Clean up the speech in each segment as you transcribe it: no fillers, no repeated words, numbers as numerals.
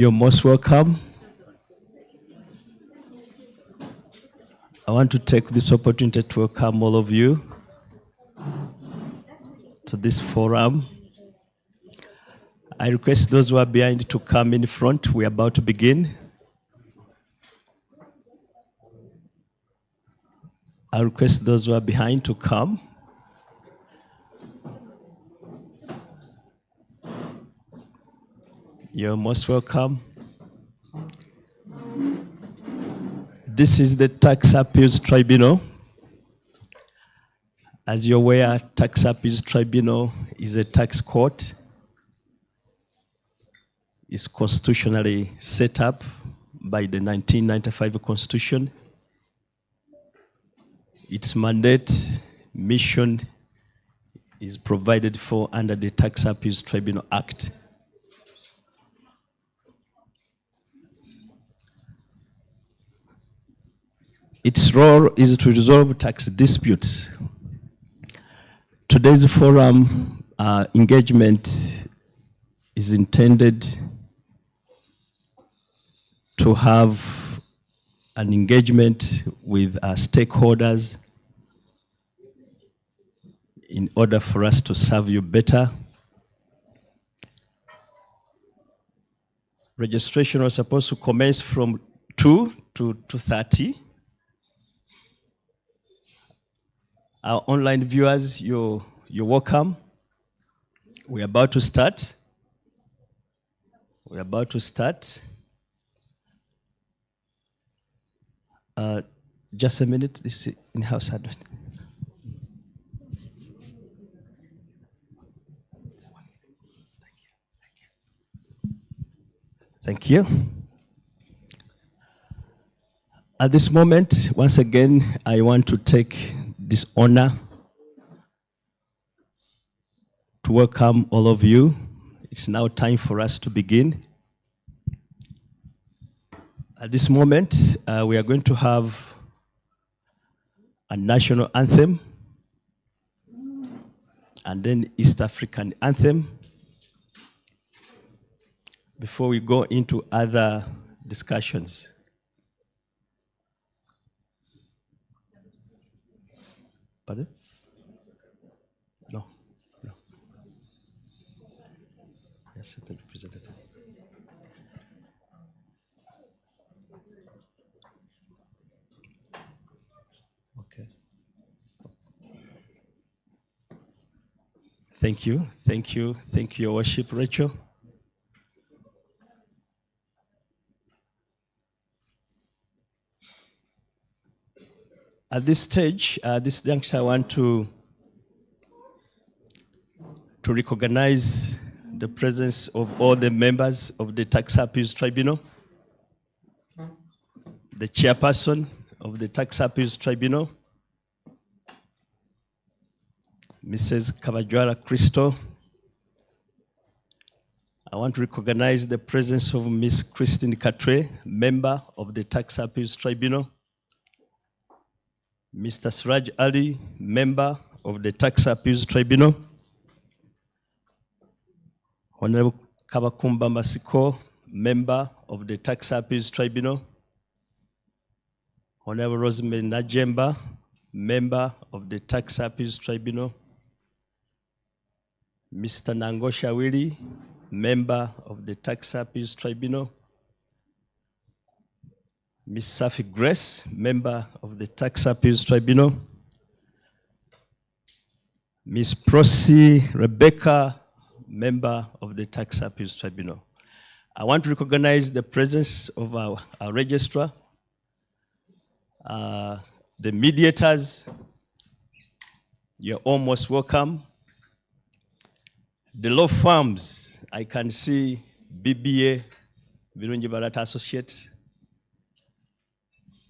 You're most welcome. I want to take this opportunity to welcome all of you to this forum. I request those who are behind to come in front. We're about to begin. I request those who are behind to come. You're most welcome. This is the Tax Appeals Tribunal. As you're aware, Tax Appeals Tribunal is a tax court. It's constitutionally set up by the 1995 Constitution. Its mandate, mission is provided for under the Tax Appeals Tribunal Act. Its role is to resolve tax disputes. Today's forum engagement is intended to have an engagement with our stakeholders in order for us to serve you better. Registration was supposed to commence from 2 to 2:30. Our online viewers, you're welcome. We're about to start. Just a minute, this is in-house admin. Thank you. At this moment, once again, I want to take this honor to welcome all of you. It's now time for us to begin. At this moment, we are going to have a national anthem and then East African anthem before we go into other discussions. Pardon? No. Yes, representative. Okay. Thank you, Your Worship, Rachel. At this stage, this juncture, I want to recognize the presence of all the members of the Tax Appeals Tribunal, the chairperson of the Tax Appeals Tribunal, Mrs. Kavajwara Crystal. I want to recognize the presence of Ms. Christine Katwe, member of the Tax Appeals Tribunal, Mr. Suraj Ali, member of the Tax Appeals Tribunal, Honorable Kabakumba Masiko, member of the Tax Appeals Tribunal, Honorable Rosemary Najemba, member of the Tax Appeals Tribunal, Mr. Nangosha Willie, member of the Tax Appeals Tribunal, Ms. Safi Grace, member of the Tax Appeals Tribunal, Ms. Prosi Rebecca, member of the Tax Appeals Tribunal. I want to recognize the presence of our registrar, the mediators. You're almost welcome. The law firms, I can see BBA, Birungi Barata Associates.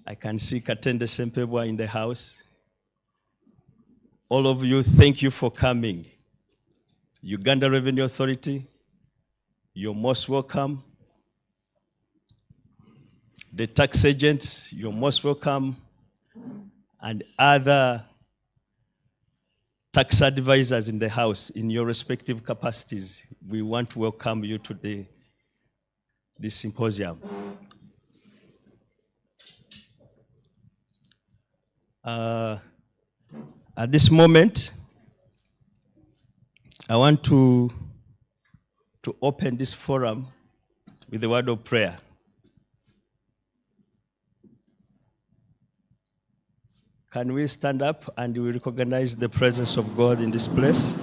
I can see Katende Sempebwa in the house. All of you, thank you for coming. Uganda Revenue Authority, you're most welcome. The tax agents, you're most welcome. And other tax advisors in the house, in your respective capacities, we want to welcome you today. this symposium. At this moment, I want to open this forum with a word of prayer. Can we stand up and we recognize the presence of God in this place?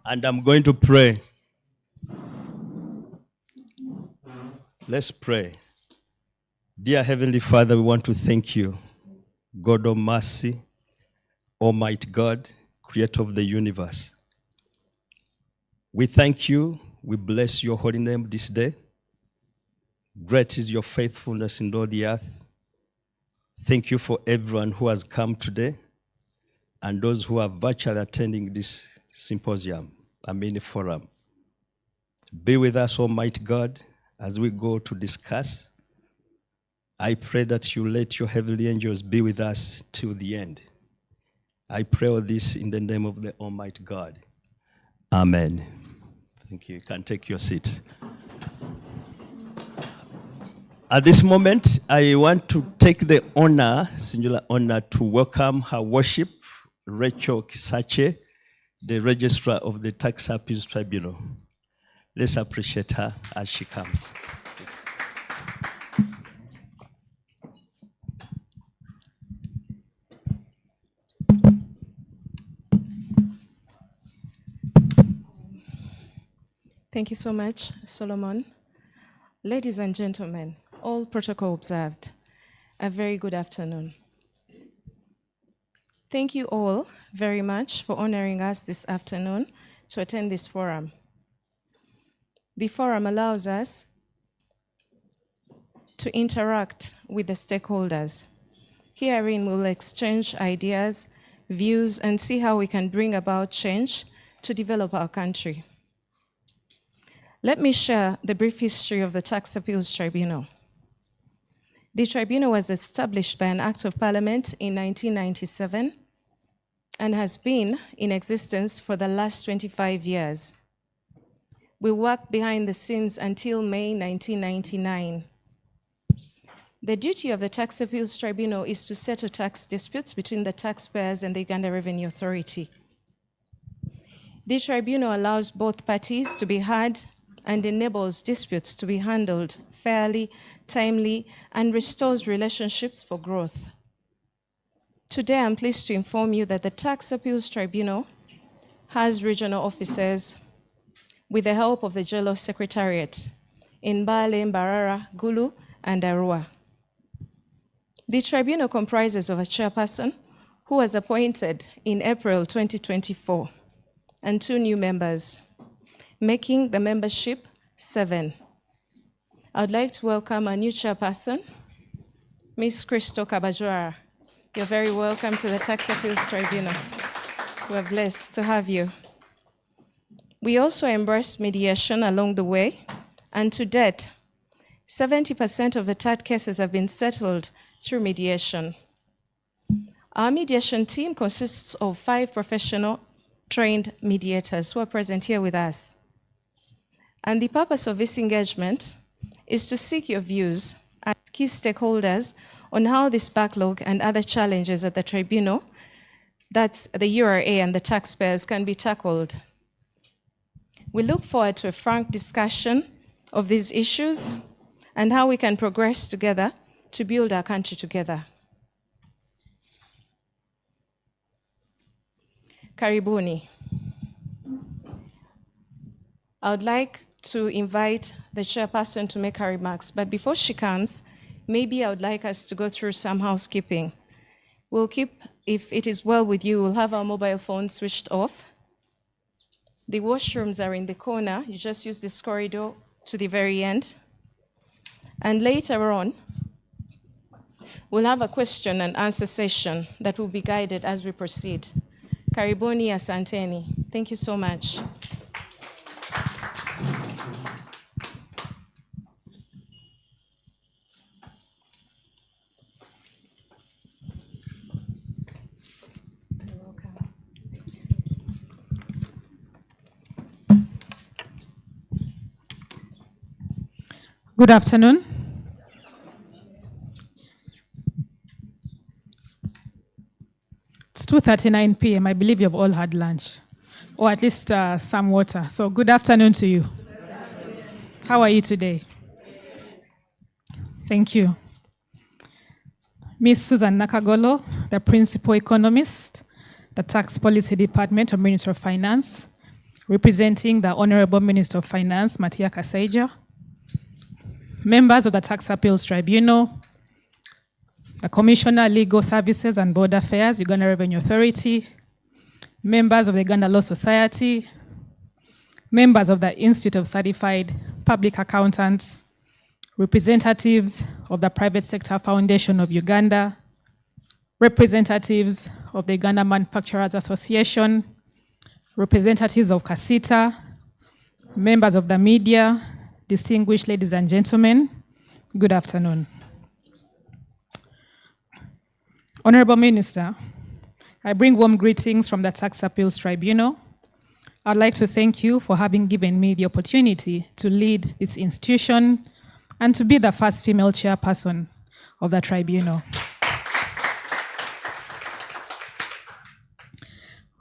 And I'm going to pray. Let's pray. Dear Heavenly Father, we want to thank you, God of mercy, Almighty God, creator of the universe. We thank you. We bless your holy name this day. Great is your faithfulness in all the earth. Thank you for everyone who has come today and those who are virtually attending this symposium, forum. Be with us, Almighty God, as we go to discuss. I pray that you let your heavenly angels be with us till the end. I pray all this in the name of the Almighty God. Amen. Thank you. You can take your seat. At this moment, I want to take the honor, singular honor, to welcome her worship, Rachel Kisache, the registrar of the Tax Appeals Tribunal. Let's appreciate her as she comes. Thank you so much, Solomon. Ladies and gentlemen, all protocol observed, a very good afternoon. Thank you all very much for honoring us this afternoon to attend this forum. The forum allows us to interact with the stakeholders. Herein, we'll exchange ideas, views, and see how we can bring about change to develop our country. Let me share the brief history of the Tax Appeals Tribunal. The tribunal was established by an Act of Parliament in 1997 and has been in existence for the last 25 years. We worked behind the scenes until May 1999. The duty of the Tax Appeals Tribunal is to settle tax disputes between the taxpayers and the Uganda Revenue Authority. The tribunal allows both parties to be heard and enables disputes to be handled fairly, timely, and restores relationships for growth. Today, I'm pleased to inform you that the Tax Appeals Tribunal has regional offices with the help of the Jello Secretariat in Mbale, Mbarara, Gulu, and Arua. The tribunal comprises of a chairperson who was appointed in April 2024 and 2 new members, making the membership 7. I would like to welcome our new chairperson, Ms. Christo Kabajwara. You're very welcome to the Tax Appeals Tribunal. We're blessed to have you. We also embraced mediation along the way, and to date, 70% of the TAT cases have been settled through mediation. Our mediation team consists of 5 professional trained mediators who are present here with us. And the purpose of this engagement is to seek your views as key stakeholders on how this backlog and other challenges at the tribunal, that's the URA and the taxpayers, can be tackled. We look forward to a frank discussion of these issues and how we can progress together to build our country together. Karibuni. I would like to invite the chairperson to make her remarks, but before she comes, maybe I would like us to go through some housekeeping. We'll keep, if it is well with you, we'll have our mobile phones switched off. The washrooms are in the corner. You just use this corridor to the very end. And later on, we'll have a question and answer session that will be guided as we proceed. Karibuni, asanteni. Thank you so much. Good afternoon. It's 2:39 p.m. I believe you've all had lunch, or at least some water. So good afternoon to you. How are you today? Thank you. Ms. Susan Nakagolo, the Principal Economist, the Tax Policy Department of Ministry of Finance, representing the Honorable Minister of Finance, Matia Kasaija, members of the Tax Appeals Tribunal, the Commissioner, Legal Services and Border Affairs, Uganda Revenue Authority, members of the Uganda Law Society, members of the Institute of Certified Public Accountants, representatives of the Private Sector Foundation of Uganda, representatives of the Uganda Manufacturers Association, representatives of CASITA, members of the media, distinguished ladies and gentlemen, good afternoon. Honorable Minister, I bring warm greetings from the Tax Appeals Tribunal. I'd like to thank you for having given me the opportunity to lead this institution and to be the first female chairperson of the tribunal.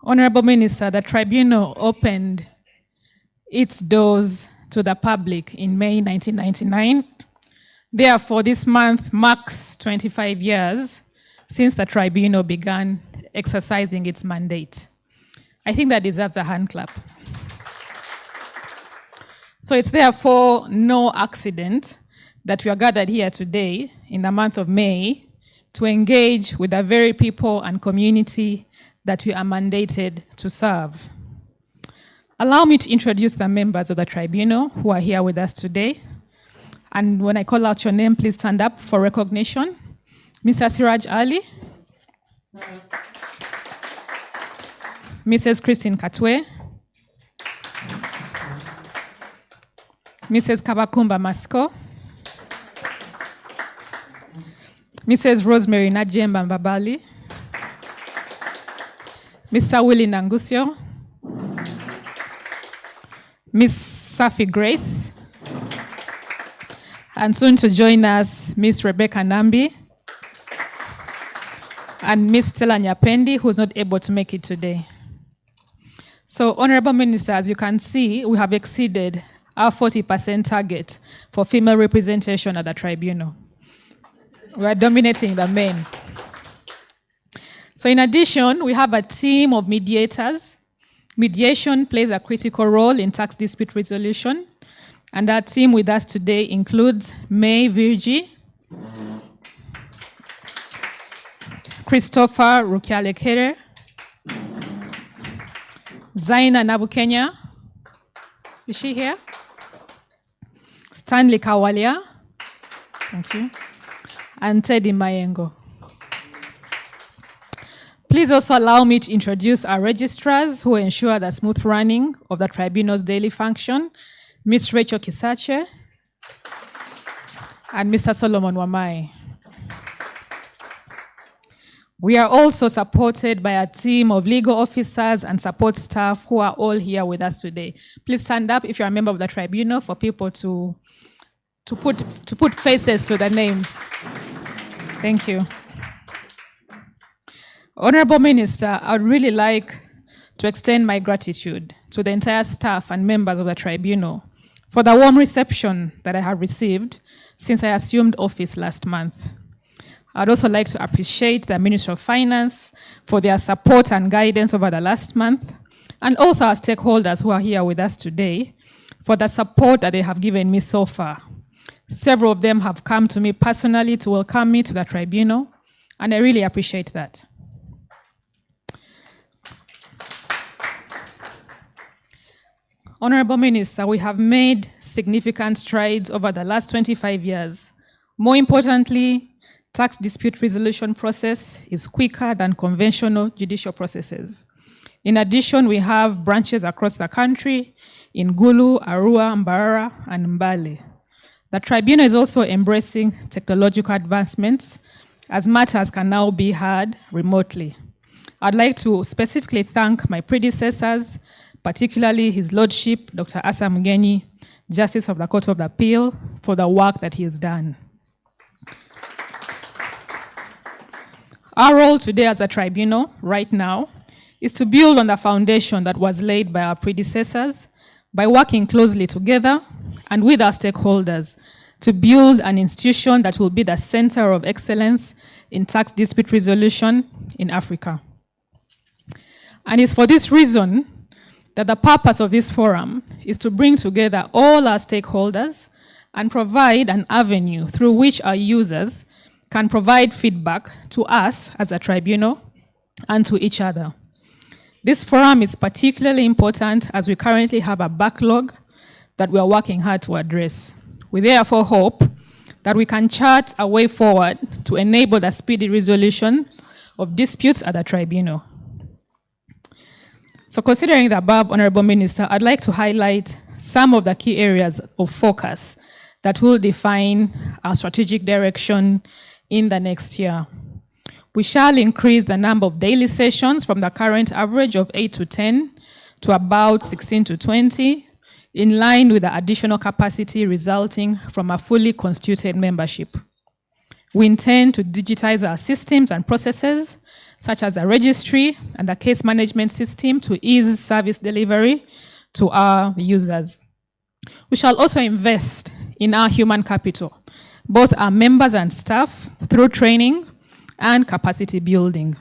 Honorable Minister, the tribunal opened its doors to the public in May 1999. Therefore, this month marks 25 years since the tribunal began exercising its mandate. I think that deserves a hand clap. So it's therefore no accident that we are gathered here today in the month of May to engage with the very people and community that we are mandated to serve. Allow me to introduce the members of the tribunal who are here with us today. And when I call out your name, please stand up for recognition. Mr. Siraj Ali, Mrs. Christine Katwe, Mrs. Kabakumba Masco, Mrs. Rosemary Najemba Mbabali, Mr. Willie Nangusio, Miss Safi Grace, and soon to join us, Miss Rebecca Nambi, and Miss Stella Nyapendi, who's not able to make it today. So, Honorable Minister, as you can see, we have exceeded our 40% target for female representation at the tribunal. We are dominating the men. So in addition, we have a team of mediators. Mediation plays a critical role in tax dispute resolution. And our team with us today includes May Virgi, Christopher Rukialekere, Zaina Nabukenya, is she here? Stanley Kawalia, thank you, and Teddy Mayengo. Please also allow me to introduce our registrars who ensure the smooth running of the tribunal's daily function, Ms. Rachel Kisache and Mr. Solomon Wamai. We are also supported by a team of legal officers and support staff who are all here with us today. Please stand up if you're a member of the tribunal for people to put faces to the names. Thank you. Honorable Minister, I would really like to extend my gratitude to the entire staff and members of the tribunal for the warm reception that I have received since I assumed office last month. I'd also like to appreciate the Ministry of Finance for their support and guidance over the last month, and also our stakeholders who are here with us today for the support that they have given me so far. Several of them have come to me personally to welcome me to the tribunal, and I really appreciate that. Honorable Minister, we have made significant strides over the last 25 years. More importantly, tax dispute resolution process is quicker than conventional judicial processes. In addition, we have branches across the country in Gulu, Arua, Mbarara, and Mbale. The tribunal is also embracing technological advancements as matters can now be heard remotely. I'd like to specifically thank my predecessors, particularly His Lordship, Dr. Asa Mugeni, Justice of the Court of Appeal, for the work that he has done. Our role today as a tribunal, right now, is to build on the foundation that was laid by our predecessors by working closely together and with our stakeholders to build an institution that will be the center of excellence in tax dispute resolution in Africa. And it's for this reason that the purpose of this forum is to bring together all our stakeholders and provide an avenue through which our users can provide feedback to us as a tribunal and to each other. This forum is particularly important as we currently have a backlog that we are working hard to address. We therefore hope that we can chart a way forward to enable the speedy resolution of disputes at the tribunal. So considering the above, Honorable Minister, I'd like to highlight some of the key areas of focus that will define our strategic direction in the next year. We shall increase the number of daily sessions from the current average of 8 to 10 to about 16 to 20, in line with the additional capacity resulting from a fully constituted membership. We intend to digitize our systems and processes, such as a registry and the case management system, to ease service delivery to our users. We shall also invest in our human capital, both our members and staff, through training and capacity building.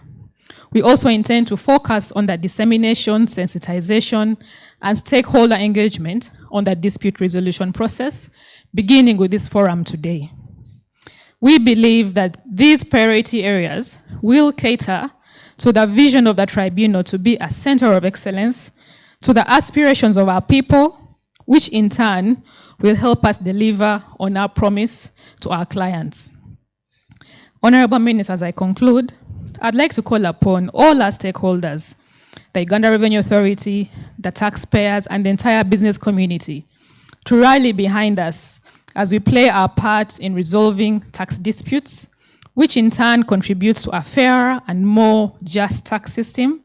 We also intend to focus on the dissemination, sensitization, and stakeholder engagement on the dispute resolution process, beginning with this forum today. We believe that these priority areas will cater to the vision of the tribunal to be a center of excellence, to the aspirations of our people, which in turn will help us deliver on our promise to our clients. Honorable Minister, as I conclude, I'd like to call upon all our stakeholders, the Uganda Revenue Authority, the taxpayers, and the entire business community to rally behind us as we play our part in resolving tax disputes, which in turn contributes to a fairer and more just tax system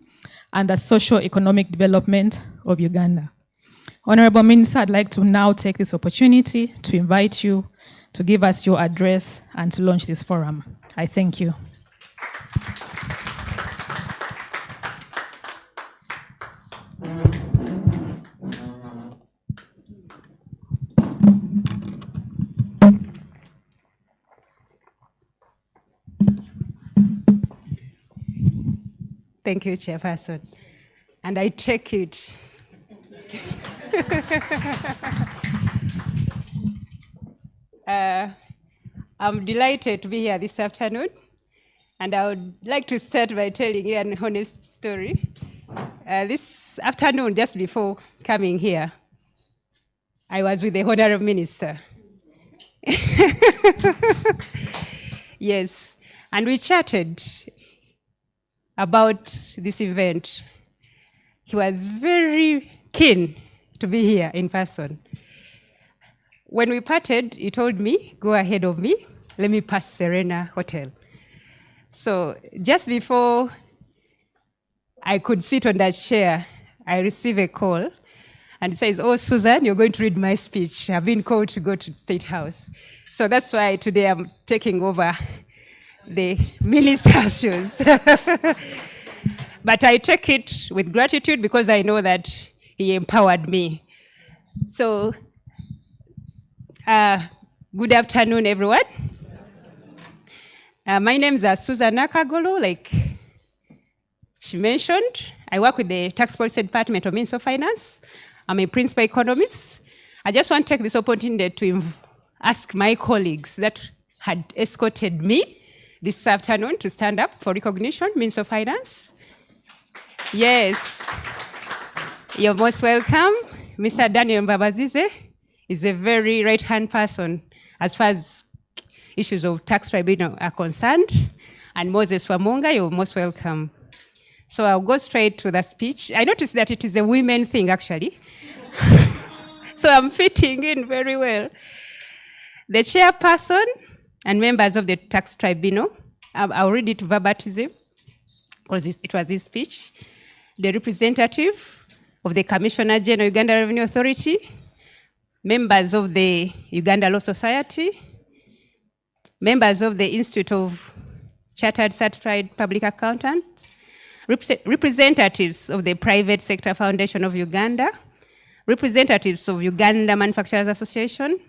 and the socio-economic development of Uganda. Honorable Minister, I'd like to now take this opportunity to invite you to give us your address and to launch this forum. I thank you. Thank you, Chairperson. And I take it. I'm delighted to be here this afternoon, and I would like to start by telling you an honest story. This afternoon, just before coming here, I was with the Honorable Minister. Yes, and we chatted about this event. He was very keen to be here in person. When we parted, he told me, go ahead of me, let me pass Serena Hotel. So just before I could sit on that chair, I received a call, and it says, oh, Susan, you're going to read my speech. I've been called to go to the State House. So that's why today I'm taking over the minister's shoes. But I take it with gratitude because I know that he empowered me. So, good afternoon, everyone. My name is Susan Nakagolo, like she mentioned. I work with the Tax Policy Department of Ministry of Finance. I'm a principal economist. I just want to take this opportunity to ask my colleagues that had escorted me this afternoon to stand up for recognition, Minister of Finance. Yes, you're most welcome. Mr. Daniel Mbabazize is a very right-hand person as far as issues of tax tribunal are concerned. And Moses Wamunga, you're most welcome. So I'll go straight to the speech. I noticed that it is a women thing, actually. So I'm fitting in very well. The chairperson and members of the tax tribunal, I'll read it verbatim, because it was his speech. The representative of the Commissioner General Uganda Revenue Authority, members of the Uganda Law Society, members of the Institute of Chartered Certified Public Accountants, representatives of the Private Sector Foundation of Uganda, representatives of Uganda Manufacturers Association,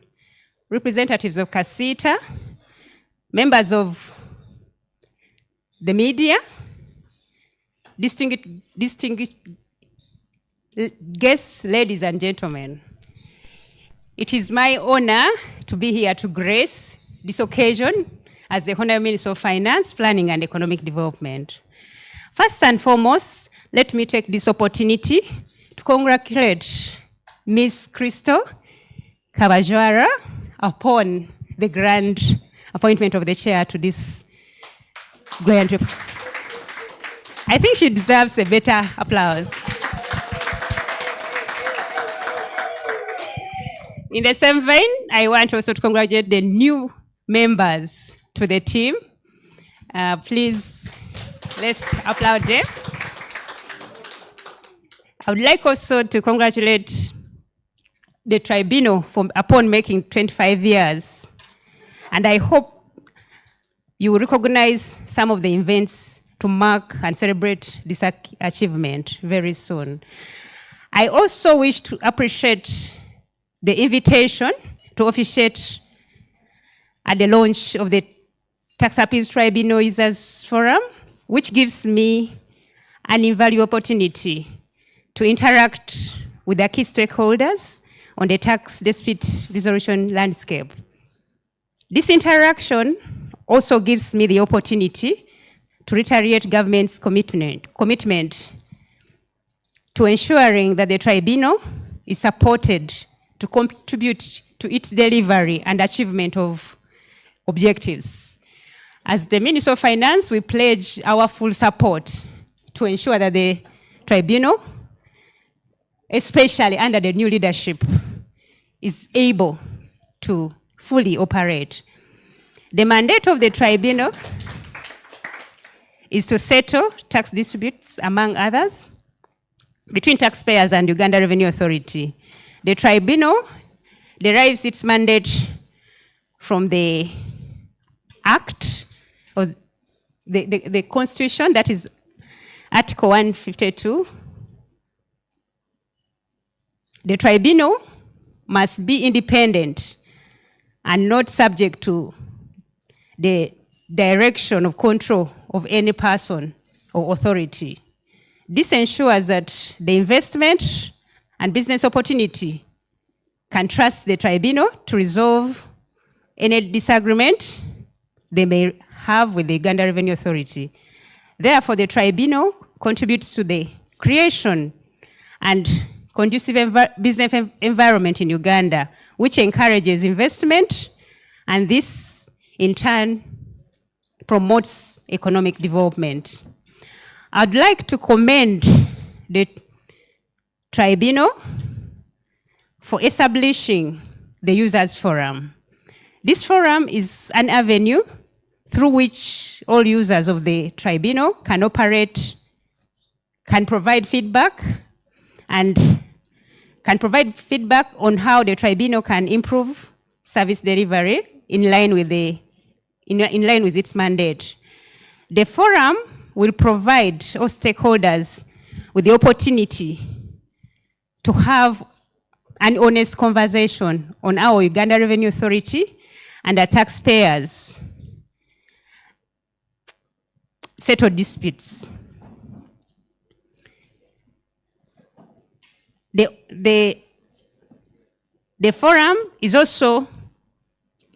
representatives of CASITA, members of the media, distinguished guests, ladies and gentlemen. It is my honor to be here to grace this occasion as the Honorable Minister of Finance, Planning and Economic Development. First and foremost, let me take this opportunity to congratulate Ms. Crystal Kabajwara upon the grand appointment of the chair to this grand. I think she deserves a better applause. In the same vein, I want also to congratulate the new members to the team. Please, let's applaud them. I would like also to congratulate the tribunal upon making 25 years. And I hope you will recognize some of the events to mark and celebrate this achievement very soon. I also wish to appreciate the invitation to officiate at the launch of the Tax Appeals Tribunal Users Forum, which gives me an invaluable opportunity to interact with the key stakeholders on the tax dispute resolution landscape. This interaction also gives me the opportunity to reiterate government's commitment to ensuring that the tribunal is supported to contribute to its delivery and achievement of objectives. As the Minister of Finance, we pledge our full support to ensure that the tribunal, especially under the new leadership, is able to fully operate. The mandate of the tribunal is to settle tax disputes, among others, between taxpayers and Uganda Revenue Authority. The tribunal derives its mandate from the Act, or the Constitution, that is Article 152. The tribunal must be independent and not subject to the direction of control of any person or authority. This ensures that the investment and business opportunity can trust the tribunal to resolve any disagreement they may have with the Uganda Revenue Authority. Therefore, the tribunal contributes to the creation and conducive business environment in Uganda, which encourages investment, and this, in turn, promotes economic development. I'd like to commend the tribunal for establishing the Users Forum. This forum is an avenue through which all users of the tribunal can operate, can provide feedback, and can provide feedback on how the tribunal can improve service delivery in line with its mandate. The forum will provide all stakeholders with the opportunity to have an honest conversation on how Uganda Revenue Authority and the taxpayers settle disputes. The forum is also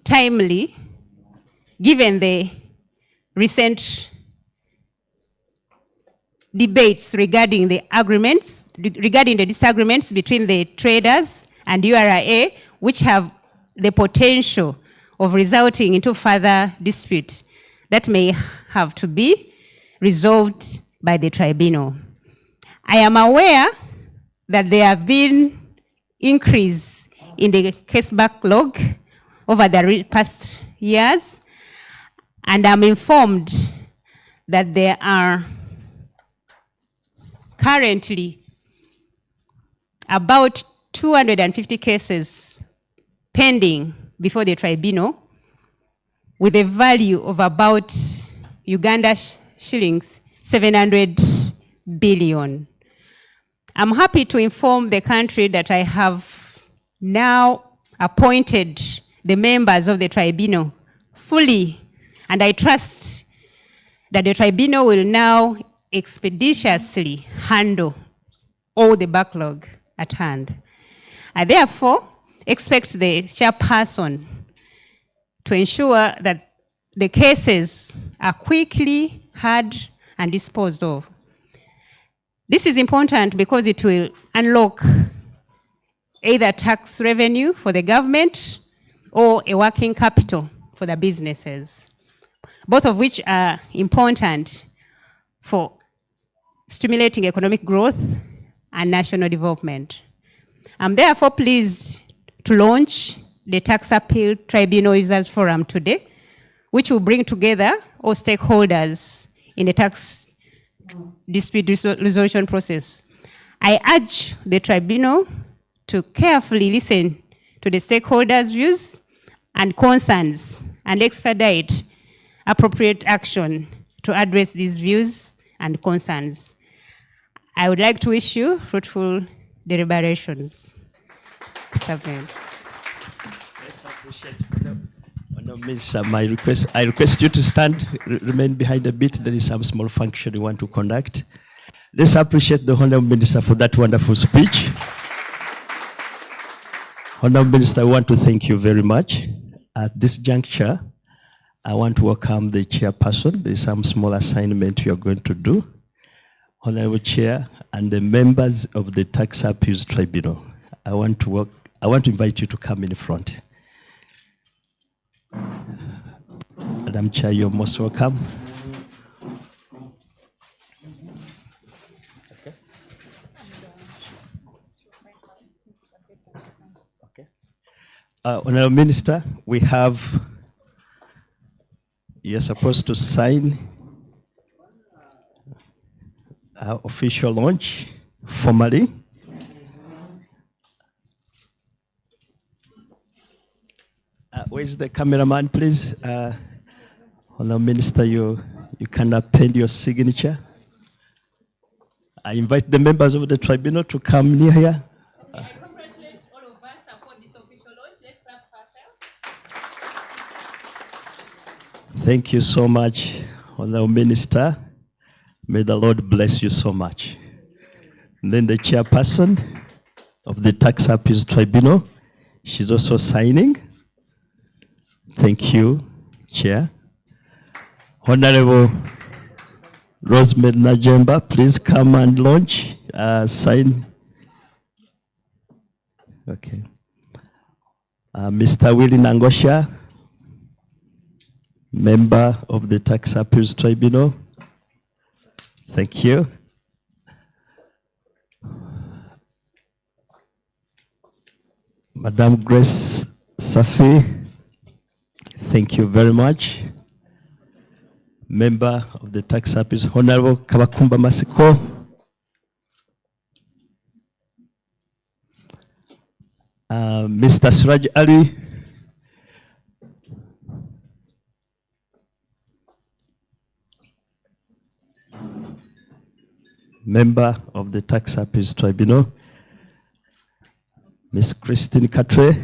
timely given the recent debates regarding the disagreements between the traders and URA, which have the potential of resulting into further disputes that may have to be resolved by the tribunal. I am aware that there have been increase in the case backlog over the past years, and I'm informed that there are currently about 250 cases pending before the tribunal with a value of about Uganda shillings 700 billion. I'm happy to inform the country that I have now appointed the members of the tribunal fully, and I trust that the tribunal will now expeditiously handle all the backlog at hand. I therefore expect the chairperson to ensure that the cases are quickly heard and disposed of. This is important because it will unlock either tax revenue for the government or a working capital for the businesses, both of which are important for stimulating economic growth and national development. I'm therefore pleased to launch the Tax Appeal Tribunal Users Forum today, which will bring together all stakeholders in the tax dispute resolution process. I urge the tribunal to carefully listen to the stakeholders' views and concerns and expedite appropriate action to address these views and concerns. I would like to wish you fruitful deliberations. Amen. Yes, I appreciate it. Minister, I request you to stand, remain behind a bit. There is some small function we want to conduct. Let's appreciate the Honorable Minister for that wonderful speech. Honorable Minister, I want to thank you very much. At this juncture, I want to welcome the chairperson. There is some small assignment you are going to do. Honorable Chair and the members of the Tax Appeals Tribunal, I want to invite you to come in front. Madam Chair, you're most welcome. Okay. Honorable Minister, you're supposed to sign our official launch formally. Where's the cameraman, please? Honorable Minister, you can append your signature. I invite the members of the tribunal to come near here. Okay, I congratulate all of us upon this official launch. Let's clap for ourselves. Thank you so much, Honorable Minister. May the Lord bless you so much. And then the chairperson of the Tax Appeals Tribunal, she's also signing. Thank you, Chair. Honorable Rosemary Najemba, please come and launch, sign. Okay. Mr. Willie Nangosha, member of the Tax Appeals Tribunal. Thank you. Madam Grace Safi, thank you very much. Member of the Tax Appeals, Honorable Kabakumba Masiko. Mr. Suraj Ali. Member of the Tax Appeals Tribunal. Ms. Christine Katre,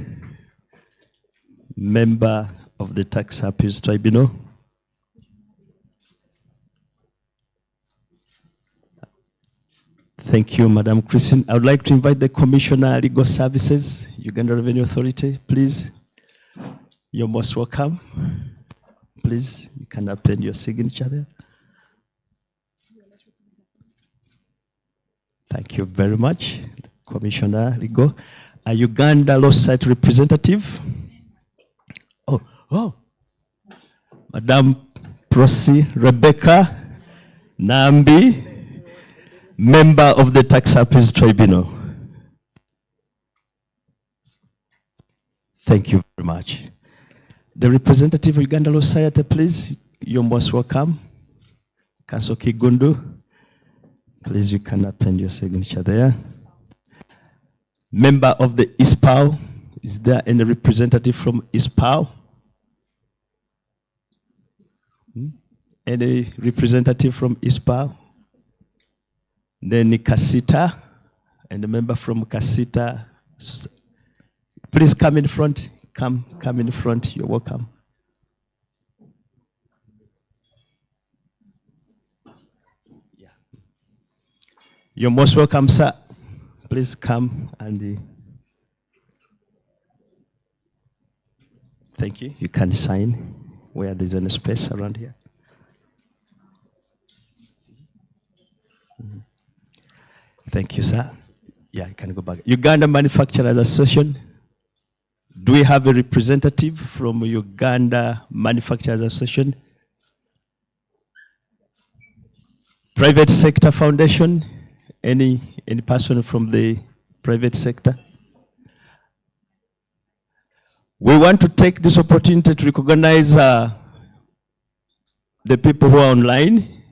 member of the Tax Appeals Tribunal. Thank you, Madam Christine. I would like to invite the Commissioner Legal Services, Uganda Revenue Authority, please. You're most welcome. Please, you can append your signature there. Thank you very much, Commissioner Legal. A Uganda Law Society representative. Madam Prosi Rebecca Nambi, member of the Tax Appeals Tribunal. Thank you very much. The representative of Uganda Law Society, please. You're most welcome. Councillor Kigundu, please, you can append your signature there. Member of the ISPAO, Is there any representative from ISPAO? Any representative from ISPAO? Then Kasita, and a member from Kasita. Please come in front. Come in front. You're welcome. Yeah. You're most welcome, sir. Please come and thank you. You can sign where there's any space around here. Thank you, sir. Yeah, you can go back. Uganda Manufacturers Association. Do we have a representative from Uganda Manufacturers Association? Private Sector Foundation. Any person from the private sector? We want to take this opportunity to recognize the people who are online.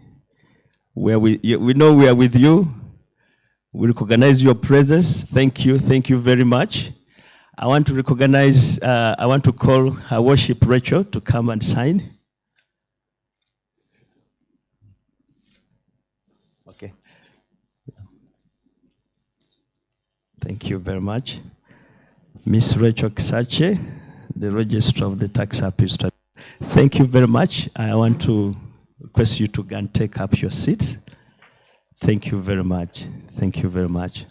We know we are with you. We recognize your presence. Thank you very much. I want to recognize, I want to call her worship Rachel to come and sign. Okay. Thank you very much. Miss Rachel Kisache, the Registrar of the Tax Appeals Tribunal. Thank you very much. I want to request you to go and take up your seats. Thank you very much. Thank you very much.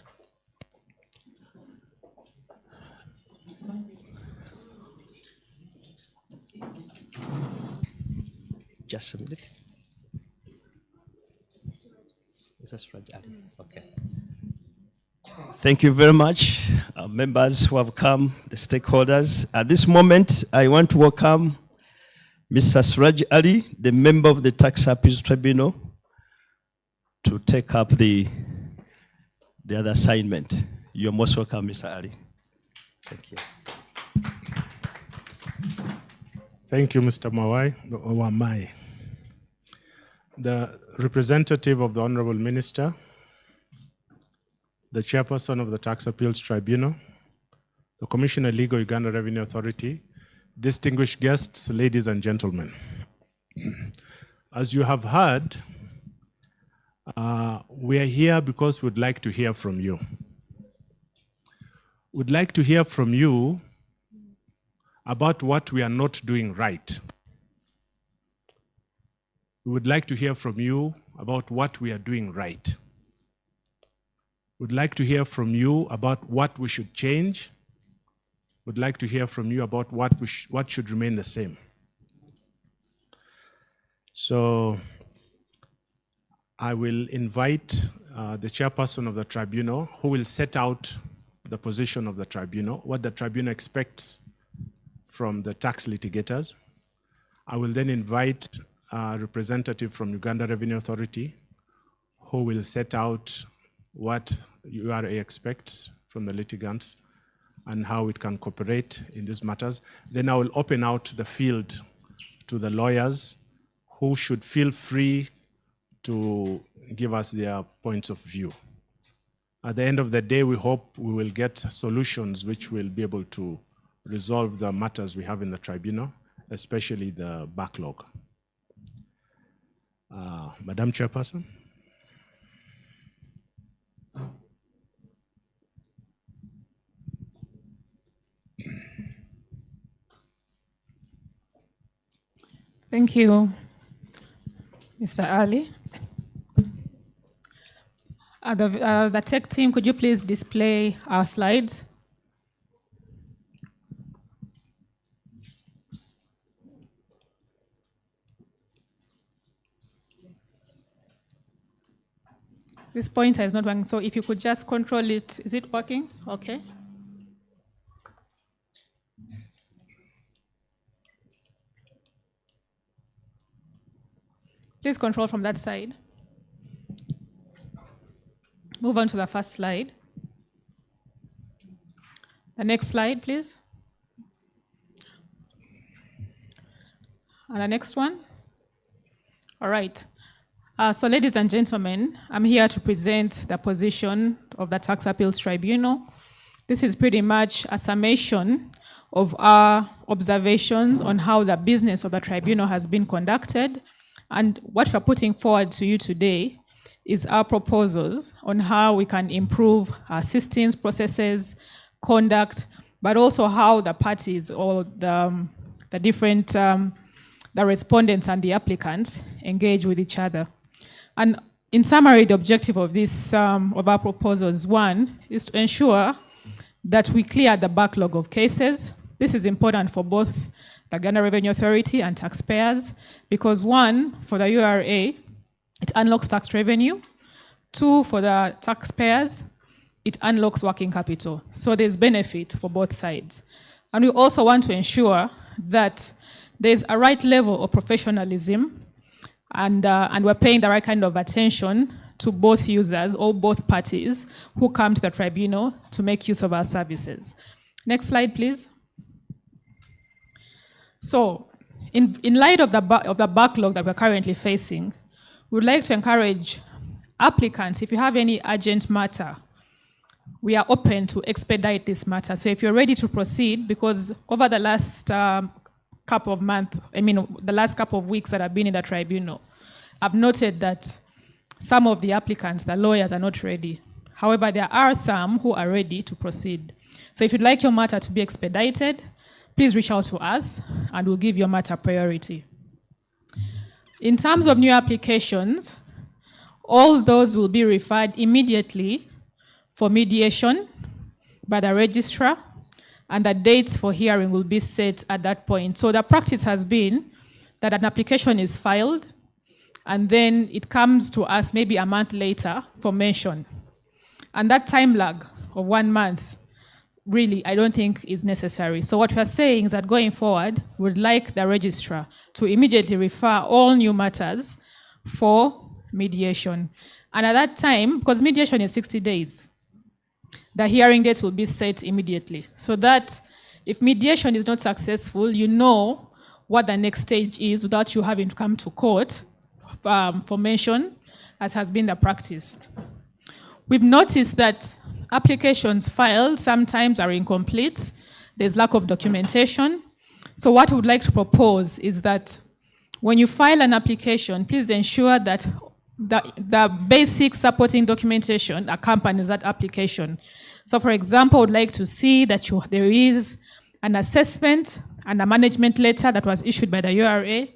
Just a minute. Is that right? Okay. Thank you very much, members who have come, the stakeholders. At this moment, I want to welcome Mr. Suraj Ali, the member of the Tax Appeals Tribunal, to take up the other assignment. You're most welcome, Mr. Ali. Thank you. Thank you, Mr. Wamai. The representative of the Honorable Minister, the chairperson of the Tax Appeals Tribunal, the Commissioner Legal Uganda Revenue Authority, distinguished guests, ladies and gentlemen. As you have heard, we are here because we'd like to hear from you. We'd like to hear from you about what we are not doing right. We would like to hear from you about what we are doing right. We'd like to hear from you about what we should change. We'd like to hear from you about what should remain the same. So I will invite the chairperson of the tribunal, who will set out the position of the tribunal, what the tribunal expects from the tax litigators. I will then invite a representative from Uganda Revenue Authority, who will set out what URA expects from the litigants and how it can cooperate in these matters. Then I will open out the field to the lawyers, who should feel free to give us their points of view. At the end of the day, we hope we will get solutions which will be able to resolve the matters we have in the tribunal, especially the backlog. Madam Chairperson. Thank you, Mr. Ali. The tech team, could you please display our slides? This pointer is not working, so if you could just control it. Is it working? Okay. Please control from that side. Move on to the first slide. The next slide, please. And the next one. All right. So ladies and gentlemen, I'm here to present the position of the Tax Appeals Tribunal. This is pretty much a summation of our observations on how the business of the tribunal has been conducted. And what we're putting forward to you today is our proposals on how we can improve our systems, processes, conduct, but also how the parties or the different, the respondents and the applicants engage with each other. And in summary, the objective of this, of our proposals, one, is to ensure that we clear the backlog of cases. This is important for both the Ghana Revenue Authority and taxpayers, because one, for the URA, it unlocks tax revenue. Two, for the taxpayers, it unlocks working capital. So there's benefit for both sides. And we also want to ensure that there's a right level of professionalism and we're paying the right kind of attention to both users or both parties who come to the tribunal to make use of our services. Next slide, please. So, in light of the backlog that we're currently facing, we'd like to encourage applicants, if you have any urgent matter, we are open to expedite this matter. So if you're ready to proceed, because over the last couple of months, the last couple of weeks that I've been in the tribunal, I've noted that some of the applicants, the lawyers, are not ready. However, there are some who are ready to proceed. So if you'd like your matter to be expedited, please reach out to us and we'll give your matter priority. In terms of new applications, all those will be referred immediately for mediation by the registrar, and the dates for hearing will be set at that point. So the practice has been that an application is filed, and then it comes to us maybe a month later for mention. And that time lag of 1 month, really, I don't think is necessary. So what we're saying is that going forward, we'd like the registrar to immediately refer all new matters for mediation. And at that time, because mediation is 60 days, the hearing dates will be set immediately. So that if mediation is not successful, you know what the next stage is without you having to come to court for mention, as has been the practice. We've noticed that applications filed sometimes are incomplete. There's lack of documentation. So what we would like to propose is that when you file an application, please ensure that the basic supporting documentation accompanies that application. So for example, I would like to see that there is an assessment and a management letter that was issued by the URA.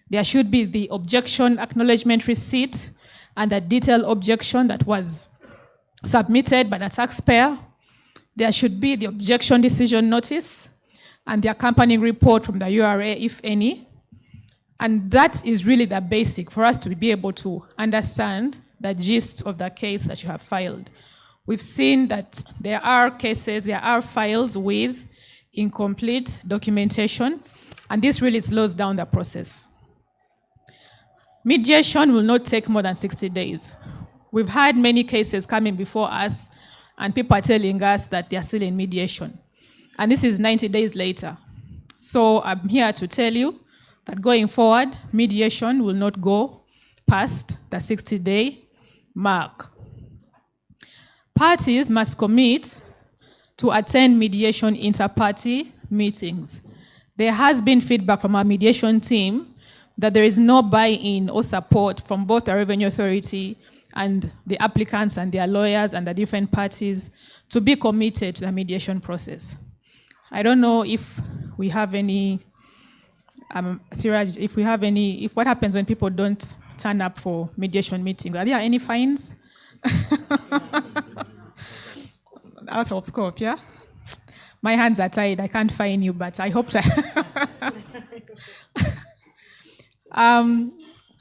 There should be the objection acknowledgement receipt and the detailed objection that was submitted by the taxpayer. There should be the objection decision notice and the accompanying report from the URA, if any. And that is really the basic for us to be able to understand the gist of the case that you have filed. We've seen that there are cases, there are files with incomplete documentation, and this really slows down the process. Mediation will not take more than 60 days. We've had many cases coming before us, and people are telling us that they are still in mediation. And this is 90 days later. So I'm here to tell you that going forward, mediation will not go past the 60-day mark. Parties must commit to attend mediation inter-party meetings. There has been feedback from our mediation team that there is no buy-in or support from both the Revenue Authority and the applicants and their lawyers and the different parties to be committed to the mediation process. I don't know if we have any, Siraj, if what happens when people don't turn up for mediation meetings? Are there any fines? Out of scope, yeah? My hands are tied, I can't fine you, but I hope that.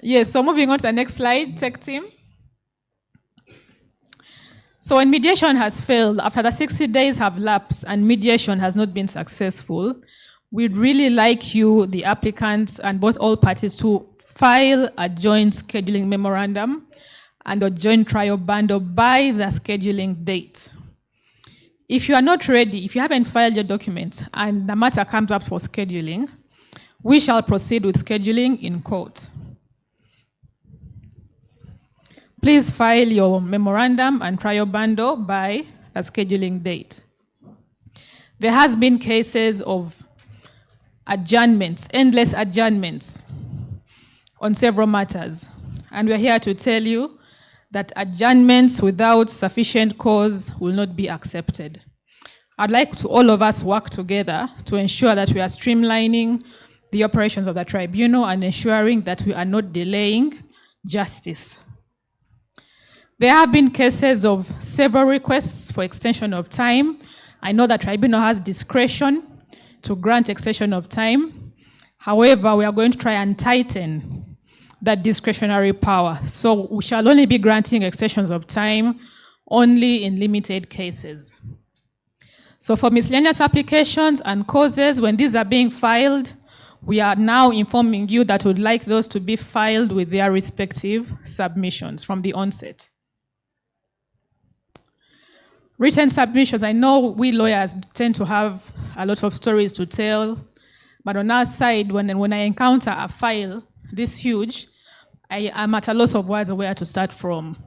Yes, so moving on to the next slide, tech team. So when mediation has failed, after the 60 days have lapsed and mediation has not been successful, we'd really like you, the applicants, and all parties to file a joint scheduling memorandum and a joint trial bundle by the scheduling date. If you are not ready, if you haven't filed your documents and the matter comes up for scheduling, we shall proceed with scheduling in court. Please file your memorandum and trial bundle by the scheduling date. There has been cases of adjournments, endless adjournments on several matters. And we're here to tell you that adjournments without sufficient cause will not be accepted. I'd like to all of us work together to ensure that we are streamlining the operations of the tribunal and ensuring that we are not delaying justice. There have been cases of several requests for extension of time. I know the tribunal has discretion to grant extension of time. However, we are going to try and tighten that discretionary power. So we shall only be granting extensions of time only in limited cases. So for miscellaneous applications and causes, when these are being filed, we are now informing you that we'd like those to be filed with their respective submissions from the onset. Written submissions, I know we lawyers tend to have a lot of stories to tell, but on our side, when I encounter a file this huge, I am at a loss of words of where to start from.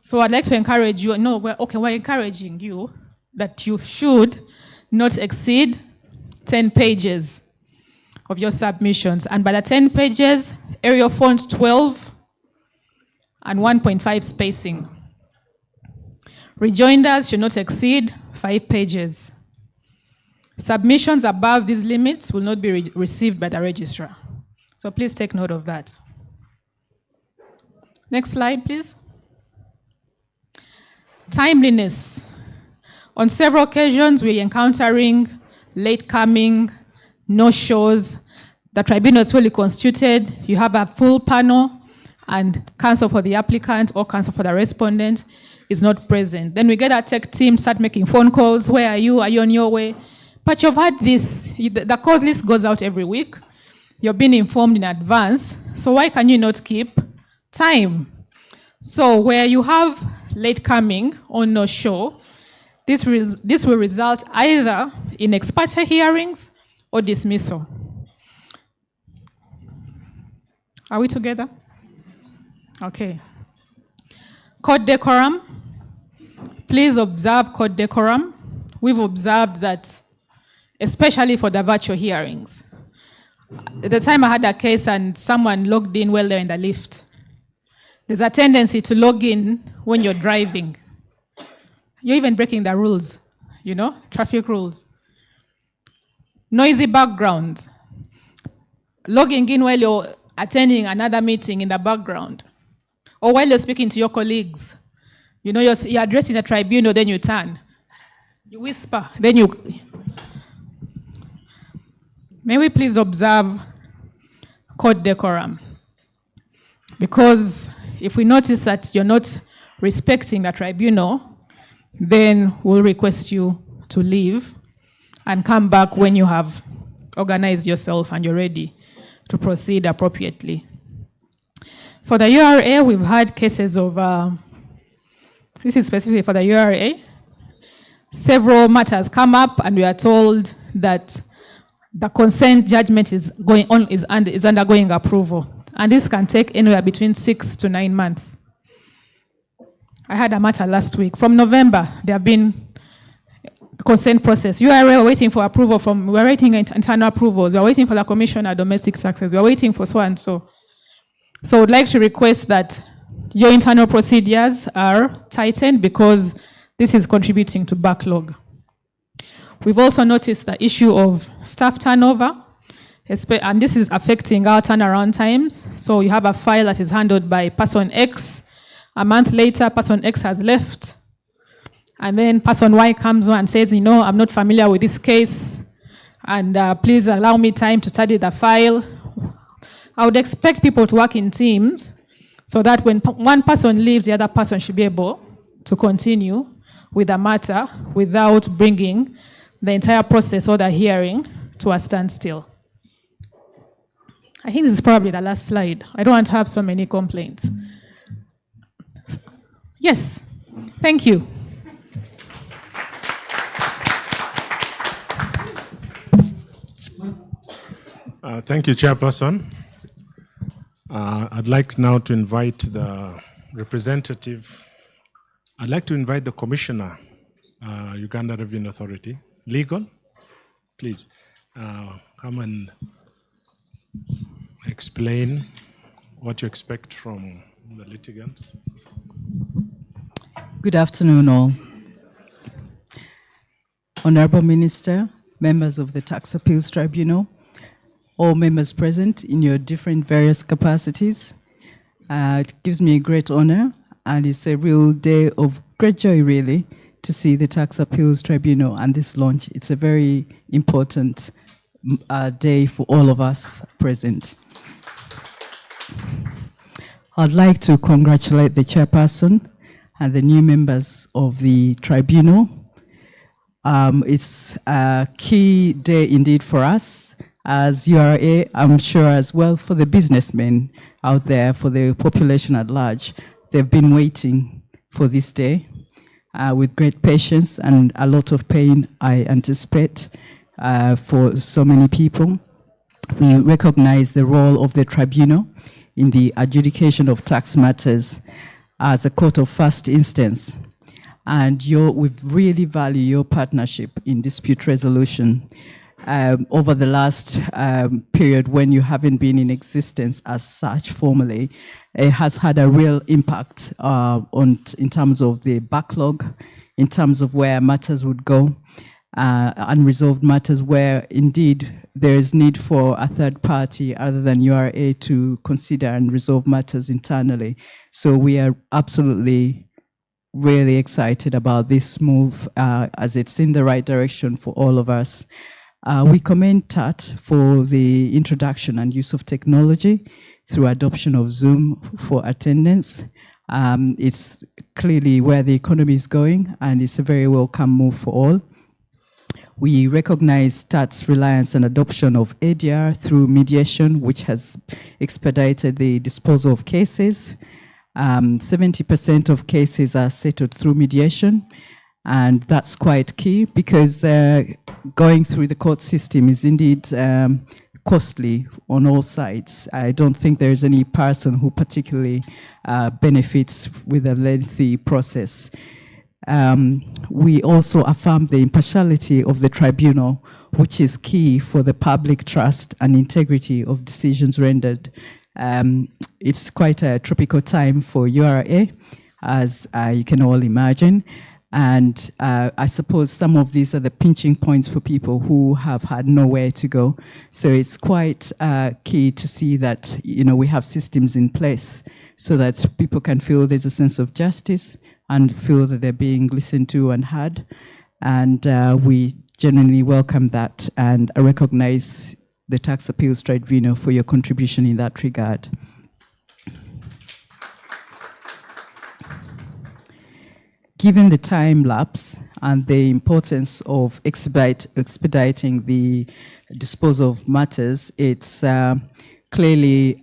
So I'd like to encourage you, we're encouraging you that you should not exceed 10 pages of your submissions. And by the 10 pages, Arial font 12 and 1.5 spacing. Rejoinders should not exceed 5 pages. Submissions above these limits will not be received by the registrar. So please take note of that. Next slide, please. Timeliness. On several occasions, we're encountering late coming, no shows. The tribunal is fully constituted. You have a full panel, and counsel for the applicant or counsel for the respondent is not present. Then we get our tech team, start making phone calls. Where are you? Are you on your way? But you've had this, the cause list goes out every week. You're being informed in advance. So why can you not keep time? So where you have late coming or no show, this will result either in ex parte hearings or dismissal. Are we together? Okay. Court decorum. Please observe court decorum. We've observed that, especially for the virtual hearings. At the time I had a case and someone logged in while they're in the lift. There's a tendency to log in when you're driving. You're even breaking the rules, traffic rules. Noisy backgrounds. Logging in while you're attending another meeting in the background. Or while you're speaking to your colleagues. You're addressing a tribunal, then you turn. You whisper, then you... May we please observe court decorum? Because if we notice that you're not respecting the tribunal, then we'll request you to leave and come back when you have organized yourself and you're ready to proceed appropriately. For the URA, we've had cases of, this is specifically for the URA, several matters come up and we are told that the consent judgment is undergoing approval. And this can take anywhere between 6 to 9 months. I had a matter last week. From November, there have been a consent process. URA waiting for approval we're waiting internal approvals. We're waiting for the Commissioner of Domestic Success. We're waiting for so and so. So I would like to request that your internal procedures are tightened because this is contributing to backlog. We've also noticed the issue of staff turnover, and this is affecting our turnaround times. So you have a file that is handled by person X. A month later, person X has left. And then person Y comes on and says, I'm not familiar with this case, and please allow me time to study the file. I would expect people to work in teams so that when one person leaves, the other person should be able to continue with the matter without bringing the entire process or the hearing to a standstill. I think this is probably the last slide. I don't want to have so many complaints. Yes, thank you. Thank you, Chairperson. I'd like now to invite the representative. I'd like to invite the Commissioner, Uganda Revenue Authority, Legal. please come and explain what you expect from the litigants. Good afternoon, all. Honorable Minister, members of the Tax Appeals Tribunal, all members present in your different various capacities. It gives me a great honor, and it's a real day of great joy, really, to see the Tax Appeals Tribunal and this launch. It's a very important day for all of us present. I'd like to congratulate the chairperson and the new members of the tribunal. It's a key day indeed for us as URA, I'm sure as well for the businessmen out there, for the population at large. They've been waiting for this day with great patience and a lot of pain, I anticipate, for so many people. We recognize the role of the tribunal in the adjudication of tax matters as a court of first instance. And we really value your partnership in dispute resolution. Over the last period when you haven't been in existence as such formally, it has had a real impact in terms of the backlog, in terms of where matters would go, unresolved matters where indeed there is need for a third party other than URA to consider and resolve matters internally. So we are absolutely really excited about this move as it's in the right direction for all of us. We commend TAT for the introduction and use of technology through adoption of Zoom for attendance. It's clearly where the economy is going, and it's a very welcome move for all. We recognize TAT's reliance and adoption of ADR through mediation, which has expedited the disposal of cases. 70% of cases are settled through mediation, and that's quite key because going through the court system is indeed costly on all sides. I don't think there's any person who particularly benefits with a lengthy process. We also affirm the impartiality of the tribunal, which is key for the public trust and integrity of decisions rendered. It's quite a tropical time for URA, as you can all imagine. And I suppose some of these are the pinching points for people who have had nowhere to go. So it's quite key to see that, we have systems in place so that people can feel there's a sense of justice and feel that they're being listened to and heard. And we genuinely welcome that, and I recognize the Tax Appeals Tribunal for your contribution in that regard. Given the time lapse and the importance of expediting the disposal of matters, it's clearly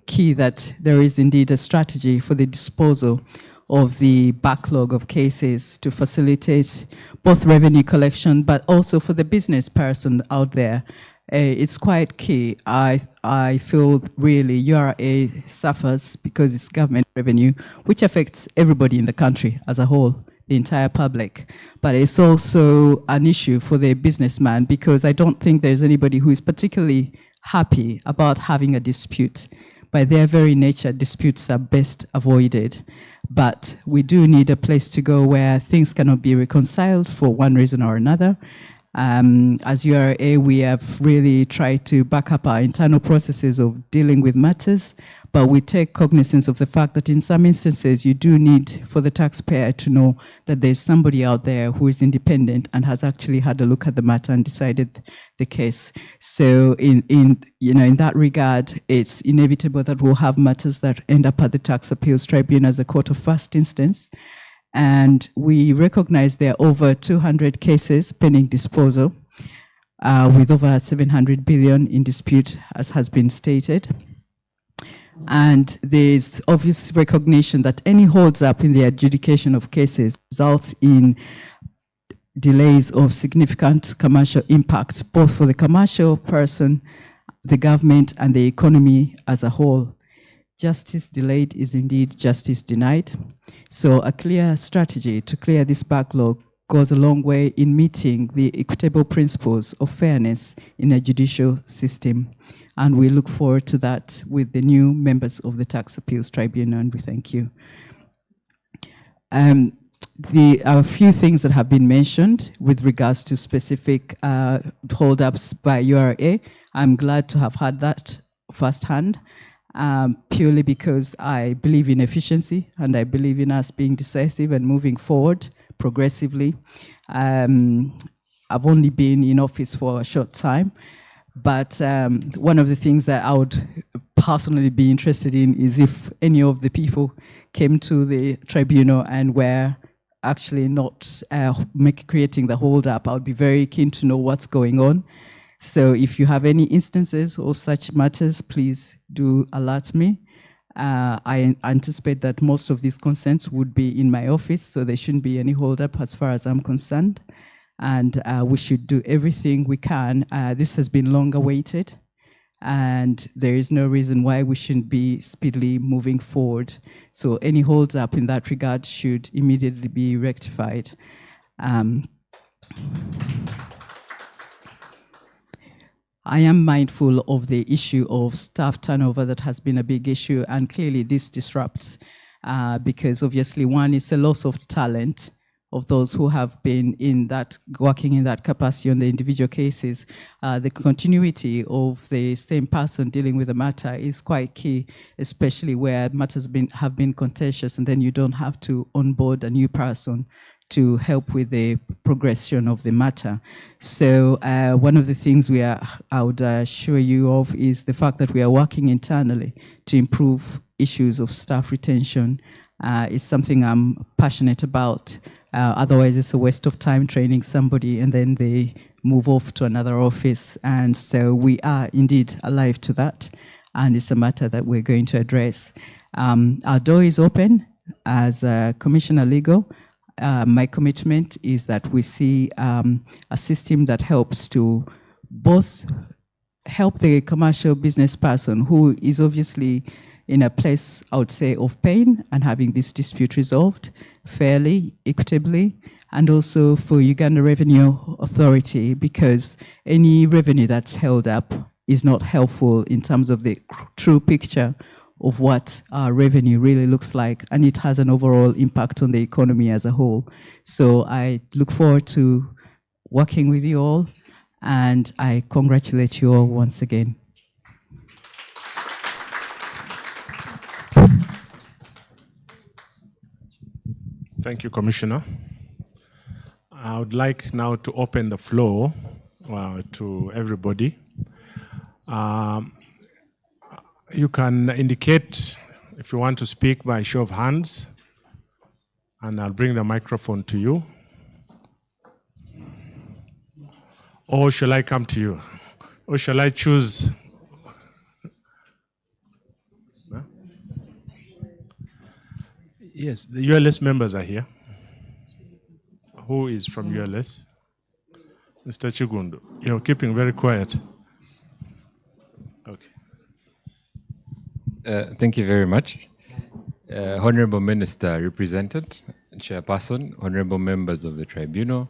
key that there is indeed a strategy for the disposal of the backlog of cases to facilitate both revenue collection, but also for the business person out there. It's quite key. I feel really URA suffers because it's government revenue, which affects everybody in the country as a whole, the entire public. But it's also an issue for the businessman because I don't think there's anybody who is particularly happy about having a dispute. By their very nature, disputes are best avoided. But we do need a place to go where things cannot be reconciled for one reason or another. As URA, we have really tried to back up our internal processes of dealing with matters, but we take cognizance of the fact that in some instances, you do need for the taxpayer to know that there's somebody out there who is independent and has actually had a look at the matter and decided the case. So in that regard, it's inevitable that we'll have matters that end up at the Tax Appeals Tribunal as a court of first instance. And we recognize there are over 200 cases pending disposal with over 700 billion in dispute, as has been stated. And there's obvious recognition that any holds up in the adjudication of cases results in delays of significant commercial impact, both for the commercial person, the government, and the economy as a whole. Justice delayed is indeed justice denied. So a clear strategy to clear this backlog goes a long way in meeting the equitable principles of fairness in a judicial system. And we look forward to that with the new members of the Tax Appeals Tribunal, and we thank you. There are a few things that have been mentioned with regards to specific hold-ups by URA. I'm glad to have had that firsthand, purely because I believe in efficiency and I believe in us being decisive and moving forward progressively. I've only been in office for a short time, but one of the things that I would personally be interested in is if any of the people came to the tribunal and were actually not creating the hold-up. I would be very keen to know what's going on. So if you have any instances of such matters, please do alert me. I anticipate that most of these consents would be in my office, so there shouldn't be any hold-up as far as I'm concerned. And we should do everything we can. This has been long awaited, and there is no reason why we shouldn't be speedily moving forward. So any holds up in that regard should immediately be rectified. I am mindful of the issue of staff turnover that has been a big issue, and clearly this disrupts because obviously one is a loss of talent of those who have been in that, working in that capacity on the individual cases. The continuity of the same person dealing with the matter is quite key, especially where matters have been contentious, and then you don't have to onboard a new person to help with the progression of the matter. So one of the things I would assure you of is the fact that we are working internally to improve issues of staff retention. Is something I'm passionate about. Otherwise, it's a waste of time training somebody and then they move off to another office. And so we are indeed alive to that. And it's a matter that we're going to address. Our door is open as Commissioner Legal. My commitment is that we see a system that helps to both help the commercial business person who is obviously in a place, I would say, of pain and having this dispute resolved fairly, equitably, and also for Uganda Revenue Authority, because any revenue that's held up is not helpful in terms of the true picture of what our revenue really looks like, and it has an overall impact on the economy as a whole. So I look forward to working with you all, and I congratulate you all once again. Thank you, Commissioner. I would like now to open the floor to everybody. You can indicate if you want to speak by show of hands, and I'll bring the microphone to you. Or shall I come to you? Or shall I choose? No? Yes, the ULS members are here. Who is from ULS? Mr. Chigundu. You're keeping very quiet. Okay. Thank you very much. Honorable Minister represented, Chairperson, honorable members of the Tribunal,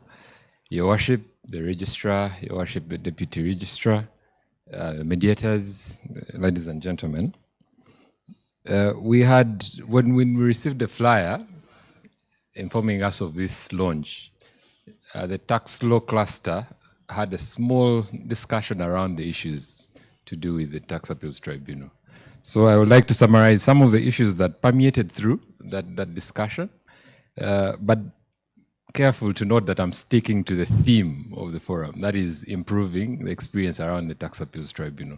Your Worship, the Registrar, Your Worship, the Deputy Registrar, mediators, ladies and gentlemen. When we received the flyer informing us of this launch, the tax law cluster had a small discussion around the issues to do with the Tax Appeals Tribunal. So I would like to summarize some of the issues that permeated through that discussion, but careful to note that I'm sticking to the theme of the forum, that is improving the experience around the Tax Appeals Tribunal.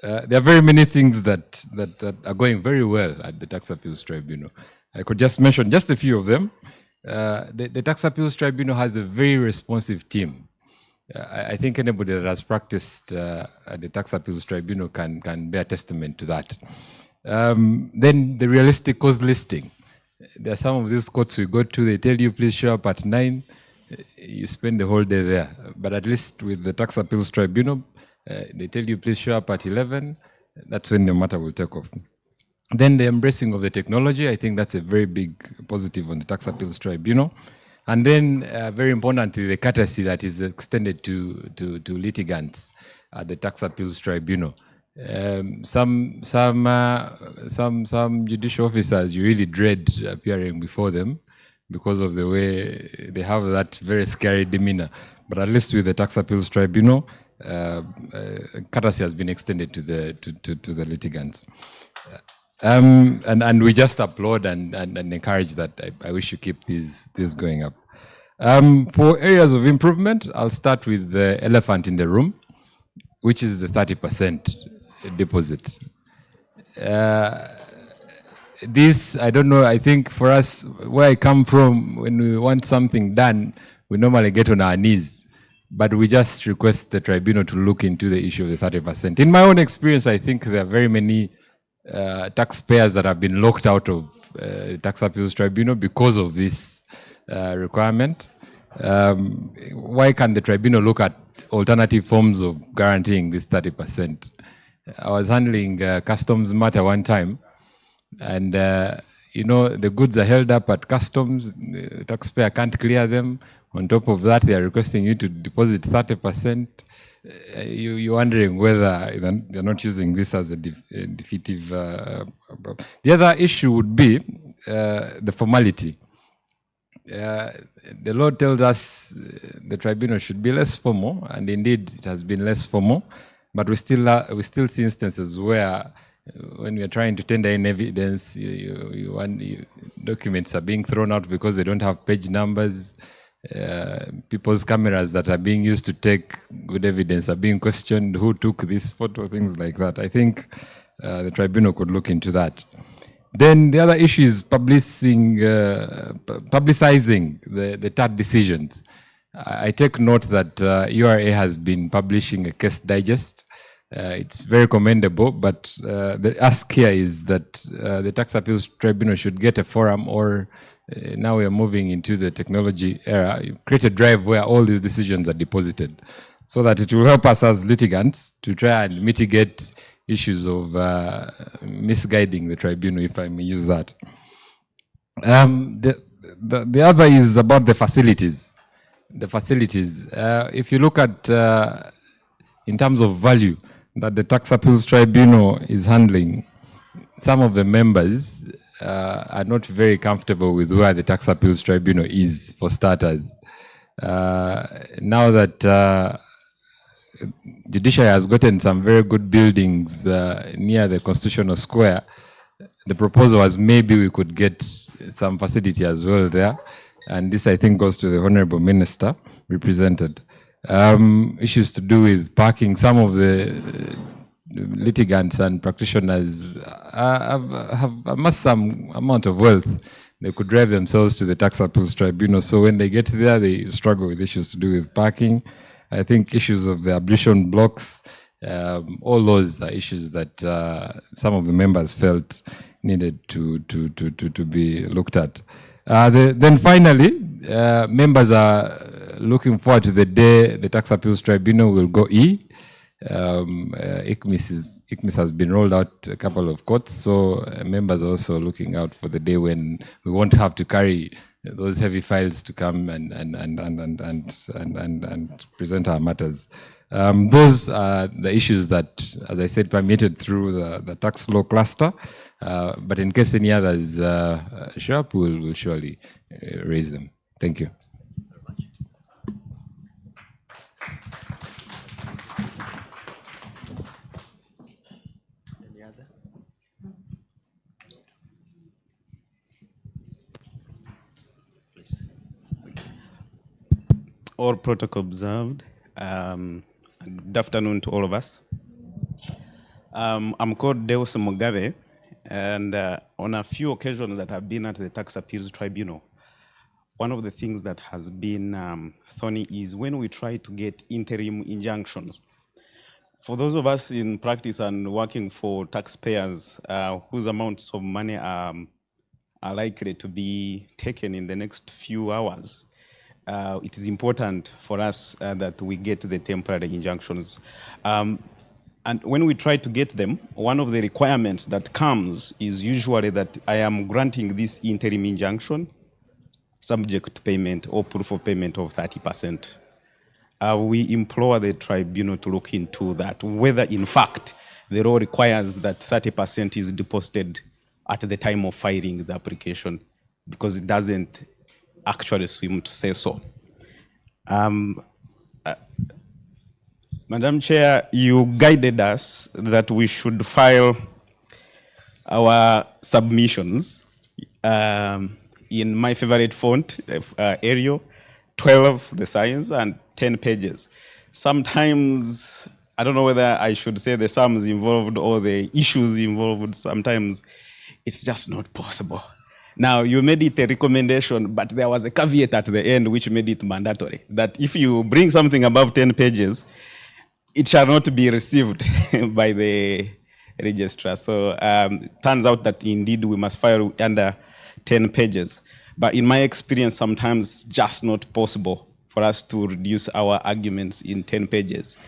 There are very many things that are going very well at the Tax Appeals Tribunal. I could just mention just a few of them. The Tax Appeals Tribunal has a very responsive team. I think anybody that has practiced at the Tax Appeals Tribunal can bear testament to that. Then the realistic cause listing. There are some of these courts we go to, they tell you please show up at 9, you spend the whole day there. But at least with the Tax Appeals Tribunal, they tell you please show up at 11, that's when the matter will take off. Then the embracing of the technology, I think that's a very big positive on the Tax Appeals Tribunal. And then, very importantly, the courtesy that is extended to litigants at the Tax Appeals Tribunal. Some judicial officers, you really dread appearing before them because of the way they have that very scary demeanor. But at least with the Tax Appeals Tribunal, courtesy has been extended to the litigants. And we just applaud and encourage that. I wish you keep these going up. For areas of improvement, I'll start with the elephant in the room, which is the 30% deposit. This, I don't know, I think for us, where I come from, when we want something done, we normally get on our knees. But we just request the tribunal to look into the issue of the 30%. In my own experience, I think there are very many taxpayers that have been locked out of Tax Appeals Tribunal because of this requirement. Why can't the tribunal look at alternative forms of guaranteeing this 30%? I was handling customs matter one time, and the goods are held up at customs, the taxpayer can't clear them. On top of that, they are requesting you to deposit 30%. You're wondering whether they're not using this as a defeative. The other issue would be the formality. The law tells us the tribunal should be less formal, and indeed it has been less formal. But we still see instances where, when we are trying to tender in evidence, documents are being thrown out because they don't have page numbers. People's cameras that are being used to take good evidence are being questioned. Who took this photo? Things like that. I think the tribunal could look into that. Then the other issue is publicizing the TAT decisions. I take note that URA has been publishing a case digest. It's very commendable, but the ask here is that the Tax Appeals Tribunal should get a forum, or now we are moving into the technology era, create a drive where all these decisions are deposited, so that it will help us as litigants to try and mitigate issues of misguiding the tribunal, if I may use that. The other is about the facilities. If you look at, in terms of value that the Tax Appeals Tribunal is handling, some of the members are not very comfortable with where the Tax Appeals Tribunal is, for starters. Now that Judiciary has gotten some very good buildings near the Constitutional Square, the proposal was maybe we could get some facility as well there. And this, I think, goes to the Honorable Minister represented. Issues to do with parking. Some of the litigants and practitioners have amassed some amount of wealth. They could drive themselves to the Tax Appeals Tribunal. So when they get there, they struggle with issues to do with parking. I think issues of the ablution blocks, all those are issues that some of the members felt needed to be looked at. Then finally, members are looking forward to the day the Tax Appeals Tribunal will go E. ICMIS has been rolled out a couple of courts, so members are also looking out for the day when we won't have to carry those heavy files to come and present our matters. Those are the issues that, as I said, permitted through the tax law cluster. But in case any others show up, we'll surely raise them. Thank you. All protocol observed. Good afternoon to all of us. I'm called Deus Mugabe, and on a few occasions that I've been at the Tax Appeals Tribunal, one of the things that has been thorny is when we try to get interim injunctions. For those of us in practice and working for taxpayers whose amounts of money are likely to be taken in the next few hours, it is important for us that we get the temporary injunctions. And when we try to get them, one of the requirements that comes is usually that I am granting this interim injunction subject to payment or proof of payment of 30%. We implore the tribunal to look into that, whether in fact the law requires that 30% is deposited at the time of filing the application, because it doesn't actually swim to say so. Madam Chair, you guided us that we should file our submissions in my favorite font, Arial, 12 the size and 10 pages. Sometimes, I don't know whether I should say the sums involved or the issues involved, sometimes it's just not possible. Now, you made it a recommendation, but there was a caveat at the end which made it mandatory, that if you bring something above 10 pages, it shall not be received by the registrar. So turns out that indeed we must file under 10 pages. But in my experience, sometimes just not possible for us to reduce our arguments in 10 pages.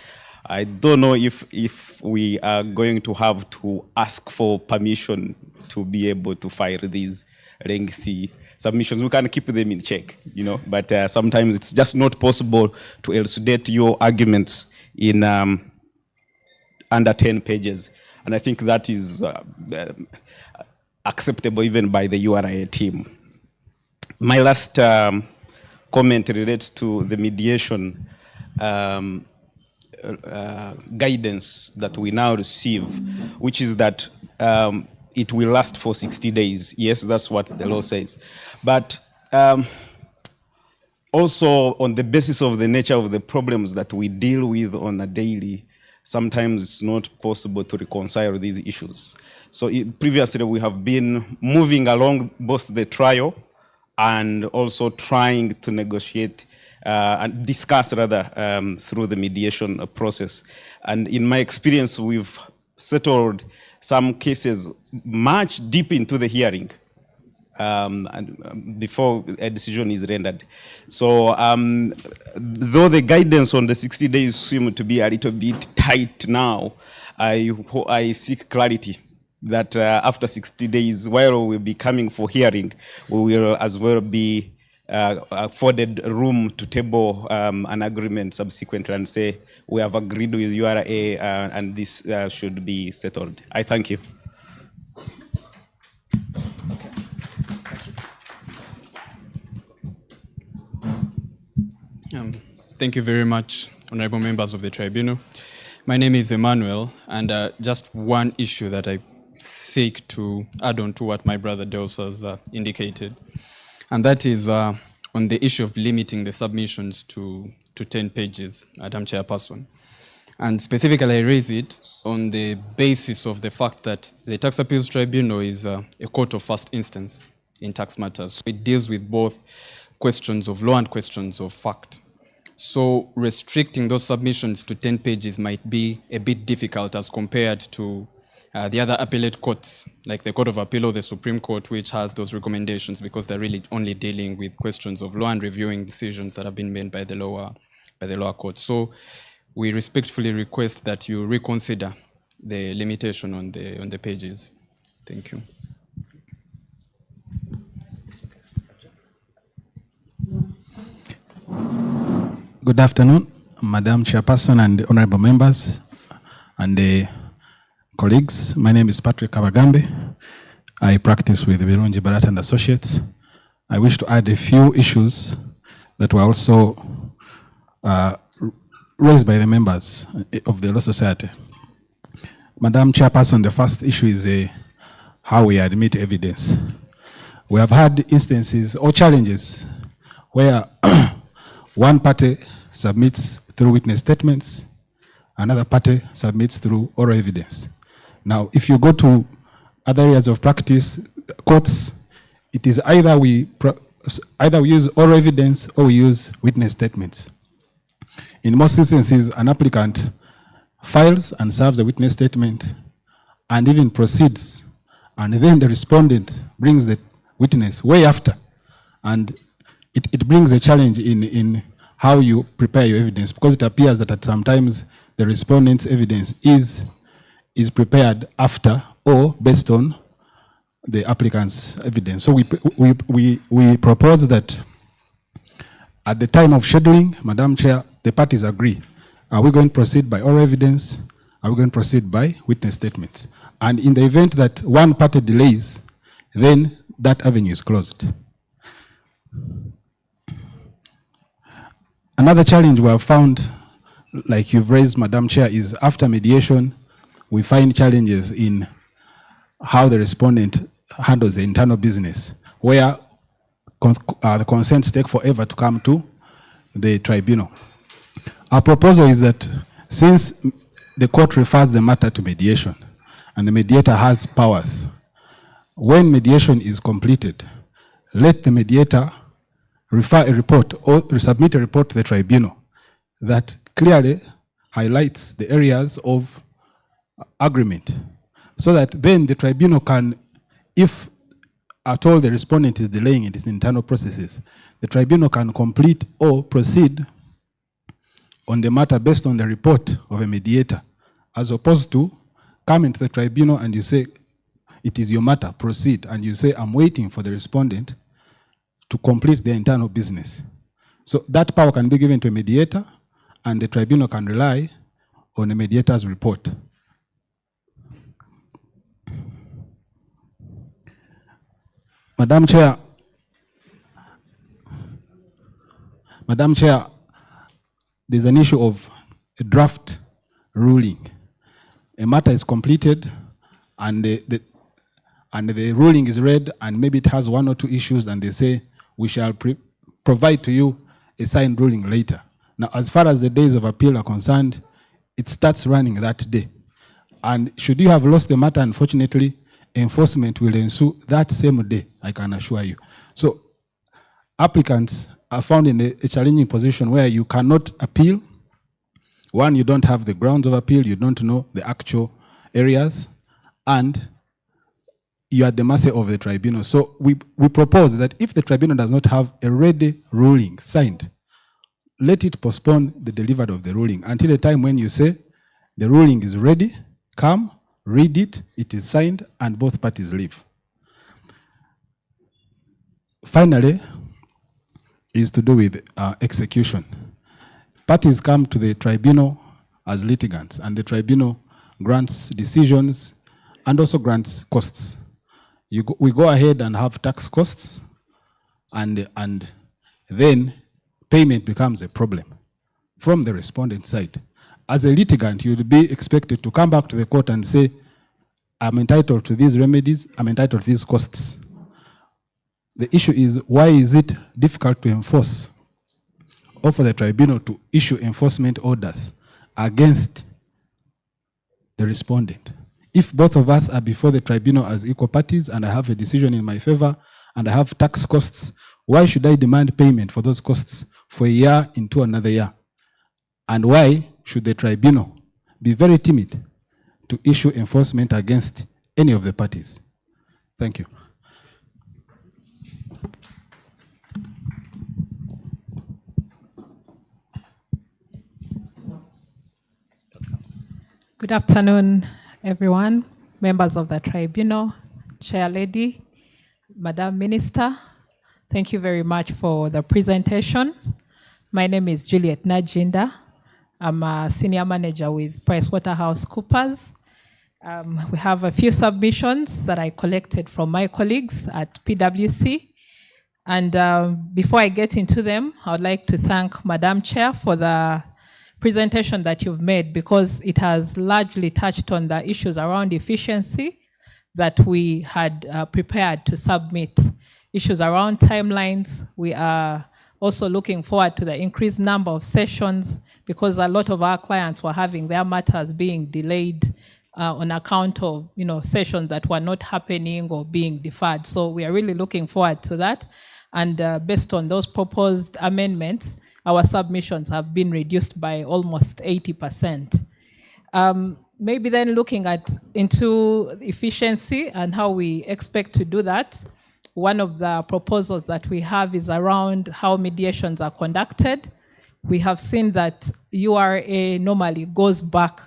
I don't know if we are going to have to ask for permission to be able to file these lengthy submissions. We can keep them in check, you know, but sometimes it's just not possible to elucidate your arguments in under 10 pages. And I think that is acceptable even by the URA team. My last comment relates to the mediation guidance that we now receive, which is that it will last for 60 days. Yes, that's what the law says. But also on the basis of the nature of the problems that we deal with on a daily, sometimes it's not possible to reconcile these issues. So previously we have been moving along both the trial and also trying to negotiate and discuss rather through the mediation process. And in my experience, we've settled some cases much deep into the hearing and before a decision is rendered. So though the guidance on the 60 days seem to be a little bit tight now, I seek clarity that after 60 days, while we'll be coming for hearing, we will as well be afforded room to table an agreement subsequently and say, we have agreed with URA and this should be settled. I thank you. Thank you very much, honorable members of the tribunal. My name is Emmanuel, and just one issue that I seek to add on to what my brother Dels has indicated, and that is on the issue of limiting the submissions to 10 pages, Madam Chairperson. And specifically, I raise it on the basis of the fact that the Tax Appeals Tribunal is a court of first instance in tax matters. It deals with both questions of law and questions of fact. So restricting those submissions to 10 pages might be a bit difficult as compared to the other appellate courts, like the Court of Appeal or the Supreme Court, which has those recommendations because they're really only dealing with questions of law and reviewing decisions that have been made by the lower court. So we respectfully request that you reconsider the limitation on the pages. Thank you. Good afternoon, Madam Chairperson and honorable members and colleagues. My name is Patrick Kabagambe. I practice with Virunji Barat and Associates. I wish to add a few issues that were also raised by the members of the Law Society. Madam Chairperson, the first issue is how we admit evidence. We have had instances or challenges where one party submits through witness statements, another party submits through oral evidence. Now, if you go to other areas of practice, courts, it is either we use oral evidence or we use witness statements. In most instances, an applicant files and serves a witness statement and even proceeds, and then the respondent brings the witness way after, and it brings a challenge in how you prepare your evidence, because it appears that at sometimes the respondent's evidence is prepared after or based on the applicant's evidence. So we propose that at the time of scheduling, Madam Chair, the parties agree. Are we going to proceed by oral evidence? Are we going to proceed by witness statements? And in the event that one party delays, then that avenue is closed. Another challenge we have found, like you've raised, Madam Chair, is after mediation, we find challenges in how the respondent handles the internal business, where the consents take forever to come to the tribunal. Our proposal is that since the court refers the matter to mediation, and the mediator has powers, when mediation is completed, let the mediator refer a report or submit a report to the tribunal that clearly highlights the areas of agreement, so that then the tribunal can, if at all the respondent is delaying in its internal processes, the tribunal can complete or proceed on the matter based on the report of a mediator, as opposed to coming to the tribunal and you say, it is your matter, proceed, and you say, I'm waiting for the respondent to complete their internal business. So that power can be given to a mediator, and the tribunal can rely on a mediator's report. Madam Chair, there's an issue of a draft ruling. A matter is completed and the ruling is read, and maybe it has one or two issues, and they say, we shall provide to you a signed ruling later. Now, as far as the days of appeal are concerned, it starts running that day. And should you have lost the matter, unfortunately, enforcement will ensue that same day, I can assure you. So applicants are found in a challenging position where you cannot appeal. One, you don't have the grounds of appeal, you don't know the actual areas, and you are at the mercy of the tribunal. So we propose that if the tribunal does not have a ready ruling signed, let it postpone the delivery of the ruling until the time when you say the ruling is ready, come, read it, it is signed, and both parties leave. Finally, is to do with execution. Parties come to the tribunal as litigants, and the tribunal grants decisions and also grants costs. We go ahead and have tax costs, and then payment becomes a problem from the respondent side. As a litigant, you would be expected to come back to the court and say, I'm entitled to these remedies, I'm entitled to these costs. The issue is, why is it difficult to enforce or for the tribunal to issue enforcement orders against the respondent? If both of us are before the tribunal as equal parties and I have a decision in my favor and I have tax costs, why should I demand payment for those costs for a year into another year? And why should the tribunal be very timid to issue enforcement against any of the parties? Thank you. Good afternoon, everyone, members of the tribunal, Chair Lady, Madam Minister. Thank you very much for the presentation. My name is Juliet Najinda. I'm a senior manager with PricewaterhouseCoopers. We have a few submissions that I collected from my colleagues at PwC. And before I get into them, I would like to thank Madam Chair for the presentation that you've made, because it has largely touched on the issues around efficiency that we had prepared to submit. Issues around timelines. We are also looking forward to the increased number of sessions, because a lot of our clients were having their matters being delayed on account of sessions that were not happening or being deferred. So we are really looking forward to that. And based on those proposed amendments, our submissions have been reduced by almost 80%. Maybe then looking into efficiency and how we expect to do that, one of the proposals that we have is around how mediations are conducted. We have seen that URA normally goes back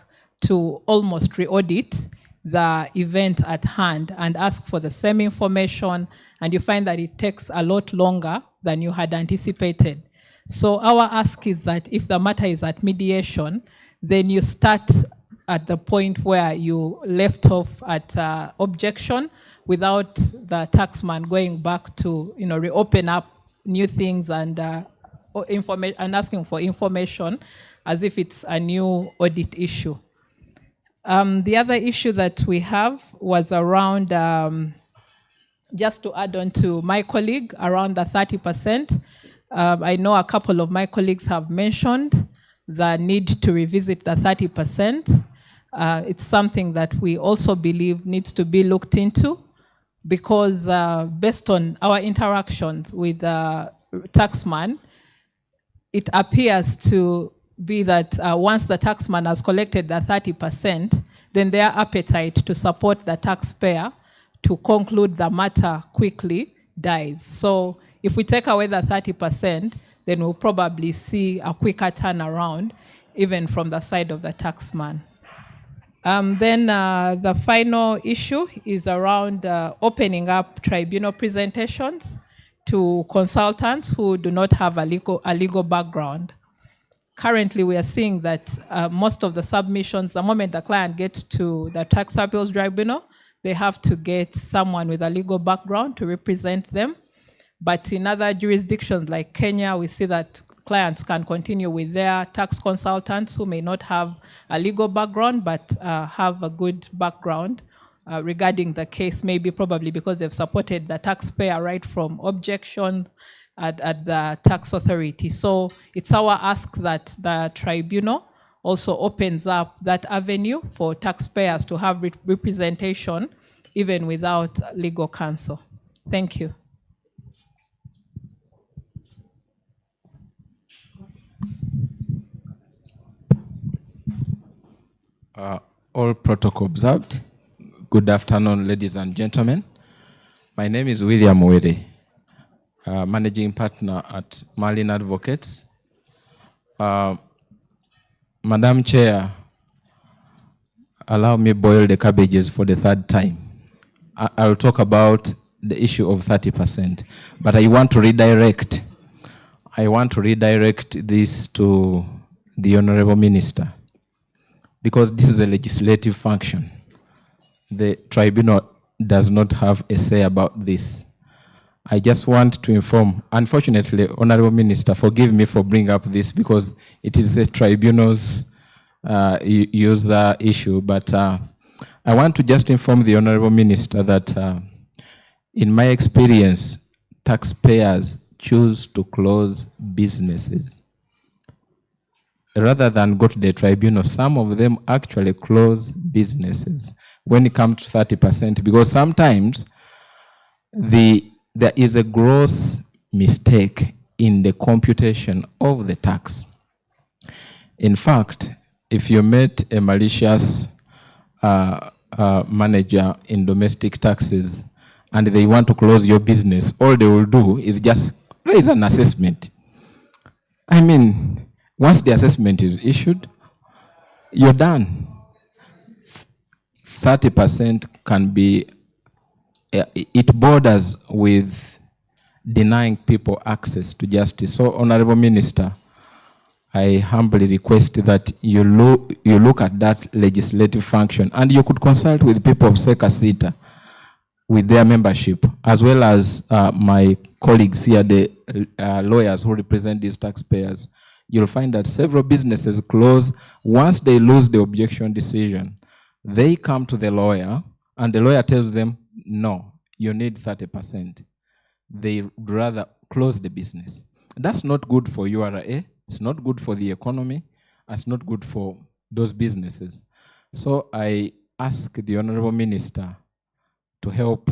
to almost re-audit the event at hand and ask for the same information, and you find that it takes a lot longer than you had anticipated. So our ask is that if the matter is at mediation, then you start at the point where you left off at objection without the taxman going back to reopen up new things and asking for information as if it's a new audit issue. The other issue that we have was around, just to add on to my colleague, around the 30%. I know a couple of my colleagues have mentioned the need to revisit the 30%. It's something that we also believe needs to be looked into, because based on our interactions with the taxman, it appears to be that once the taxman has collected the 30%, then their appetite to support the taxpayer to conclude the matter quickly dies. So if we take away the 30%, then we'll probably see a quicker turnaround, even from the side of the taxman. Then the final issue is around opening up tribunal presentations to consultants who do not have a legal background. Currently, we are seeing that most of the submissions, the moment the client gets to the tax appeals tribunal, they have to get someone with a legal background to represent them. But in other jurisdictions like Kenya, we see that clients can continue with their tax consultants who may not have a legal background, but have a good background regarding the case, maybe probably because they've supported the taxpayer right from objection at the tax authority. So it's our ask that the tribunal also opens up that avenue for taxpayers to have representation even without legal counsel. Thank you. All protocol observed. Good afternoon, ladies and gentlemen. My name is William Were, managing partner at Marlin Advocates. Madam Chair, allow me boil the cabbages for the third time. I'll talk about the issue of 30%, but I want to redirect this to the Honorable Minister, because this is a legislative function. The tribunal does not have a say about this. I just want to inform, unfortunately, Honorable Minister, forgive me for bringing up this because it is the tribunal's user issue, but I want to just inform the Honorable Minister that in my experience, taxpayers choose to close businesses. Rather than go to the tribunal, some of them actually close businesses when it comes to 30%, because sometimes there is a gross mistake in the computation of the tax. In fact, if you met a malicious manager in domestic taxes and they want to close your business, all they will do is just raise an assessment. I mean, once the assessment is issued, you're done. 30% can be, it borders with denying people access to justice. So, Honorable Minister, I humbly request that you look at that legislative function, and you could consult with people of Sekasita, with their membership, as well as my colleagues here, the lawyers who represent these taxpayers. You'll find that several businesses close once they lose the objection decision. They come to the lawyer, and the lawyer tells them, no, you need 30%. They would rather close the business. That's not good for URA. It's not good for the economy. It's not good for those businesses. So I ask the Honorable Minister to help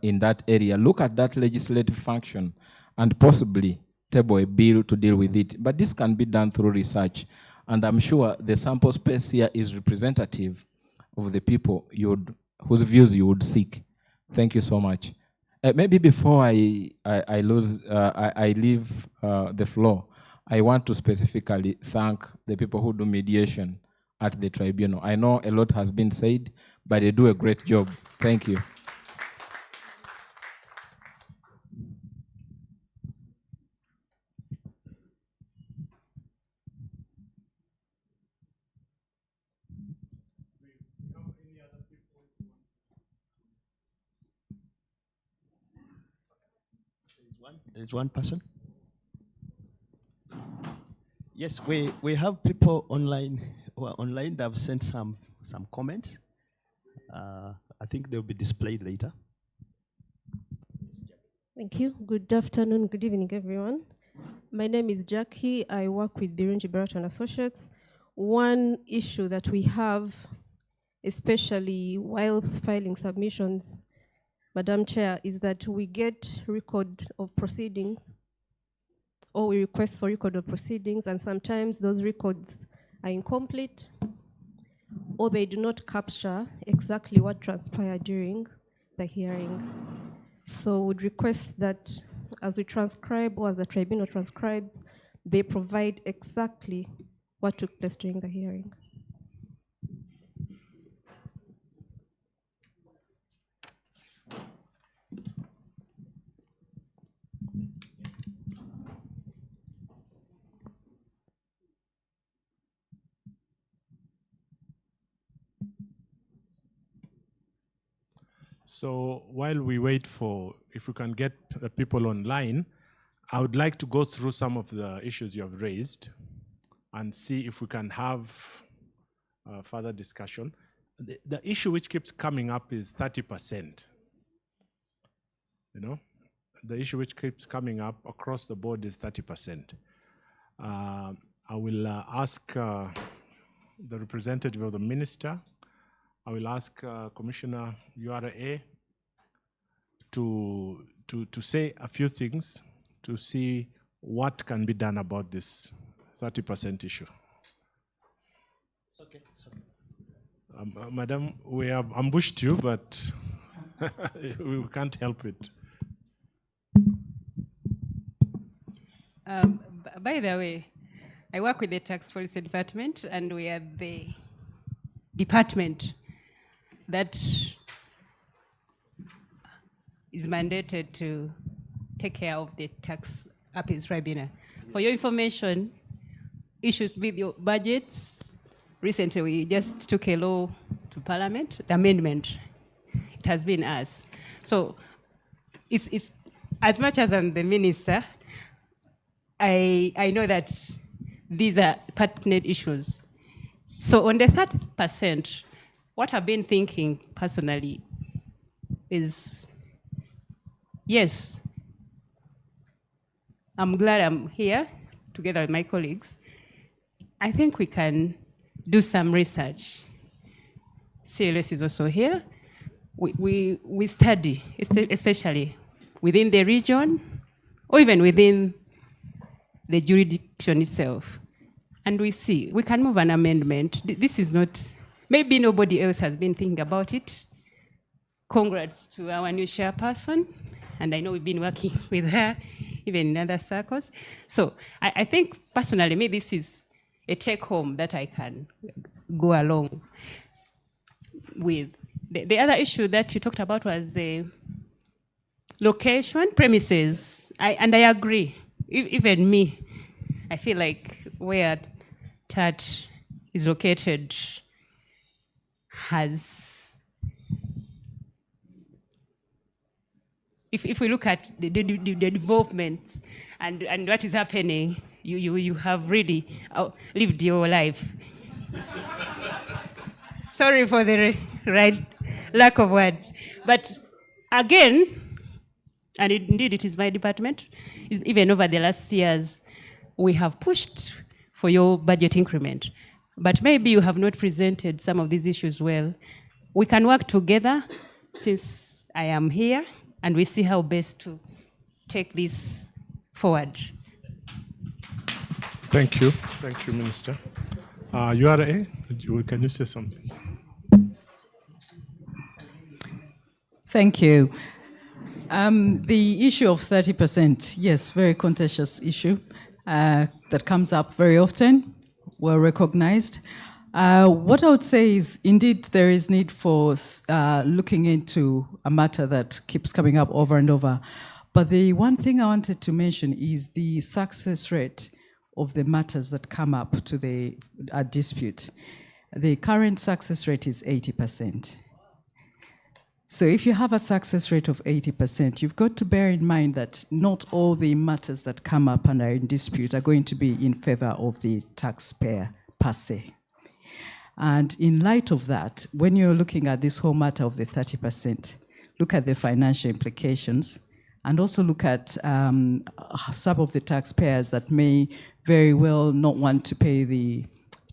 in that area. Look at that legislative function and possibly table a bill to deal with it. But this can be done through research. And I'm sure the sample space here is representative of the people whose views you would seek. Thank you so much. Maybe before I leave the floor, I want to specifically thank the people who do mediation at the tribunal. I know a lot has been said, but they do a great job. Thank you. There's one person. Yes, we have people online who are online that have sent some comments. I think they'll be displayed later. Thank you. Good afternoon, good evening, everyone. My name is Jackie. I work with Birunji Barato and Associates. One issue that we have, especially while filing submissions, Madam Chair, is that we get record of proceedings, or we request for record of proceedings, and sometimes those records are incomplete, or they do not capture exactly what transpired during the hearing. So would request that as we transcribe, or as the tribunal transcribes, they provide exactly what took place during the hearing. So while we wait for, if we can get people online, I would like to go through some of the issues you have raised and see if we can have further discussion. The issue which keeps coming up is 30%. You know, the issue which keeps coming up across the board is 30%. I will ask the representative of the minister. I will ask Commissioner URA to say a few things to see what can be done about this 30% issue. It's okay. It's okay. Madam, we have ambushed you, but we can't help it. By the way, I work with the Tax Policy Department, and we are the department that is mandated to take care of the tax appeals tribunal. For your information, issues with your budgets, recently we just took a law to Parliament, the amendment. It has been us. So it's as much as I'm the minister, I know that these are pertinent issues. So on the 30%, what I've been thinking personally is, yes, I'm glad I'm here together with my colleagues. I think we can do some research. CLS is also here. We study, especially within the region or even within the jurisdiction itself. And we see, we can move an amendment. This is not, maybe nobody else has been thinking about it. Congrats to our new chairperson. And I know we've been working with her, even in other circles. So I think personally, maybe this is a take home that I can go along with. The other issue that you talked about was the location, premises. And I agree. Even me, I feel like where TAT is located has, if we look at the development and what is happening, you have really lived your life. Sorry for the lack of words. But again, and indeed it is my department, even over the last years, we have pushed for your budget increment. But maybe you have not presented some of these issues well. We can work together since I am here, and we see how best to take this forward. Thank you. Thank you, Minister. URA, can you say something? Thank you. The issue of 30%, yes, very contentious issue that comes up very often, well recognized. What I would say is, indeed, there is need for looking into a matter that keeps coming up over and over. But the one thing I wanted to mention is the success rate of the matters that come up to the dispute. The current success rate is 80%. So if you have a success rate of 80%, you've got to bear in mind that not all the matters that come up and are in dispute are going to be in favor of the taxpayer per se. And in light of that, when you're looking at this whole matter of the 30%, look at the financial implications and also look at some of the taxpayers that may very well not want to pay the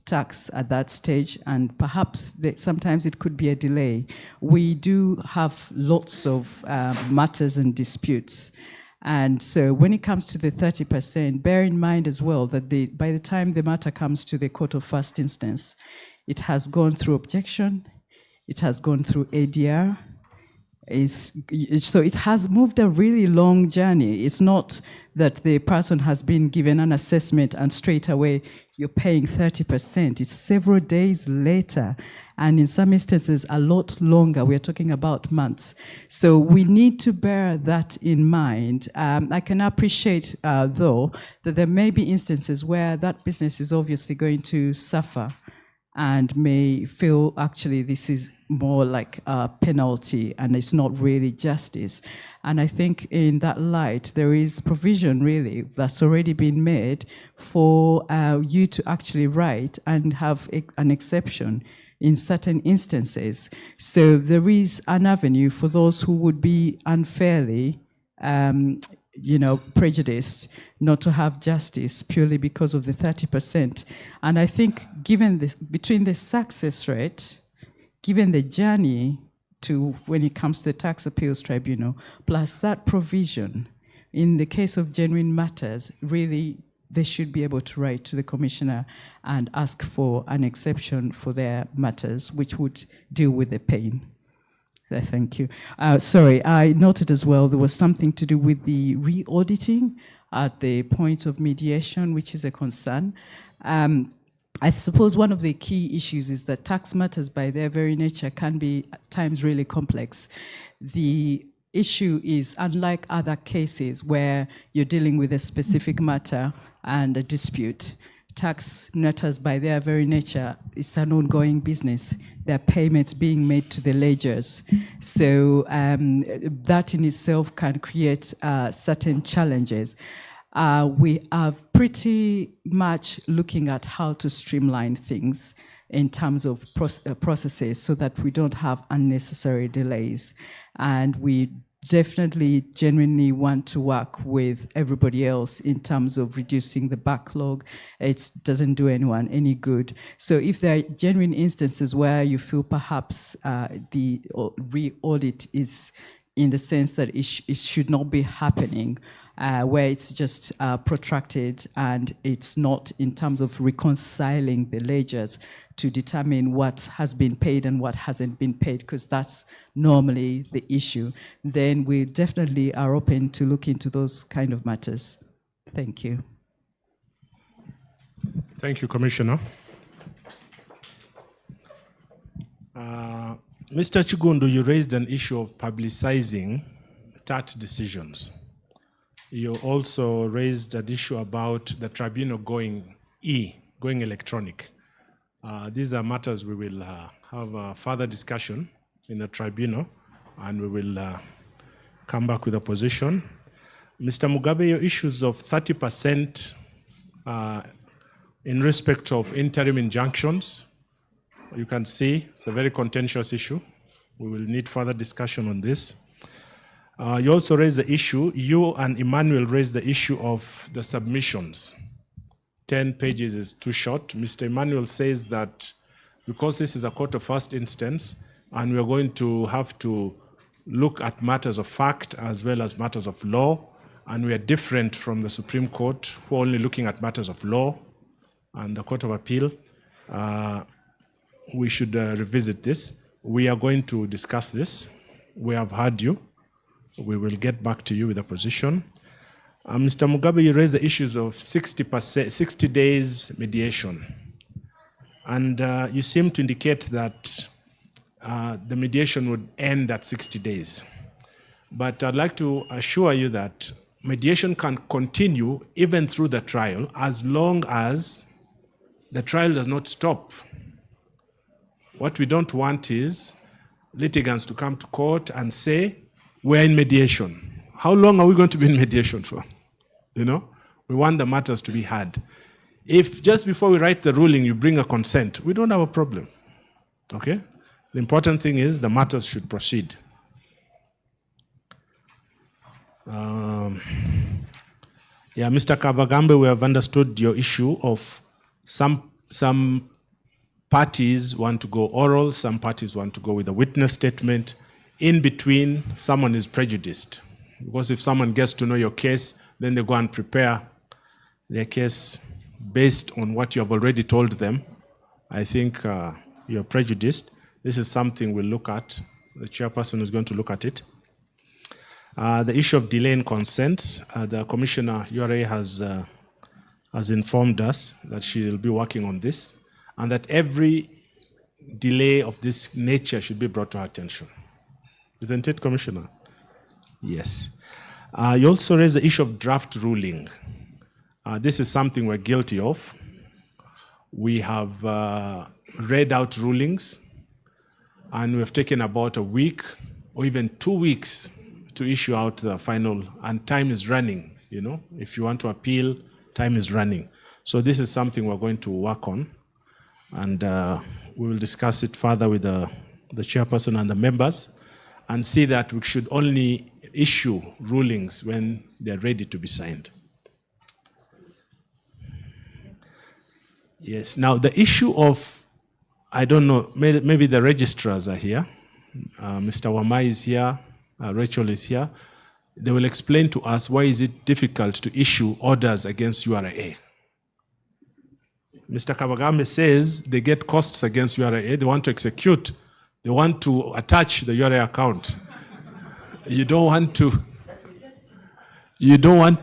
tax at that stage, and perhaps sometimes it could be a delay. We do have lots of matters and disputes. And so when it comes to the 30%, bear in mind as well that by the time the matter comes to the court of first instance, it has gone through objection, it has gone through ADR, so it has moved a really long journey. It's not that the person has been given an assessment and straight away you're paying 30%. It's several days later, and in some instances a lot longer. We're talking about months. So we need to bear that in mind. I can appreciate, though, that there may be instances where that business is obviously going to suffer and may feel actually this is more like a penalty and it's not really justice. And I think in that light, there is provision really that's already been made for you to actually write and have an exception in certain instances. So there is an avenue for those who would be unfairly prejudiced not to have justice purely because of the 30%. And I think given this, between the success rate, given the journey to when it comes to the Tax Appeals Tribunal, plus that provision, in the case of genuine matters, really they should be able to write to the commissioner and ask for an exception for their matters, which would deal with the pain. Thank you. Sorry, I noted as well there was something to do with the re-auditing at the point of mediation, which is a concern. I suppose one of the key issues is that tax matters by their very nature can be at times really complex. The issue is, unlike other cases where you're dealing with a specific matter and a dispute, tax matters by their very nature is an ongoing business. There are payments being made to the ledgers. So that in itself can create certain challenges. We are pretty much looking at how to streamline things in terms of processes so that we don't have unnecessary delays. And we definitely genuinely want to work with everybody else in terms of reducing the backlog. It doesn't do anyone any good. So if there are genuine instances where you feel perhaps the re-audit is in the sense that it should not be happening, where it's just protracted and it's not in terms of reconciling the ledgers to determine what has been paid and what hasn't been paid, because that's normally the issue, then we definitely are open to look into those kind of matters. Thank you. Thank you, Commissioner. Mr. Chigundu, you raised an issue of publicizing TAT decisions. You also raised an issue about the tribunal going electronic. These are matters we will have a further discussion in the tribunal, and we will come back with a position. Mr. Mugabe, your issues of 30% in respect of interim injunctions, you can see it's a very contentious issue. We will need further discussion on this. You also raised the issue, you and Emmanuel raised the issue of the submissions. 10 pages is too short. Mr. Emmanuel says that because this is a court of first instance, and we are going to have to look at matters of fact as well as matters of law, and we are different from the Supreme Court, who are only looking at matters of law, and the Court of Appeal, we should revisit this. We are going to discuss this. We have heard you. We will get back to you with a position. Mr. Mugabe, you raised the issues of 60 days mediation. And you seem to indicate that the mediation would end at 60 days. But I'd like to assure you that mediation can continue even through the trial as long as the trial does not stop. What we don't want is litigants to come to court and say, we're in mediation. How long are we going to be in mediation for? You know, we want the matters to be heard. If just before we write the ruling you bring a consent, we don't have a problem. Okay? The important thing is the matters should proceed. Mr. Kabagambe, we have understood your issue of some parties want to go oral, some parties want to go with a witness statement. In between, someone is prejudiced. Because if someone gets to know your case, then they go and prepare their case based on what you have already told them. I think you're prejudiced. This is something we'll look at. The chairperson is going to look at it. The issue of delay in consent, the Commissioner URA has informed us that she will be working on this and that every delay of this nature should be brought to her attention. Isn't it, Commissioner? Yes. You also raised the issue of draft ruling. This is something we're guilty of. We have read out rulings and we have taken about a week or even 2 weeks to issue out the final, and time is running, you know. If you want to appeal, time is running. So this is something we're going to work on, and we will discuss it further with the chairperson and the members, and see that we should only issue rulings when they're ready to be signed. Yes, now the issue of, I don't know, maybe the registrars are here. Mr. Wamai is here. Rachel is here. They will explain to us why is it difficult to issue orders against URA. Mr. Kabagame says they get costs against URA. They want to execute. They want to attach the URA account. You don't want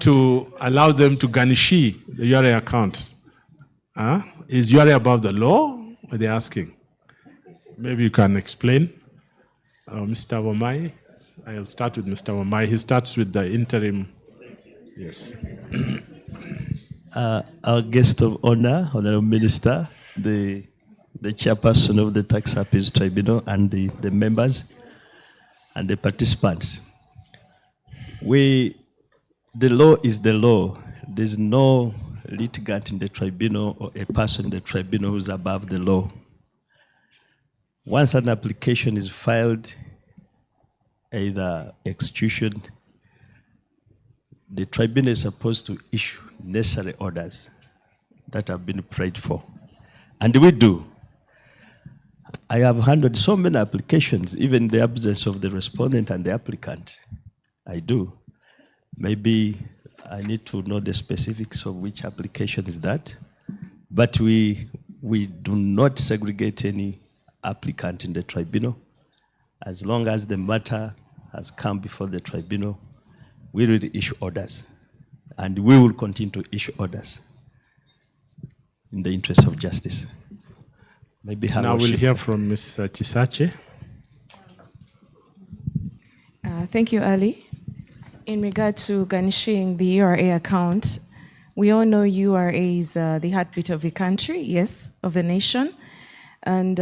to allow them to garnish the URA account. Is URA above the law? What are they asking? Maybe you can explain. Mr. Wamai. I'll start with Mr. Wamai. He starts with the interim. Yes. Our guest of honor, Honorable Minister, the chairperson of the Tax Appeals Tribunal, and the members and the participants. The law is the law. There's no litigant in the tribunal or a person in the tribunal who's above the law. Once an application is filed, either execution, the tribunal is supposed to issue necessary orders that have been prayed for. And we do. I have handled so many applications, even in the absence of the respondent and the applicant. I do. Maybe I need to know the specifics of which application is that. But we do not segregate any applicant in the tribunal. As long as the matter has come before the tribunal, we will issue orders. And we will continue to issue orders in the interest of justice. Maybe now we'll hear from Ms. Chisache. Thank you, Ali. In regard to garnishing the URA account, we all know URA is the heartbeat of the country, yes, of the nation. And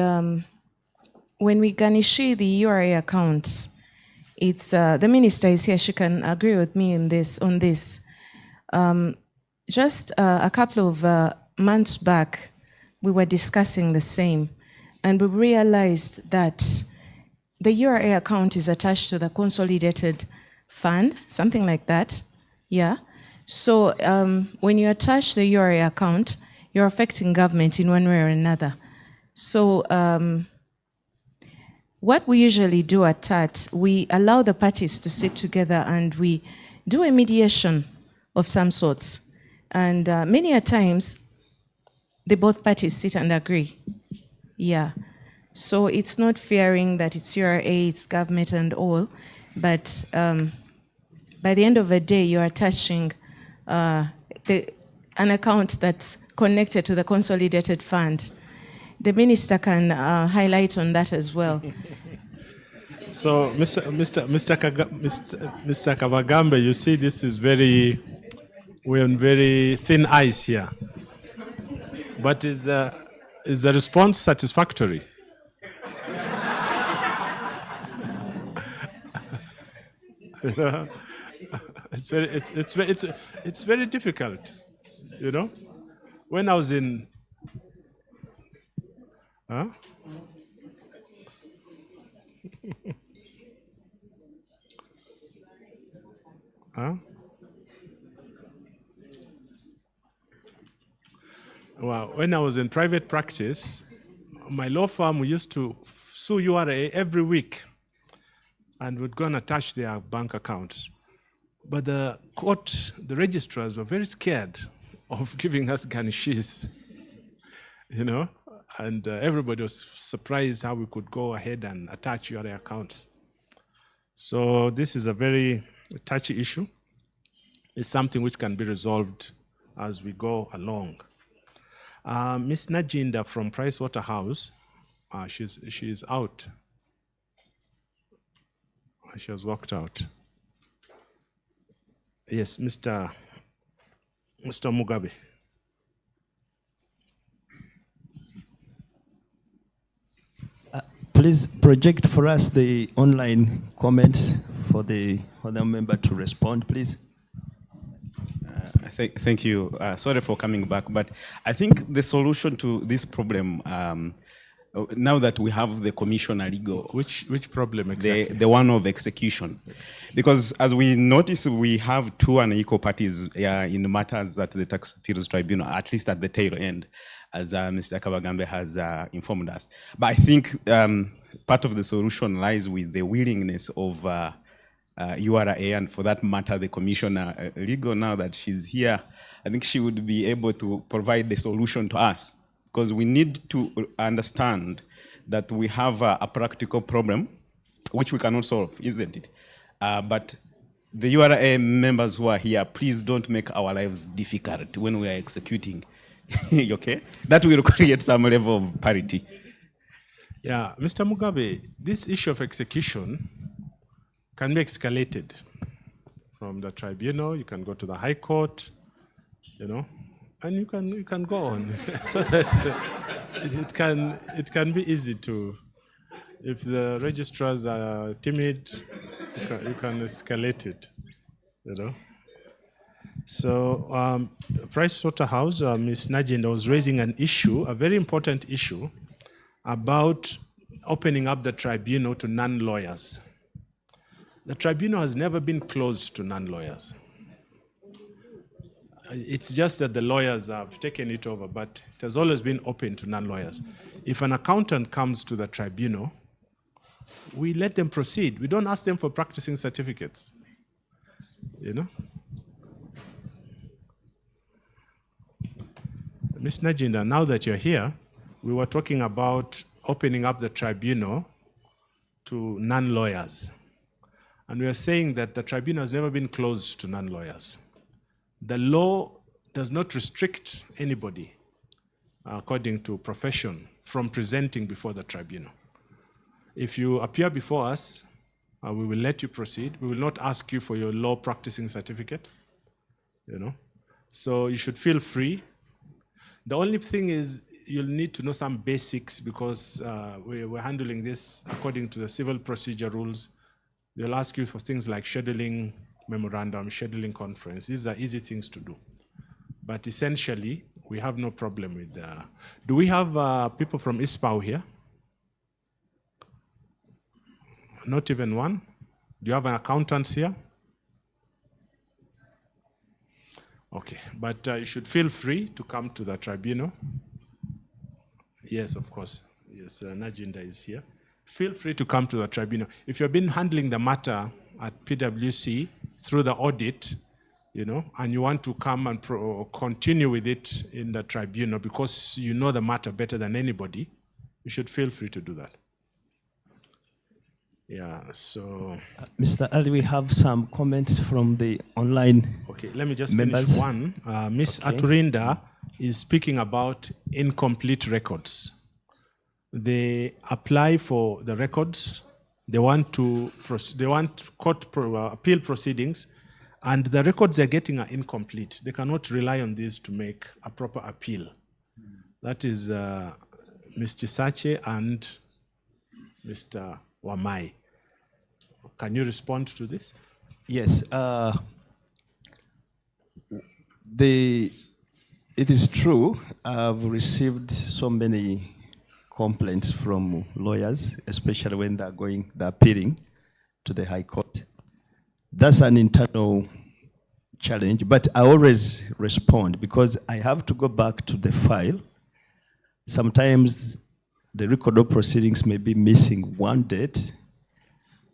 when we garnish the URA account, it's the minister is here. She can agree with me on this. Just a couple of months back, we were discussing the same, and we realized that the URA account is attached to the consolidated fund, something like that. Yeah. So when you attach the URA account, you're affecting government in one way or another. So what we usually do at TAT, we allow the parties to sit together and we do a mediation of some sorts. And many a times, the both parties sit and agree. Yeah. So it's not fearing that it's URA, it's government and all, but by the end of the day, you're attaching an account that's connected to the consolidated fund. the minister can highlight on that as well. So, Mr. Kavagambe, you see, this is we're on very thin ice here. But is the response satisfactory? It's very difficult, you know. When I was in, huh? Huh? Well, when I was in private practice, my law firm used to sue URA every week and would go and attach their bank accounts. But the court, the registrars were very scared of giving us garnishes, you know, and everybody was surprised how we could go ahead and attach URA accounts. So this is a very touchy issue. It's something which can be resolved as we go along. Ms. Najinda from Pricewaterhouse, she's out. She has walked out. Yes, Mr. Mugabe. Please project for us the online comments for the other member to respond, please. Thank you. Sorry for coming back, but I think the solution to this problem, now that we have the commissioner legal, which problem exactly? The one of execution, because as we notice, we have two unequal parties in matters at the Tax Appeals Tribunal, at least at the tail end, as Mr. Kabagambe has informed us. But I think part of the solution lies with the willingness of URA, and for that matter, the commissioner legal. Now that she's here, I think she would be able to provide the solution to us, because we need to understand that we have a practical problem which we cannot solve, isn't it? But the URA members who are here, please don't make our lives difficult when we are executing. Okay? That will create some level of parity. Yeah, Mr. Mugabe, this issue of execution can be escalated from the tribunal. You can go to the High Court, you know, and you can go on. So that it can be easy to, if the registrars are timid, you can escalate it, you know. So Pricewaterhouse, Ms. Najinda was raising an issue, a very important issue, about opening up the tribunal to non-lawyers. The tribunal has never been closed to non-lawyers. It's just that the lawyers have taken it over, but it has always been open to non-lawyers. If an accountant comes to the tribunal, we let them proceed. We don't ask them for practicing certificates, you know. Ms. Najinda, now that you're here, we were talking about opening up the tribunal to non-lawyers. And we are saying that the tribunal has never been closed to non-lawyers. The law does not restrict anybody, according to profession, from presenting before the tribunal. If you appear before us, we will let you proceed. We will not ask you for your law practicing certificate, you know. So you should feel free. The only thing is you'll need to know some basics, because we're handling this according to the civil procedure rules. They'll ask you for things like scheduling memorandum, scheduling conference. These are easy things to do. But essentially, we have no problem with do we have people from ISPAO here? Not even one? Do you have an accountant here? Okay, but you should feel free to come to the tribunal. Yes, of course. Yes, Najinda is here. Feel free to come to the tribunal. If you've been handling the matter at PwC through the audit, you know, and you want to come and continue with it in the tribunal because you know the matter better than anybody, you should feel free to do that. Yeah, so... Mr. Ali, we have some comments from the online Okay, let me just members. finish one. Ms. Okay. Aturinda is speaking about incomplete records. They apply for the records. They want appeal proceedings, and the records they're getting are incomplete. They cannot rely on these to make a proper appeal. That is Mr. Sache and Mr. Wamai. Can you respond to this? Yes. It is true. I've received so many complaints from lawyers, especially when they're appealing to the High Court. That's an internal challenge, but I always respond because I have to go back to the file. Sometimes the record of proceedings may be missing one date,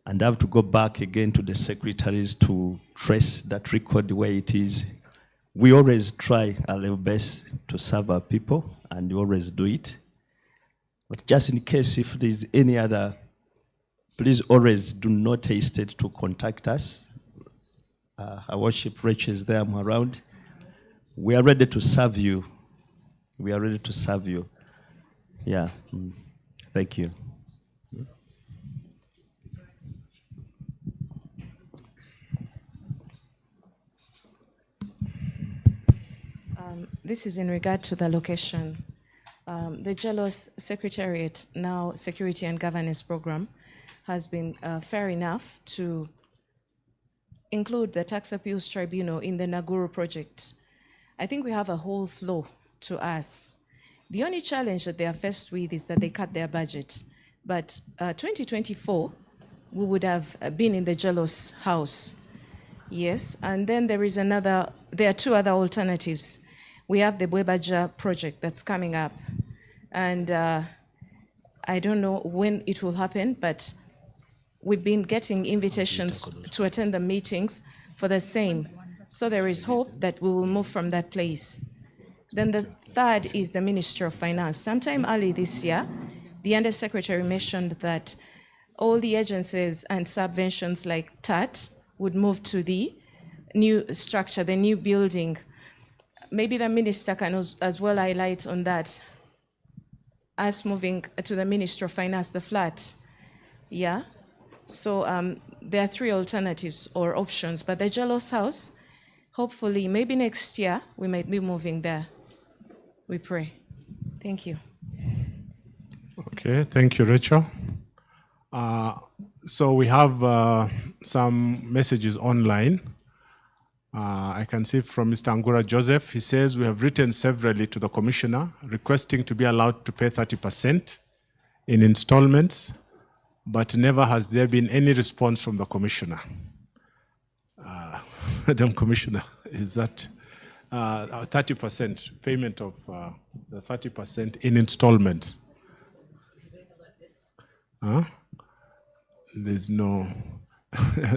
and I have to go back again to the secretaries to trace that record where it is. We always try our level best to serve our people, and we always do it. But just in case if there's any other, please always do not hesitate to contact us. Our worship Rachel is there, I'm around. We are ready to serve you. We are ready to serve you. Yeah. Thank you. This is in regard to the location. The JELOS Secretariat, now Security and Governance Program, has been fair enough to include the Tax Appeals Tribunal in the Naguru project. I think we have a whole flow to us. The only challenge that they are faced with is that they cut their budget. But 2024, we would have been in the JELOS house. Yes, and then there are two other alternatives. We have the Bwebaja project that's coming up. And I don't know when it will happen, but we've been getting invitations to attend the meetings for the same. So there is hope that we will move from that place. Then the third is the Ministry of Finance. Sometime early this year, the Undersecretary mentioned that all the agencies and subventions like TAT would move to the new structure, the new building. Maybe the minister can as well highlight on that. Us moving to the Ministry of Finance, the flat. Yeah. So there are three alternatives or options, but the JELOS house, hopefully, maybe next year, we might be moving there. We pray. Thank you. Okay, thank you, Rachel. So we have some messages online. I can see from Mr. Angura Joseph. He says, we have written severally to the Commissioner requesting to be allowed to pay 30% in installments, but never has there been any response from the Commissioner. Madam Commissioner, is that 30% payment of the 30% in installments? There's no,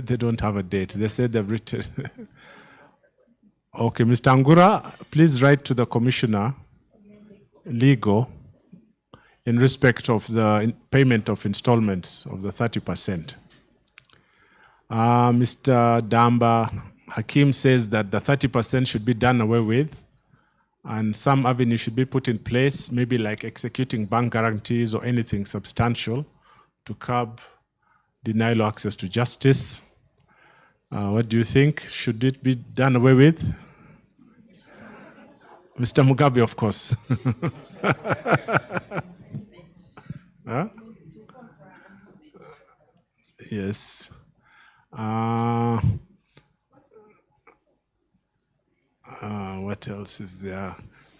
they don't have a date. They said they've written. Okay, Mr. Angura, please write to the Commissioner, Legal, in respect of the payment of installments of the 30%. Mr. Damba Hakim says that the 30% should be done away with, and some avenue should be put in place, maybe like executing bank guarantees or anything substantial to curb denial of access to justice. What do you think? Should it be done away with? Mr. Mugabe, of course. Huh? Yes. What else is there?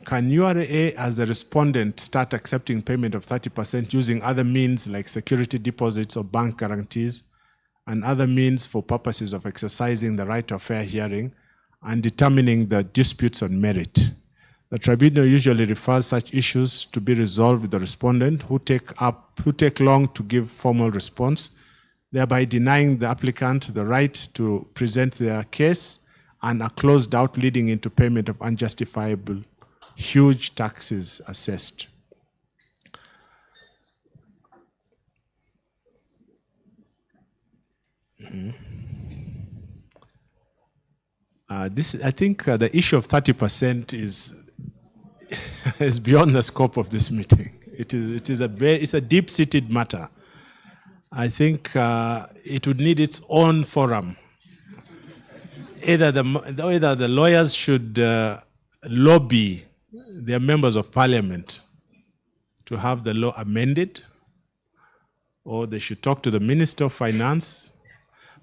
Can URA, as a respondent, start accepting payment of 30% using other means like security deposits or bank guarantees and other means for purposes of exercising the right of fair hearing and determining the disputes on merit? The tribunal usually refers such issues to be resolved with the respondent who take long to give formal response, thereby denying the applicant the right to present their case and are closed out, leading into payment of unjustifiable huge taxes assessed. I think the issue of 30% is beyond the scope of this meeting. It's a deep-seated matter. I think it would need its own forum. Either the lawyers should lobby their members of parliament to have the law amended, or they should talk to the Minister of Finance,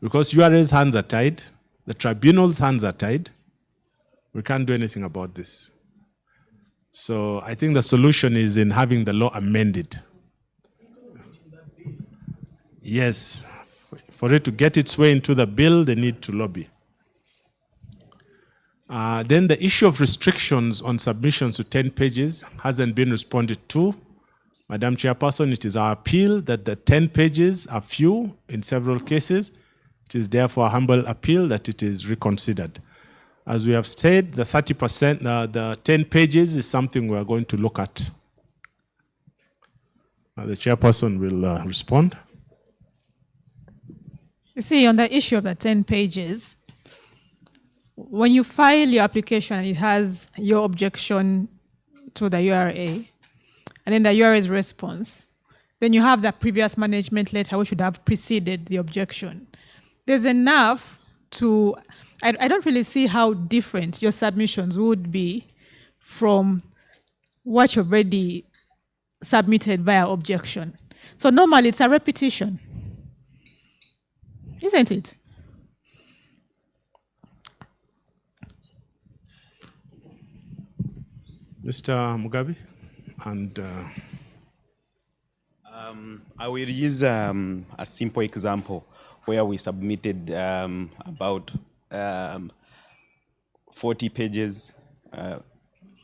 because URA's hands are tied, the tribunal's hands are tied. We can't do anything about this. So I think the solution is in having the law amended. Yes, for it to get its way into the bill, they need to lobby. Then the issue of restrictions on submissions to 10 pages hasn't been responded to. Madam Chairperson, it is our appeal that the 10 pages are few in several cases. It is therefore a humble appeal that it is reconsidered. As we have said, the 30%, the 10 pages is something we are going to look at. The chairperson will respond. You see, on the issue of the 10 pages, when you file your application and it has your objection to the URA, and then the URA's response, then you have that previous management letter which should have preceded the objection. There's enough to, I don't really see how different your submissions would be from what you've already submitted via objection. So normally it's a repetition, isn't it? Mr. Mugabe, and I will use a simple example where we submitted about 40 pages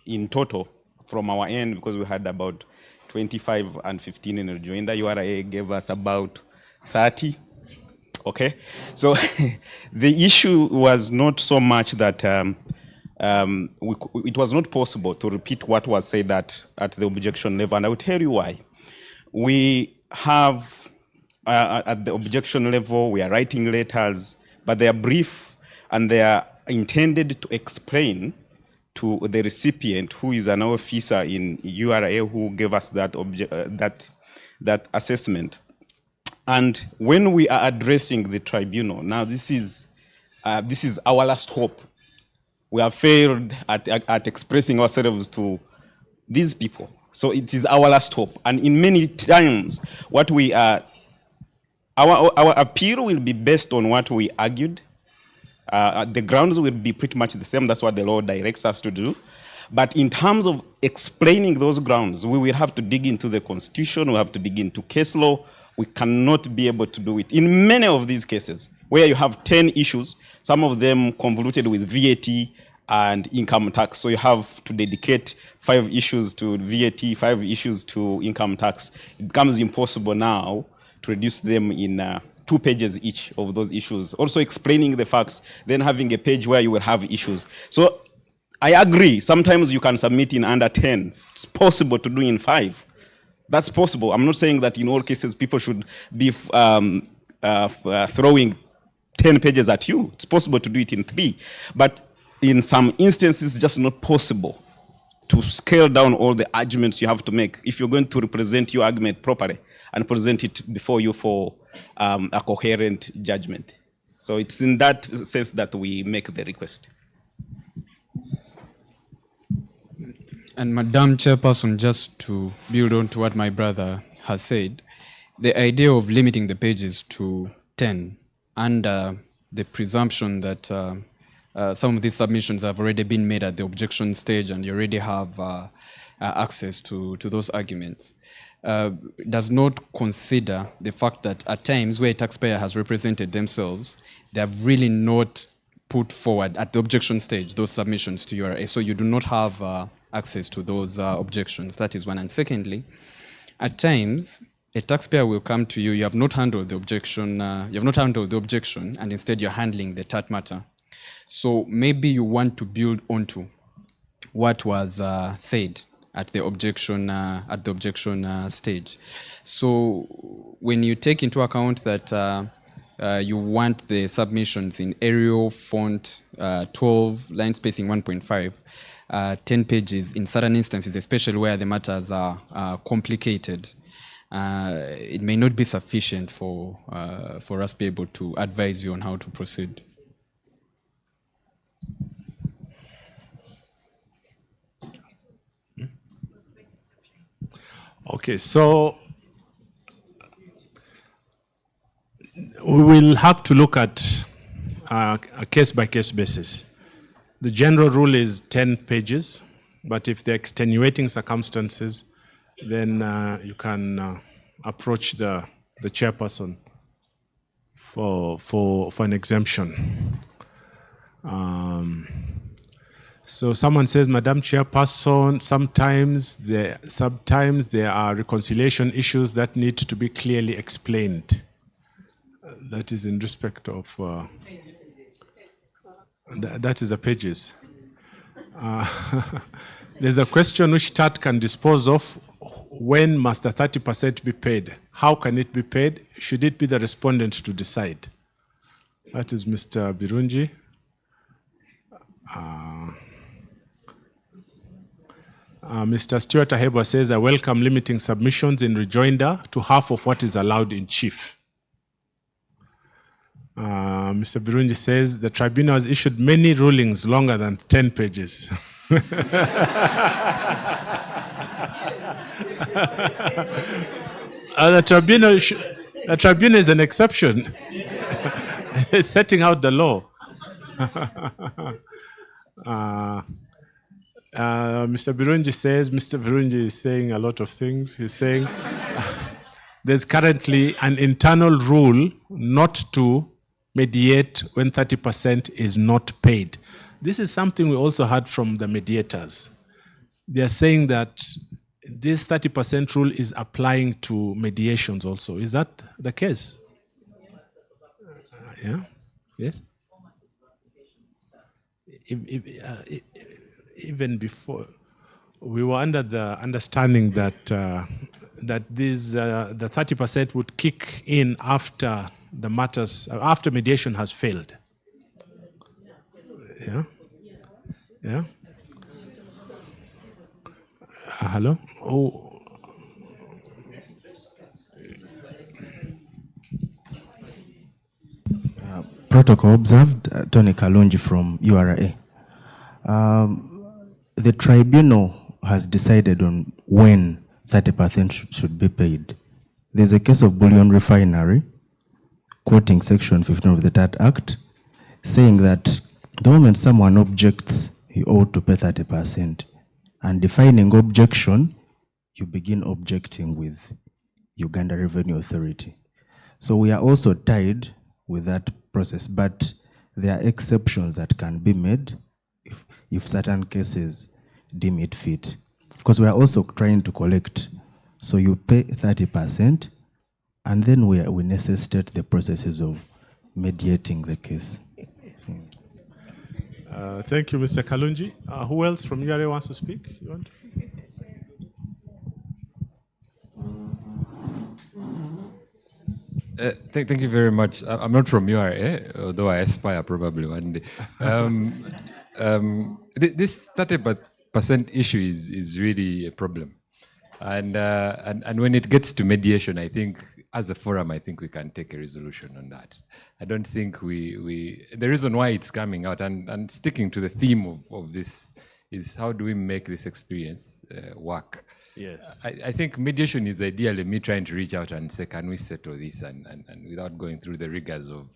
in total from our end, because we had about 25 and 15 in rejoinder. URA gave us about 30. Okay, so the issue was not so much that it was not possible to repeat what was said at the objection level, and I will tell you why. We have, at the objection level, we are writing letters, but they are brief and they are intended to explain to the recipient, who is an officer in URA who gave us that assessment. And when we are addressing the tribunal, now this is our last hope. We have failed at expressing ourselves to these people. So it is our last hope. And in many times, what we are, our appeal will be based on what we argued. The grounds will be pretty much the same. That's what the law directs us to do. But in terms of explaining those grounds, we will have to dig into the Constitution. We have to dig into case law. We cannot be able to do it. In many of these cases, where you have 10 issues, some of them convoluted with VAT and income tax. So you have to dedicate 5 issues to VAT, 5 issues to income tax. It becomes impossible now to reduce them in 2 pages each of those issues. Also explaining the facts, then having a page where you will have issues. So I agree, sometimes you can submit in under 10. It's possible to do in 5. That's possible. I'm not saying that in all cases people should be throwing 10 pages at you. It's possible to do it in 3. But in some instances, it's just not possible to scale down all the arguments you have to make if you're going to represent your argument properly and present it before you for a coherent judgment. So it's in that sense that we make the request. And Madam Chairperson, just to build on to what my brother has said, the idea of limiting the pages to 10 under the presumption that some of these submissions have already been made at the objection stage and you already have access to those arguments, does not consider the fact that at times where a taxpayer has represented themselves, they have really not put forward at the objection stage those submissions to URA. So you do not have access to those objections. That is one. And secondly, at times, a taxpayer will come to you, you have not handled the objection, and instead you're handling the TAT matter. So maybe you want to build onto what was said at the objection stage. So when you take into account that you want the submissions in Arial font 12, line spacing 1.5, 10 pages in certain instances, especially where the matters are complicated. It may not be sufficient for us to be able to advise you on how to proceed. Okay, so we will have to look at a case-by-case basis. The general rule is 10 pages, but if there are extenuating circumstances, then you can approach the chairperson for an exemption. So someone says, Madam Chairperson, sometimes there are reconciliation issues that need to be clearly explained. That is in respect of, that is the pages. There's a question which TAT can dispose of. When must the 30% be paid? How can it be paid? Should it be the respondent to decide? That is Mr. Birungi. Mr. Stuart Aheba says, I welcome limiting submissions in rejoinder to half of what is allowed in chief. Mr. Birungi says, the tribunal has issued many rulings longer than 10 pages. The tribunal is an exception. It's setting out the law. Mr. Birungi says, Mr. Birungi is saying a lot of things. He's saying there's currently an internal rule not to mediate when 30% is not paid. This is something we also heard from the mediators. They are saying that this 30% rule is applying to mediations also. Is that the case? Yeah? Yes? Even before, we were under the understanding that the 30% would kick in after the matters, after mediation has failed. Yeah? Yeah? Hello? Oh. Protocol observed, Tony Kalunji from URA. The tribunal has decided on when 30% should be paid. There's a case of Bullion Refinery, quoting Section 15 of the TAT Act, saying that the moment someone objects, he ought to pay 30%. And defining objection, you begin objecting with Uganda Revenue Authority. So we are also tied with that process, but there are exceptions that can be made if certain cases deem it fit. Because we are also trying to collect. So you pay 30%, and then we necessitate the processes of mediating the case. Thank you, Mr. Kalunji. Who else from URA wants to speak? You want? Thank you very much. I'm not from URA, although I aspire probably one day. This 30% issue is really a problem. And when it gets to mediation, I think as a forum, I think we can take a resolution on that. I don't think the reason why it's coming out and sticking to the theme of this is how do we make this experience work? Yes. I think mediation is ideally me trying to reach out and say, can we settle this and without going through the rigors of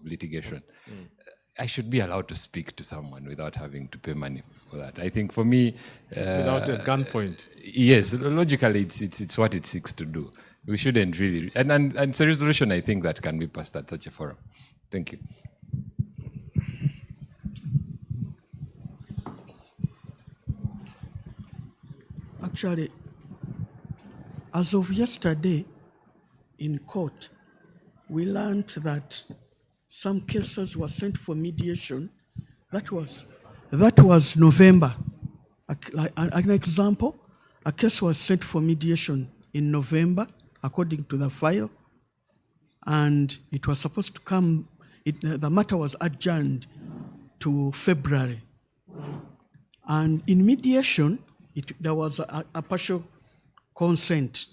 litigation. I should be allowed to speak to someone without having to pay money for that. I think for me... without a gunpoint. Yes, logically it's what it seeks to do. We shouldn't really... And it's a resolution I think that can be passed at such a forum. Thank you. Actually, as of yesterday in court, we learned that some cases were sent for mediation. That was November. An example, a case was sent for mediation in November, according to the file. and it was supposed to come, the matter was adjourned to February. And in mediation, there was a partial consent.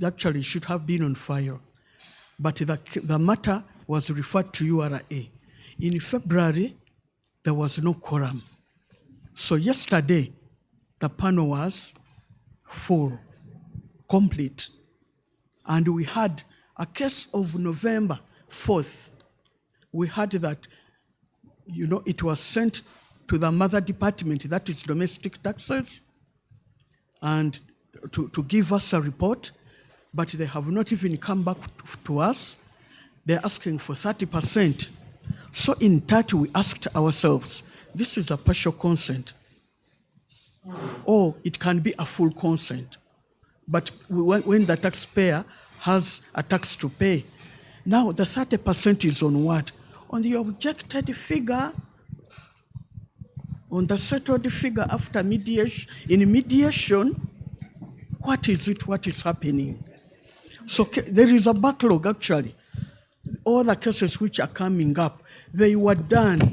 Actually, it should have been on file. But the matter was referred to URA. In February, there was no quorum. So yesterday, the panel was full, complete. And we had a case of November 4th. We had that, it was sent to the mother department, that is domestic taxes, and to give us a report, but they have not even come back to us. They're asking for 30%. So in touch, we asked ourselves, this is a partial consent, or it can be a full consent. But when the taxpayer has a tax to pay, now the 30% is on what? On the objected figure, on the settled figure after mediation. In mediation, what is it? What is happening? So there is a backlog, actually. All the cases which are coming up, they were done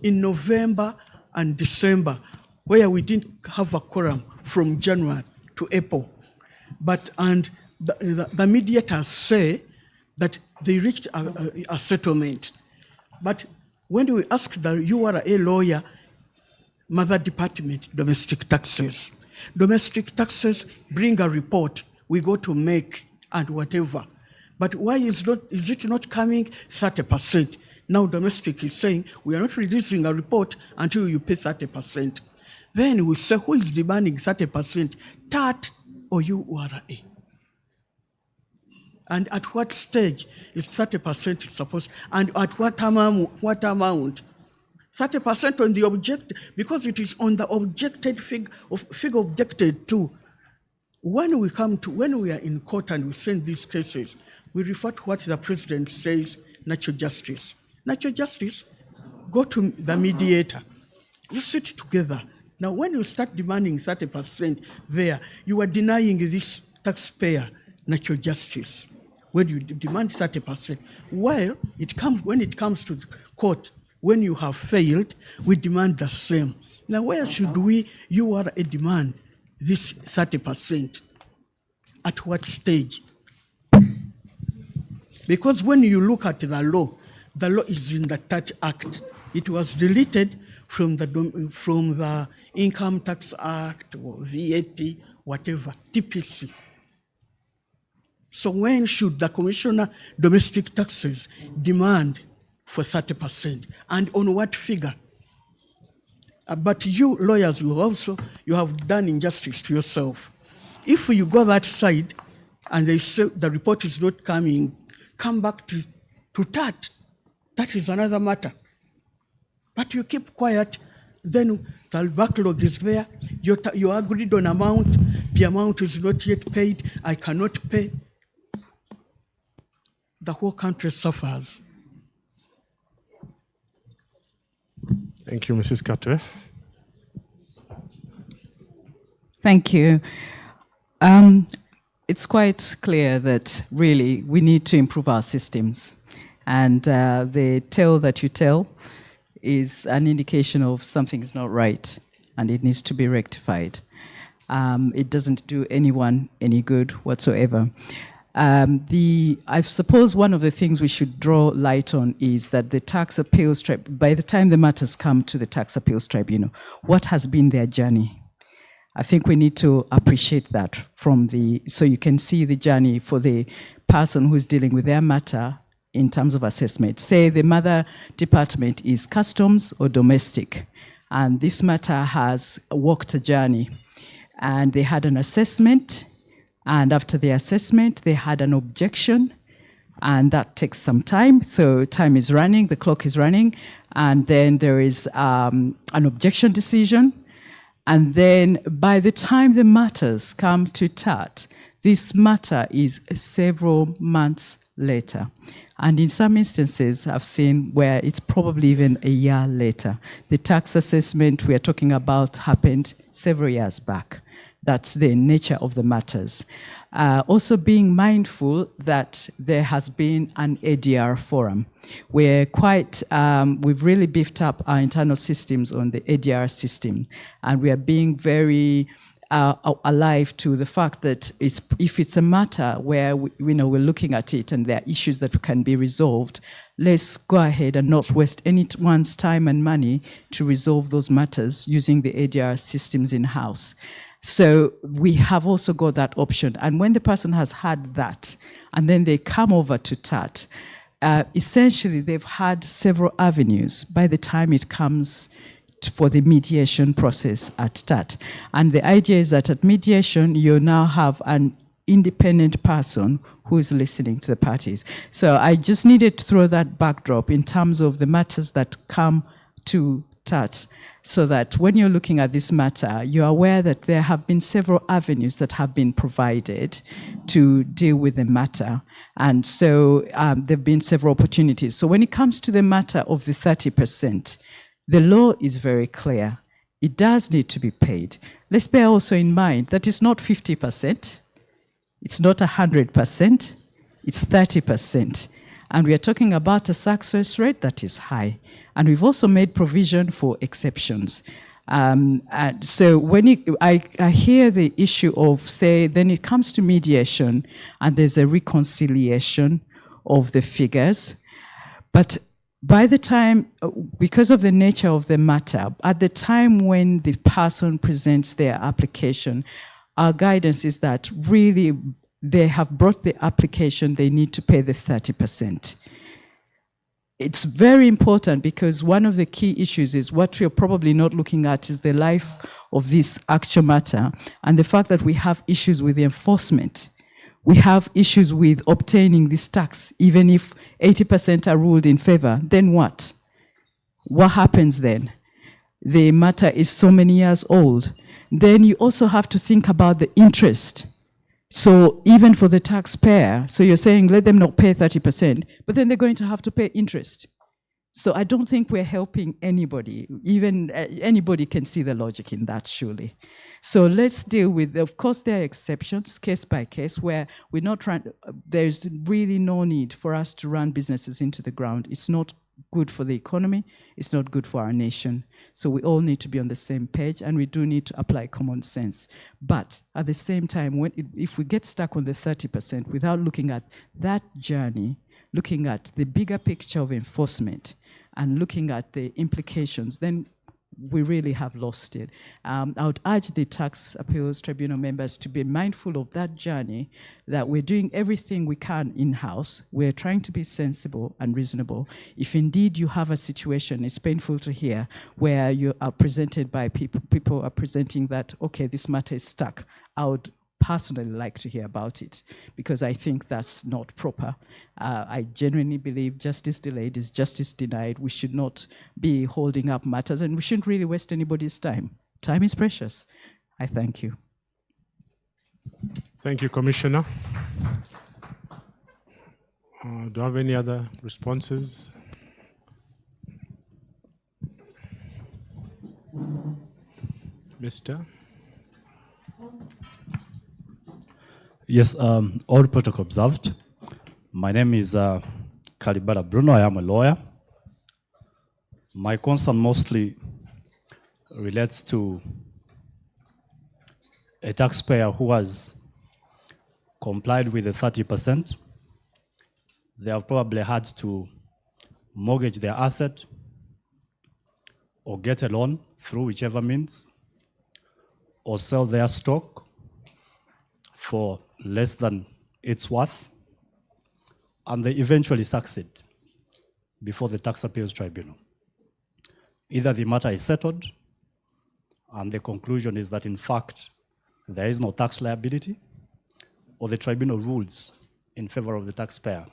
in November and December, where we didn't have a quorum from January to April. And the mediators say that they reached a settlement. But when we ask the URA lawyer, Mother Department, domestic taxes bring a report, we go to make and whatever. But why is it not coming 30%? Now domestic is saying, we are not releasing a report until you pay 30%. Then we say, who is demanding 30%? TAT or URA? And at what stage is 30% supposed, and at what amount? 30% on the object, because it is on the objected figure objected to. When we are in court and we send these cases, we refer to what the president says, natural justice. Natural justice, go to the mediator. You sit together. Now, when you start demanding 30% there, you are denying this taxpayer natural justice. When you demand 30%, when it comes to the court, when you have failed, we demand the same. Now, where should you are a demand this 30%? At what stage? Because when you look at the law is in the Tax Act. It was deleted from the Income Tax Act or VAT, whatever, TPC. So when should the Commissioner Domestic Taxes demand for 30%? And on what figure? But you lawyers, you have done injustice to yourself. If you go that side and they say the report is not coming, come back to TAT. That is another matter. But you keep quiet, then the backlog is there. You agreed on amount, the amount is not yet paid, I cannot pay. The whole country suffers. Thank you, Mrs. Katwe. Thank you. It's quite clear that really we need to improve our systems. And the tale that you tell is an indication of something is not right and it needs to be rectified. It doesn't do anyone any good whatsoever. I suppose one of the things we should draw light on is that the tax appeals, by the time the matters come to the tax appeals tribunal, what has been their journey? I think we need to appreciate that so you can see the journey for the person who's dealing with their matter in terms of assessment. Say the mother department is customs or domestic, and this matter has walked a journey, and they had an assessment, and after the assessment, they had an objection, and that takes some time. So time is running, the clock is running, and then there is an objection decision. And then by the time the matters come to TAT, this matter is several months later. And in some instances, I've seen where it's probably even a year later. The tax assessment we are talking about happened several years back. That's the nature of the matters. Also being mindful that there has been an ADR forum. We've really beefed up our internal systems on the ADR system, and we are being very alive to the fact that if it's a matter where we're looking at it and there are issues that can be resolved, let's go ahead and not waste anyone's time and money to resolve those matters using the ADR systems in-house. So we have also got that option. And when the person has had that, and then they come over to TAT, essentially they've had several avenues by the time it comes for the mediation process at TAT. And the idea is that at mediation, you now have an independent person who is listening to the parties. So I just needed to throw that backdrop in terms of the matters that come to TAT, so that when you're looking at this matter, you're aware that there have been several avenues that have been provided to deal with the matter. And so there have been several opportunities. So when it comes to the matter of the 30%, the law is very clear. It does need to be paid. Let's bear also in mind that it's not 50%, it's not 100%, it's 30%. And we are talking about a success rate that is high. And we've also made provision for exceptions. And so when I hear the issue of, say, then it comes to mediation and there's a reconciliation of the figures. But by the time, because of the nature of the matter, at the time when the person presents their application, our guidance is that really they have brought the application, they need to pay the 30%. It's very important because one of the key issues is what we're probably not looking at is the life of this actual matter and the fact that we have issues with the enforcement. We have issues with obtaining this tax, even if 80% are ruled in favor. Then what? What happens then? The matter is so many years old. Then you also have to think about the interest. So even for the taxpayer, so you're saying let them not pay 30%, but then they're going to have to pay interest. So I don't think we're helping anybody. Even anybody can see the logic in that, surely. So let's deal with, of course, there are exceptions, case by case, where we're not trying, there's really no need for us to run businesses into the ground. It's not good for the economy. It's not good for our nation. So we all need to be on the same page, and we do need to apply common sense. But at the same time, if we get stuck on the 30% without looking at that journey, looking at the bigger picture of enforcement, and looking at the implications, then we really have lost it. I would urge the Tax Appeals Tribunal members to be mindful of that journey, that we're doing everything we can in-house. We're trying to be sensible and reasonable. If indeed you have a situation, it's painful to hear, where you are presented by people are presenting that, okay, this matter is stuck, I would personally like to hear about it, because I think that's not proper. I genuinely believe justice delayed is justice denied. We should not be holding up matters, and we shouldn't really waste anybody's time. Time is precious. I thank you. Thank you, Commissioner. Do you have any other responses? Mr. Yes, all protocol observed. My name is Kalibara Bruno. I am a lawyer. My concern mostly relates to a taxpayer who has complied with the 30%. They have probably had to mortgage their asset or get a loan through whichever means, or sell their stock for less than its worth, and they eventually succeed before the Tax Appeals Tribunal. Either the matter is settled, and the conclusion is that in fact there is no tax liability, or the tribunal rules in favor of the taxpayer.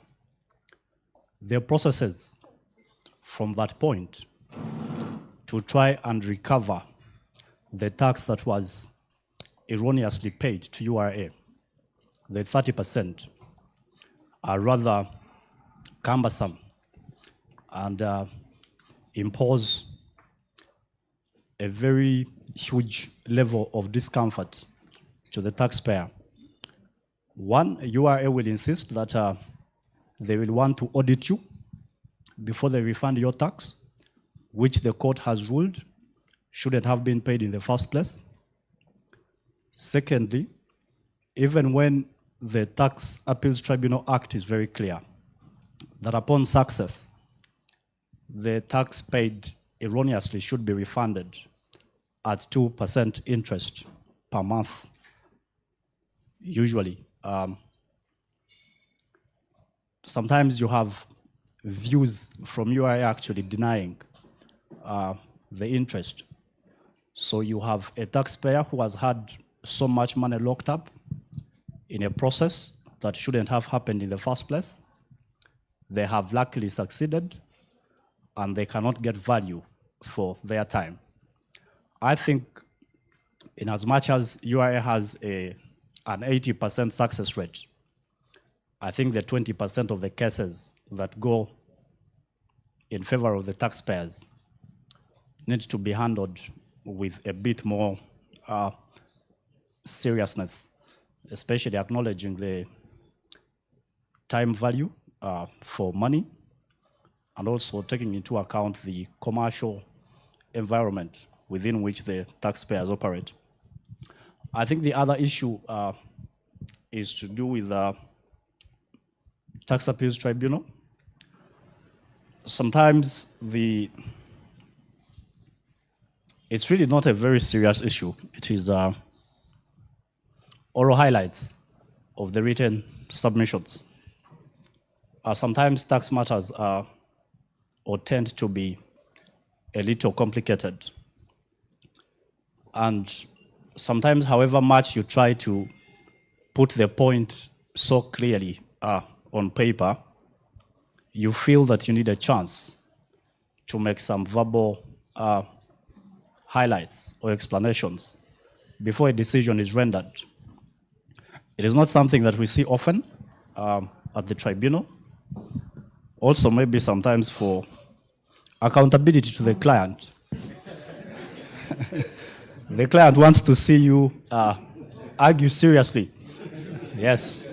There are processes from that point to try and recover the tax that was erroneously paid to URA. The 30% are rather cumbersome and impose a very huge level of discomfort to the taxpayer. One, URA will insist that they will want to audit you before they refund your tax, which the court has ruled shouldn't have been paid in the first place. Secondly, even when the Tax Appeals Tribunal Act is very clear that upon success, the tax paid erroneously should be refunded at 2% interest per month, usually. Sometimes you have views from URA actually denying the interest. So you have a taxpayer who has had so much money locked up in a process that shouldn't have happened in the first place. They have luckily succeeded, and they cannot get value for their time. I think in as much as URA has an 80% success rate, I think the 20% of the cases that go in favor of the taxpayers need to be handled with a bit more seriousness, especially acknowledging the time value for money, and also taking into account the commercial environment within which the taxpayers operate. I think the other issue is to do with the Tax Appeals Tribunal. Sometimes it's really not a very serious issue. It is oral highlights of the written submissions. Sometimes tax matters are or tend to be a little complicated. And sometimes, however much you try to put the point so clearly on paper, you feel that you need a chance to make some verbal highlights or explanations before a decision is rendered. It is not something that we see often at the tribunal. Also, maybe sometimes for accountability to the client. The client wants to see you argue seriously. Yes.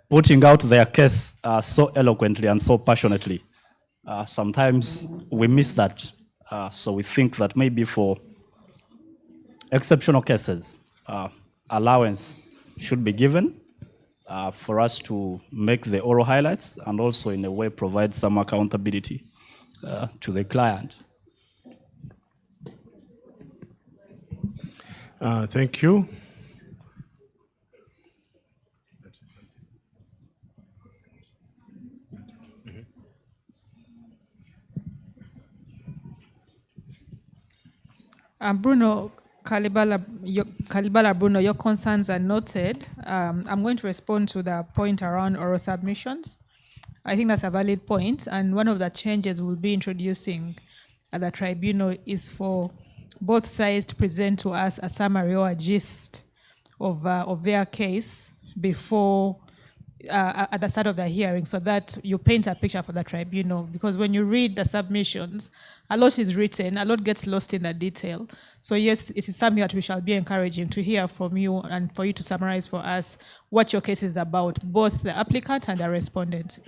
Putting out their case so eloquently and so passionately. Sometimes we miss that. So we think that maybe for exceptional cases, allowance should be given for us to make the oral highlights and also in a way provide some accountability to the client. Thank you. Bruno Kalibala, Bruno, your concerns are noted. I'm going to respond to the point around oral submissions. I think that's a valid point, and one of the changes we'll be introducing at the tribunal is for both sides to present to us a summary or a gist of their case before at the start of the hearing, so that you paint a picture for the tribunal. Because when you read the submissions, a lot is written, a lot gets lost in the detail. So yes, it is something that we shall be encouraging to hear from you and for you to summarize for us what your case is about, both the applicant and the respondent.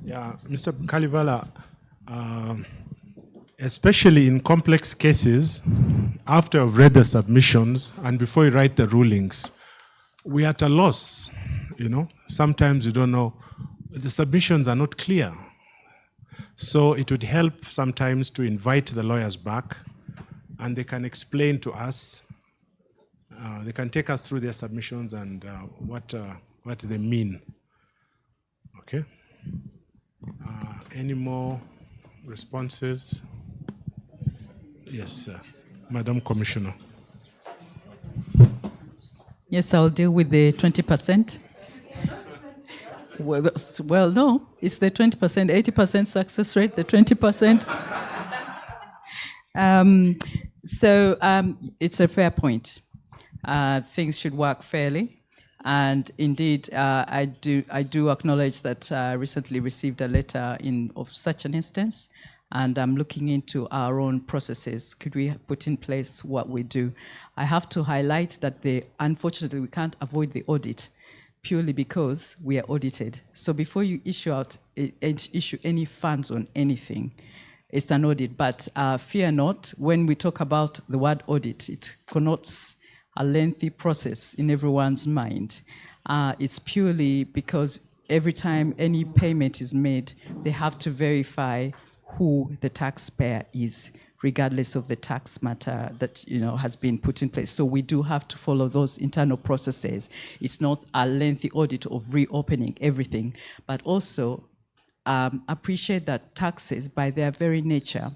Yeah, Mr. Kalibala, especially in complex cases, after I've read the submissions and before you write the rulings, we are at a loss, you know. Sometimes you don't know, the submissions are not clear. So it would help sometimes to invite the lawyers back and they can explain to us, they can take us through their submissions and what they mean. Okay. Any more responses? Yes, sir. Madam Commissioner. Yes, I'll deal with the 20%. Well, no, it's the 20%, 80% success rate, the 20%. It's a fair point. Things should work fairly. And indeed, I do acknowledge that I recently received a letter of such an instance. and I'm looking into our own processes. Could we put in place what we do? I have to highlight that unfortunately we can't avoid the audit purely because we are audited. So before you issue any funds on anything, it's an audit. But fear not, when we talk about the word audit, it connotes a lengthy process in everyone's mind. It's purely because every time any payment is made, they have to verify who the taxpayer is, regardless of the tax matter that has been put in place. So we do have to follow those internal processes. It's not a lengthy audit of reopening everything, but also appreciate that taxes, by their very nature,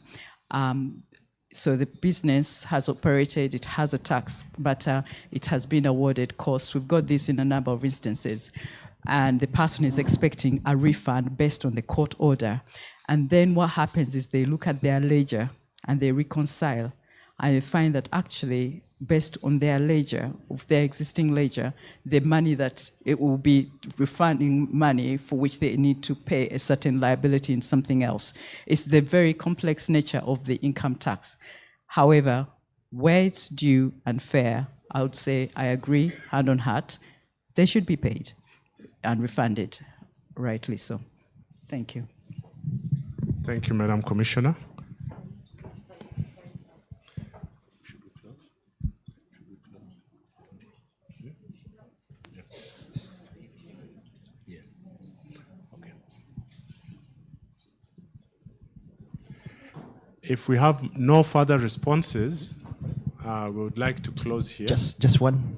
so the business has operated, it has a tax, but it has been awarded costs. We've got this in a number of instances. And the person is expecting a refund based on the court order. And then what happens is they look at their ledger and they reconcile. And they find that actually, based on their ledger, of their existing ledger, the money that it will be refunding money for which they need to pay a certain liability in something else. It's the very complex nature of the income tax. However, where it's due and fair, I would say I agree, hand on heart, they should be paid and refunded, rightly so. Thank you. Thank you, Madam Commissioner. If we have no further responses, we would like to close here. Just one.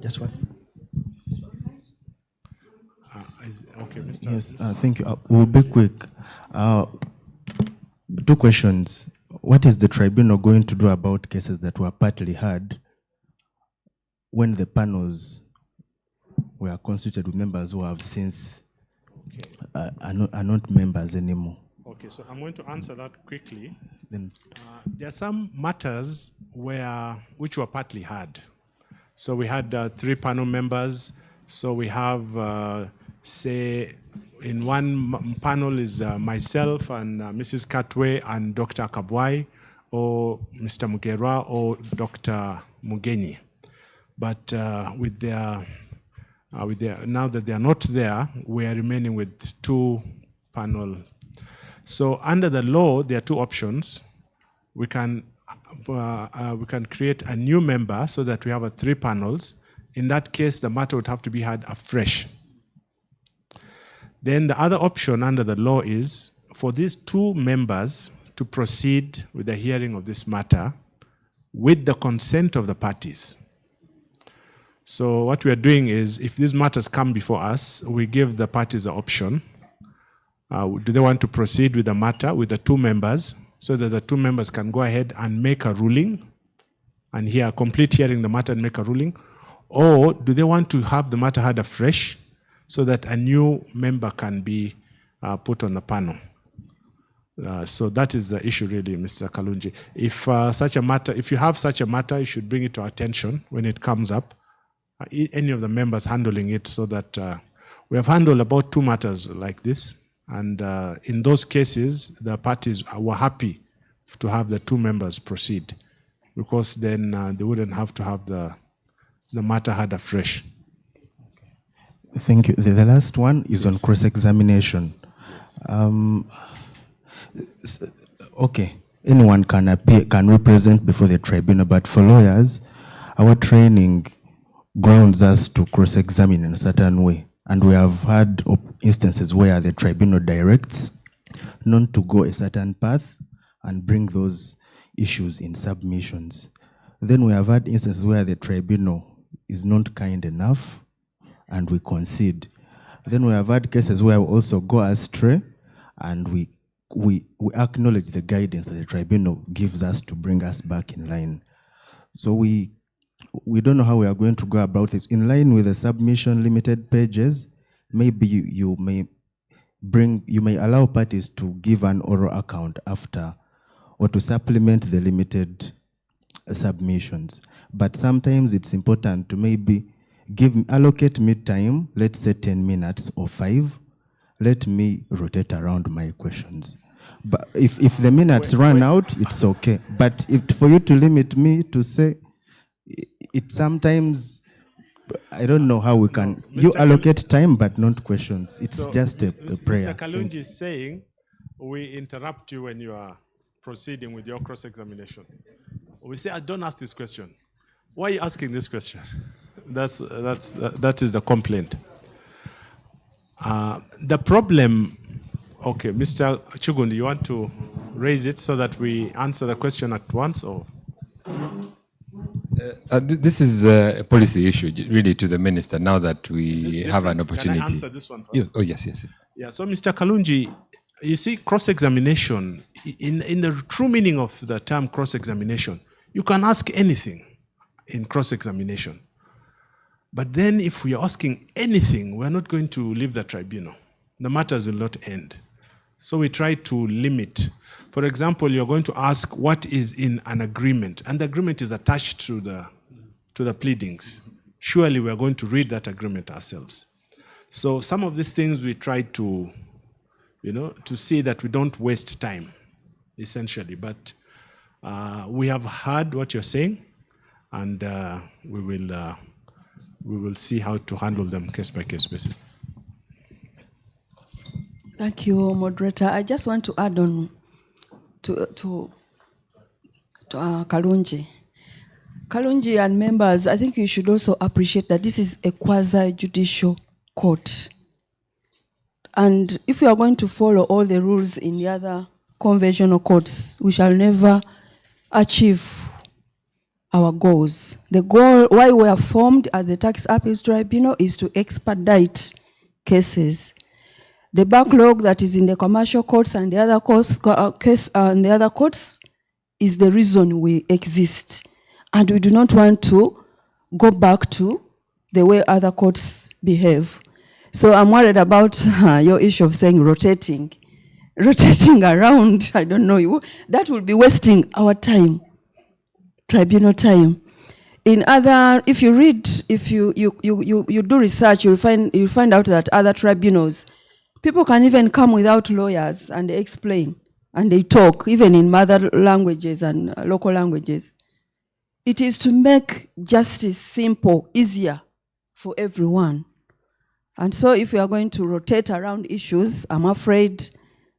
Okay, Mr. Yes, thank you. We'll be quick. Two questions. What is the tribunal going to do about cases that were partly heard when the panels were constituted with members who have since are not members anymore? Okay, so I'm going to answer that quickly. Then there are some matters which were partly heard. So we had 3 panel members. So we have, say, in one panel is myself and Mrs. Katwe and Dr. Kabwai, or Mr. Mugerwa, or Dr. Mugeni. But with their now that they are not there, we are remaining with 2 panel. So under the law, there are 2 options. We can create a new member so that we have 3 panels. In that case, the matter would have to be heard afresh. Then the other option under the law is for these 2 members to proceed with the hearing of this matter with the consent of the parties. So what we are doing is, if these matters come before us, we give the parties the option. Do they want to proceed with the matter with the 2 members so that the 2 members can go ahead and make a ruling and hear a complete hearing the matter and make a ruling? Or do they want to have the matter heard afresh so that a new member can be put on the panel? So that is the issue really, Mr. Kalunji. If you have such a matter, you should bring it to our attention when it comes up. Any of the members handling it, so that we have handled about 2 matters like this. And in those cases, the parties were happy to have the 2 members proceed, because then they wouldn't have to have the matter heard afresh. Thank you. The last one is on cross-examination. Okay, anyone can appear, can represent before the tribunal, but for lawyers, our training grounds us to cross-examine in a certain way. And we have had instances where the tribunal directs not to go a certain path and bring those issues in submissions. Then we have had instances where the tribunal is not kind enough and we concede. Then we have had cases where we also go astray and we acknowledge the guidance that the tribunal gives us to bring us back in line. So we don't know how we are going to go about this. In line with the submission limited pages, maybe you may allow parties to give an oral account after, or to supplement the limited submissions. But sometimes it's important to maybe allocate me time, let's say 10 minutes or 5. Let me rotate around my questions. But if the minutes run out, it's okay. But if for you to limit me to say, it sometimes, I don't know how we can. You Mr. allocate time, but not questions. It's So, just a prayer. Mr. Kalunji is saying we interrupt you when you are proceeding with your cross-examination. We say, don't ask this question. Why are you asking this question? That is the complaint. The problem, okay, Mr. Chugundi, you want to raise it so that we answer the question at once, or? This is a policy issue, really, to the minister. Now that we have an different? opportunity. Can I answer this one first? Yes. Oh, yes. Yeah. So, Mr. Kalunji, you see, cross-examination, in the true meaning of the term cross-examination, you can ask anything in cross-examination. But then if we are asking anything, we're not going to leave the tribunal. The matters will not end. So we try to limit. For example, you're going to ask what is in an agreement, and the agreement is attached to the pleadings. Surely we're going to read that agreement ourselves. So some of these things we try to, to see that we don't waste time, essentially. But we have heard what you're saying, and we will see how to handle them case by case basis. Thank you, moderator. I just want to add on to Kalunji. Kalunji and members, I think you should also appreciate that this is a quasi-judicial court. And if we are going to follow all the rules in the other conventional courts, we shall never achieve our goals. The goal, why we are formed as the Tax Appeals Tribunal, is to expedite cases. The backlog that is in the commercial courts and the other courts is the reason we exist. And we do not want to go back to the way other courts behave. So I'm worried about your issue of saying rotating around, I don't know, that will be wasting our time, tribunal time. In other, if you read, if you do research, you'll find out that other tribunals, people can even come without lawyers and they explain and they talk, even in mother languages and local languages. It is to make justice simple, easier for everyone. And so if we are going to rotate around issues, I'm afraid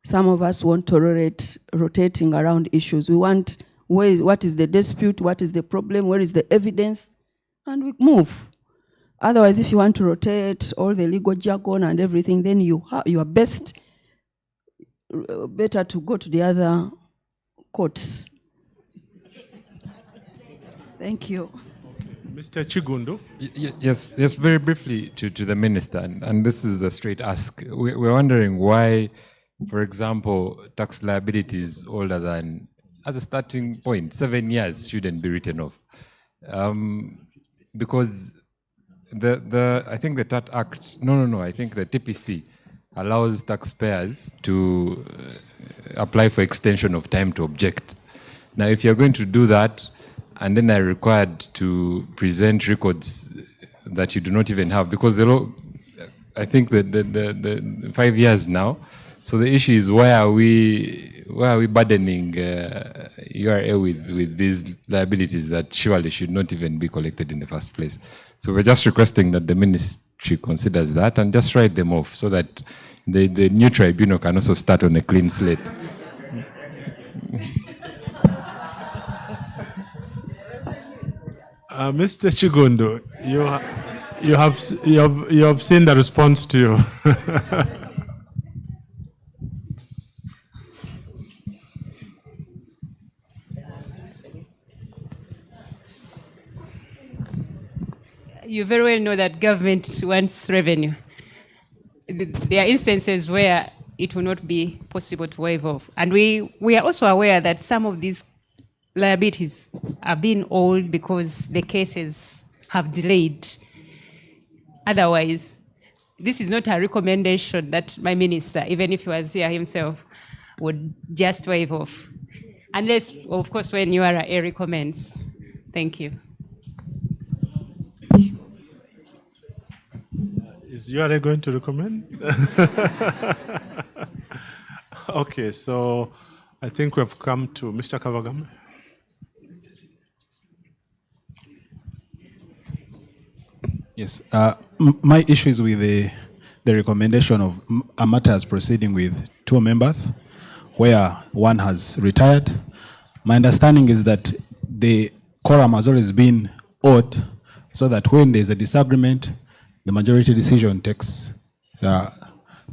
some of us won't tolerate rotating around issues. We want, what is the dispute, what is the problem, where is the evidence, and we move. Otherwise, if you want to rotate all the legal jargon and everything, then you are better to go to the other courts. Thank you. Mr. Chigundo? Yes, very briefly to the minister, and this is a straight ask. We're wondering why, for example, tax liabilities older than, as a starting point, 7 years shouldn't be written off. Because I think the TAT Act, I think the TPC allows taxpayers to apply for extension of time to object. Now, if you're going to do that, and then are required to present records that you do not even have, because the law, I think that the 5 years now. So the issue is why are we burdening URA with these liabilities that surely should not even be collected in the first place? So we're just requesting that the ministry considers that and just write them off so that the new tribunal can also start on a clean slate. Mr. Chigundo, you have seen the response to you. You very well know that government wants revenue. There are instances where it will not be possible to waive off. And we are also aware that some of these liabilities are being owed because the cases have delayed. Otherwise, this is not a recommendation that my minister, even if he was here himself, would just waive off. Unless, of course, when URA recommends. Thank you. Is URA going to recommend? Okay, so I think we've come to Mr. Kavagam. Yes, my issue is with the recommendation of a matter as proceeding with 2 members, where one has retired. My understanding is that the quorum has always been odd, so that when there's a disagreement, the majority decision takes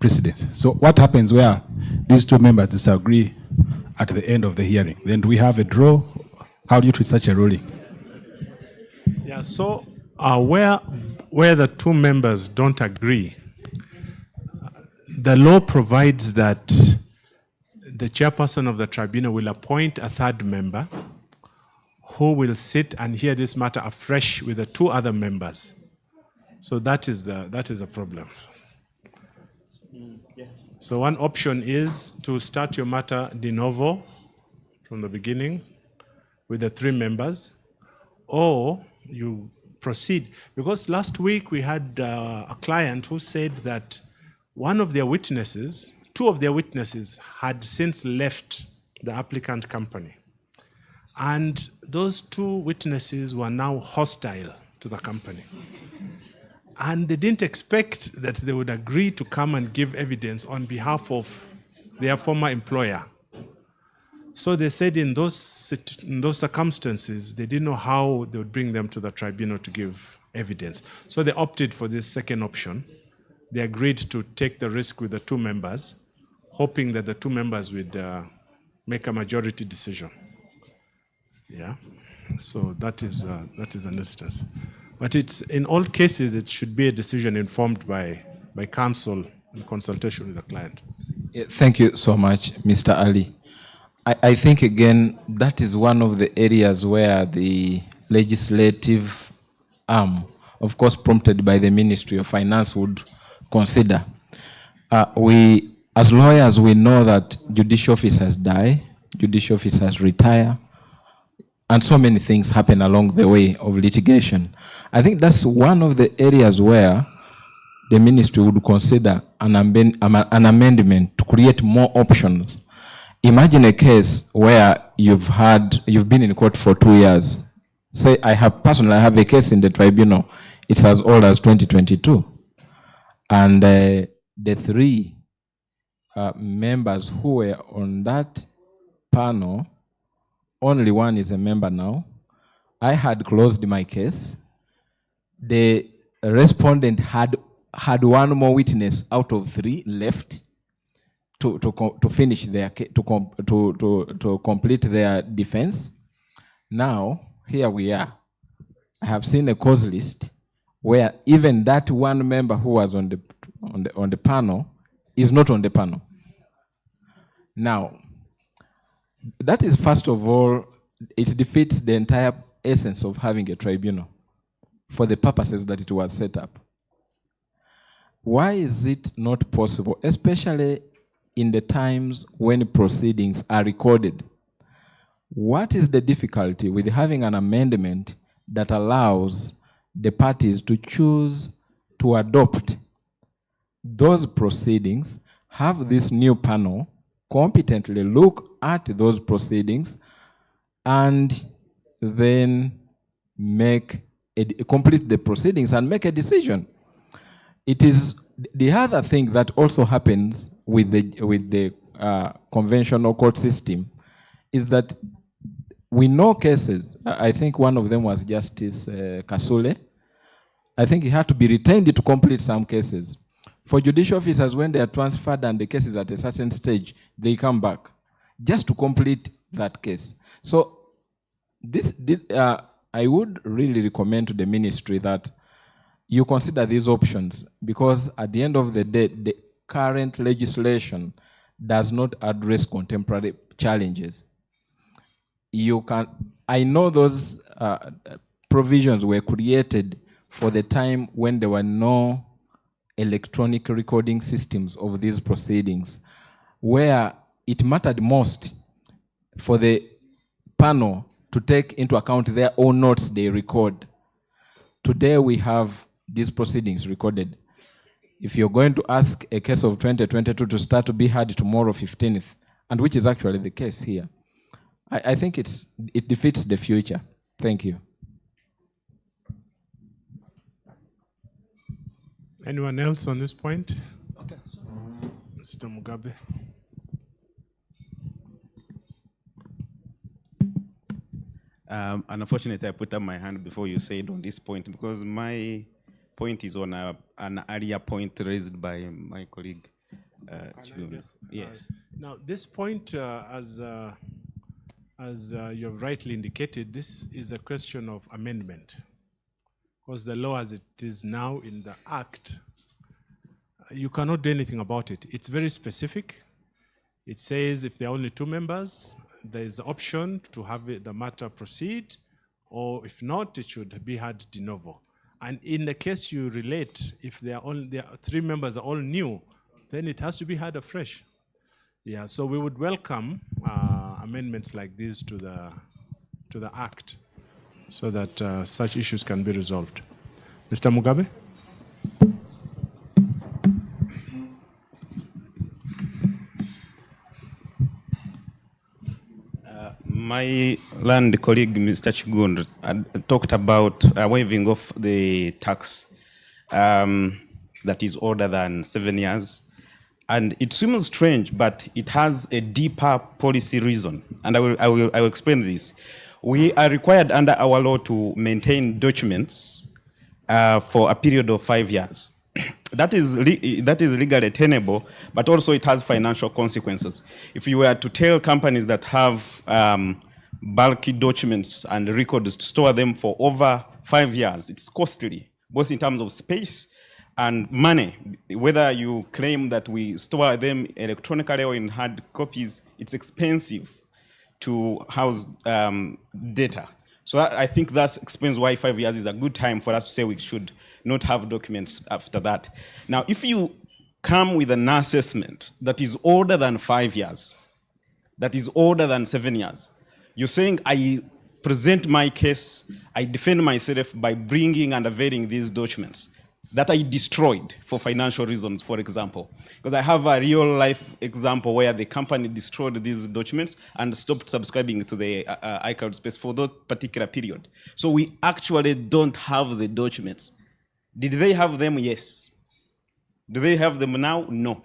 precedence. So what happens where these 2 members disagree at the end of the hearing? Then do we have a draw? How do you treat such a ruling? Yeah, so where the 2 members don't agree, the law provides that the chairperson of the tribunal will appoint a 3rd member who will sit and hear this matter afresh with the 2 other members. So that is a problem. So one option is to start your matter de novo from the beginning with the 3 members, or you proceed. Because last week we had a client who said that one of their witnesses, 2 of their witnesses had since left the applicant company. And those 2 witnesses were now hostile to the company. And they didn't expect that they would agree to come and give evidence on behalf of their former employer. So they said in those circumstances, they didn't know how they would bring them to the tribunal to give evidence. So they opted for this second option. They agreed to take the risk with the 2 members, hoping that the 2 members would make a majority decision. Yeah, so that is an instance. But it's, in all cases, it should be a decision informed by counsel in consultation with the client. Yeah, thank you so much, Mr. Ali. I think, again, that is one of the areas where the legislative arm, of course prompted by the Ministry of Finance, would consider. We, as lawyers, we know that judicial officers die, judicial officers retire, and so many things happen along the way of litigation. I think that's one of the areas where the ministry would consider an amendment to create more options. Imagine a case where you've been in court for 2 years. Say I have a case in the tribunal. It's as old as 2022. And the 3 members who were on that panel, only one is a member now. I had closed my case. The respondent had 1 more witness out of 3 left to finish their to complete their defense. Now here we are. I have seen a cause list where even that 1 member who was on the panel is not on the panel. Now, that is, first of all, it defeats the entire essence of having a tribunal for the purposes that it was set up. Why is it not possible, especially in the times when proceedings are recorded? What is the difficulty with having an amendment that allows the parties to choose to adopt those proceedings, have this new panel competently look at those proceedings, and then complete the proceedings and make a decision? It is the other thing that also happens with the conventional court system is that we know cases. I think one of them was Justice Kasule. I think he had to be retained to complete some cases. For judicial officers, when they are transferred and the case is at a certain stage, they come back just to complete that case. So I would really recommend to the ministry that you consider these options, because at the end of the day, the current legislation does not address contemporary challenges. I know those provisions were created for the time when there were no electronic recording systems of these proceedings, where it mattered most for the panel to take into account their own notes they record. Today we have these proceedings recorded. if you're going to ask a case of 2022 to start to be heard tomorrow, 15th, and which is actually the case here, I think it defeats the future. Thank you. Anyone else on this point? Okay. Mr. Mugabe. Unfortunately, I put up my hand before you said on this point because my point is on an earlier point raised by my colleague. Yes. Now, this point, as you have rightly indicated, this is a question of amendment. Because the law as it is now in the Act, you cannot do anything about it. It's very specific. It says if there are only 2 members, there is the option to have the matter proceed, or if not, it should be heard de novo. And in the case you relate, if there are 3 members are all new, then it has to be heard afresh. Yeah, so we would welcome amendments like these to the Act so that such issues can be resolved. Mr. Mugabe? My land colleague, Mr. Chigund, talked about waiving off the tax that is older than 7 years. And it seems strange, but it has a deeper policy reason. And I will explain this. We are required under our law to maintain documents for a period of 5 years. That is legally tenable, but also it has financial consequences. If you were to tell companies that have bulky documents and records to store them for over 5 years, it's costly, both in terms of space and money. Whether you claim that we store them electronically or in hard copies, it's expensive to house data. So I think that explains why 5 years is a good time for us to say we should not have documents after that. Now, if you come with an assessment that is older than 5 years, that is older than 7 years, you're saying I present my case, I defend myself by bringing and availing these documents that I destroyed for financial reasons, for example. Because I have a real life example where the company destroyed these documents and stopped subscribing to the iCloud space for that particular period. So we actually don't have the documents. Did they have them? Yes. Do they have them now? No.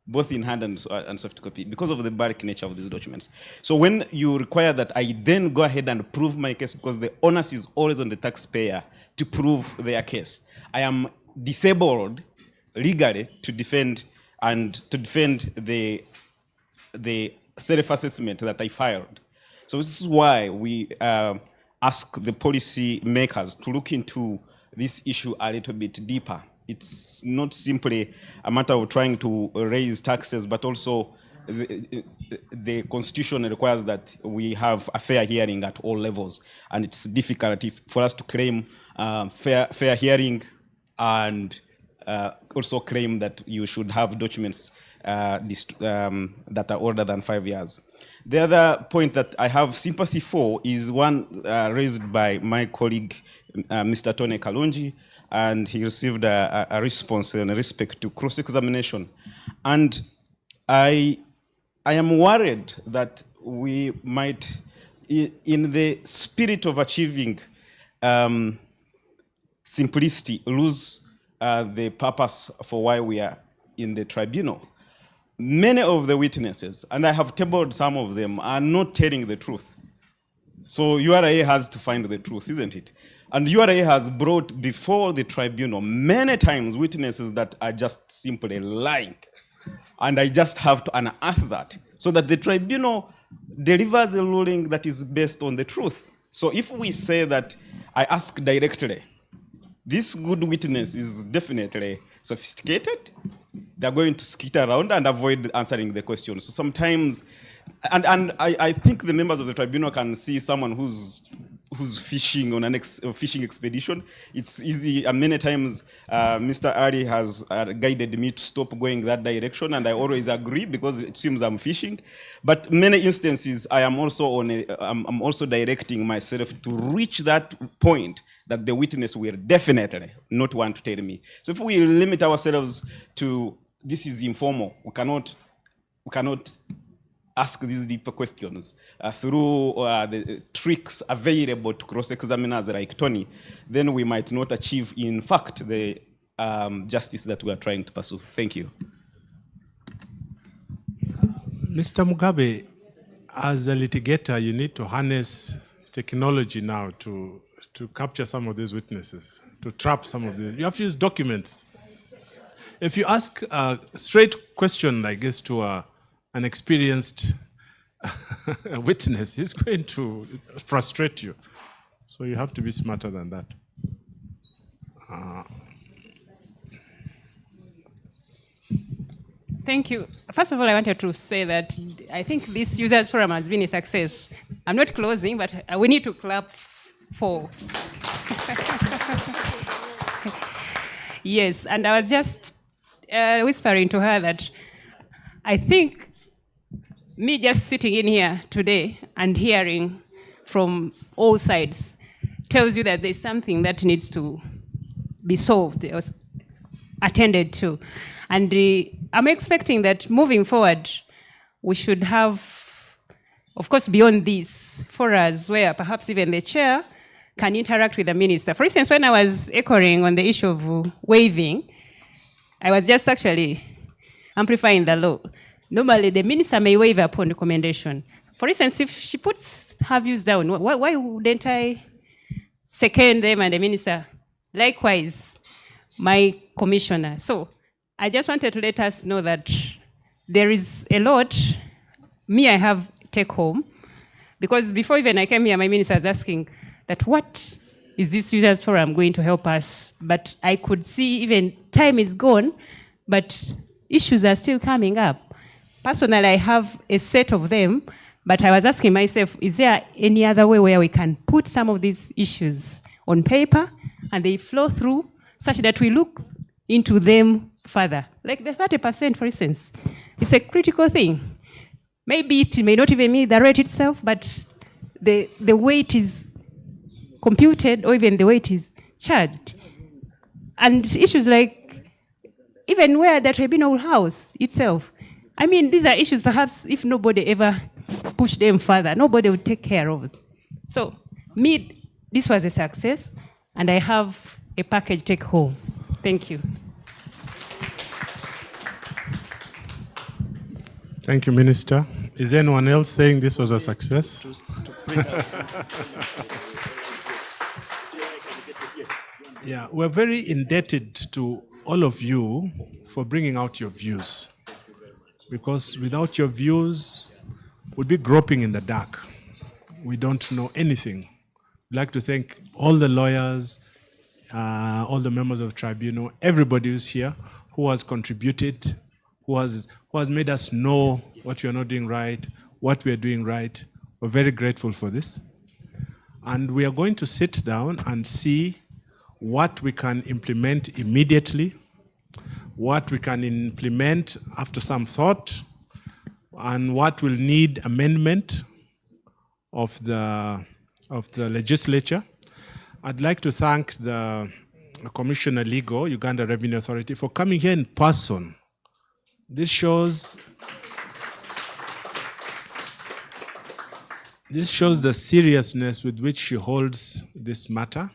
Both in hand and soft copy, because of the bulk nature of these documents. So when you require that I then go ahead and prove my case, because the onus is always on the taxpayer to prove their case, I am disabled legally to defend the self-assessment that I filed. So this is why we ask the policy makers to look into this issue a little bit deeper. It's not simply a matter of trying to raise taxes, but also the Constitution requires that we have a fair hearing at all levels. And it's difficult for us to claim fair hearing and also claim that you should have documents that are older than 5 years. The other point that I have sympathy for is one raised by my colleague, Mr. Tony Kalunji, and he received a response in respect to cross-examination. And I am worried that we might, in the spirit of achieving simplicity, lose the purpose for why we are in the tribunal. Many of the witnesses, and I have tabled some of them, are not telling the truth. So URA has to find the truth, isn't it? And URA has brought before the tribunal many times witnesses that are just simply lying. And I just have to unearth that so that the tribunal delivers a ruling that is based on the truth. So if we say that I ask directly, this good witness is definitely sophisticated, they're going to skit around and avoid answering the question. So sometimes, and I think the members of the tribunal can see someone who's who's fishing on a fishing expedition. It's easy. Many times, Mr. Ali has guided me to stop going that direction, and I always agree because it seems I'm fishing. But many instances, I am also I'm also directing myself to reach that point that the witness will definitely not want to tell me. So if we limit ourselves to this is informal, we cannot ask these deeper questions through the tricks available to cross-examiners like Tony, then we might not achieve, in fact, the justice that we are trying to pursue. Thank you. Mr. Mugabe, as a litigator, you need to harness technology now to capture some of these witnesses, to trap some of these. You have to use documents. If you ask a straight question like this to an experienced witness, he's going to frustrate you. So you have to be smarter than that. Thank you. First of all, I wanted to say that I think this users forum has been a success. I'm not closing, but we need to clap for. Yes, and I was just whispering to her that I think me just sitting in here today and hearing from all sides tells you that there's something that needs to be solved or attended to. And I'm expecting that moving forward, we should have, of course, beyond this, forums where perhaps even the chair can interact with the minister. For instance, when I was echoing on the issue of waiving, I was just actually amplifying the law. Normally, the minister may waive upon recommendation. For instance, if she puts her views down, why wouldn't I second them and the minister? Likewise, my commissioner. So I just wanted to let us know that there is a lot I have take home, because before even I came here, my minister was asking that what is this users forum going to help us? But I could see even time is gone, but issues are still coming up. Personally, I have a set of them, but I was asking myself, is there any other way where we can put some of these issues on paper and they flow through such that we look into them further? Like the 30%, for instance, it's a critical thing. Maybe it may not even be the rate itself, but the way it is computed or even the way it is charged. And issues like even where the tribunal house itself, I mean, these are issues perhaps if nobody ever pushed them further, nobody would take care of it. So, this was a success, and I have a package take home. Thank you. Thank you, Minister. Is anyone else saying this was a success? Yeah, we're very indebted to all of you for bringing out your views. Because without your views, we'd be groping in the dark. We don't know anything. I'd like to thank all the lawyers, all the members of the tribunal, everybody who's here, who has contributed, who has made us know what we are not doing right, what we are doing right. We're very grateful for this. And we are going to sit down and see what we can implement immediately, what we can implement after some thought, and what will need amendment of the legislature. I'd like to thank the Commissioner Legal, Uganda Revenue Authority, for coming here in person. This shows the seriousness with which she holds this matter.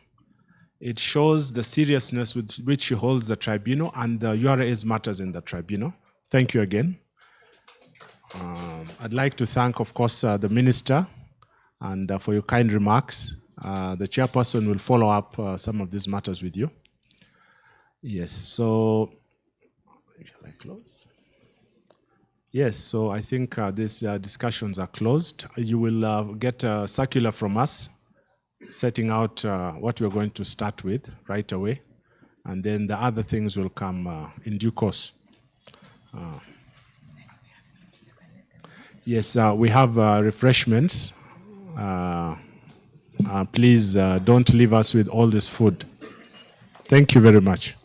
It shows the seriousness with which she holds the tribunal and the URA's matters in the tribunal. Thank you again. I'd like to thank, of course, the Minister and for your kind remarks. The chairperson will follow up some of these matters with you. Yes, so, shall I close? Yes, so I think these discussions are closed. You will get a circular from us setting out what we're going to start with right away, and then the other things will come in due course. Yes, we have refreshments Please don't leave us with all this food. Thank you very much.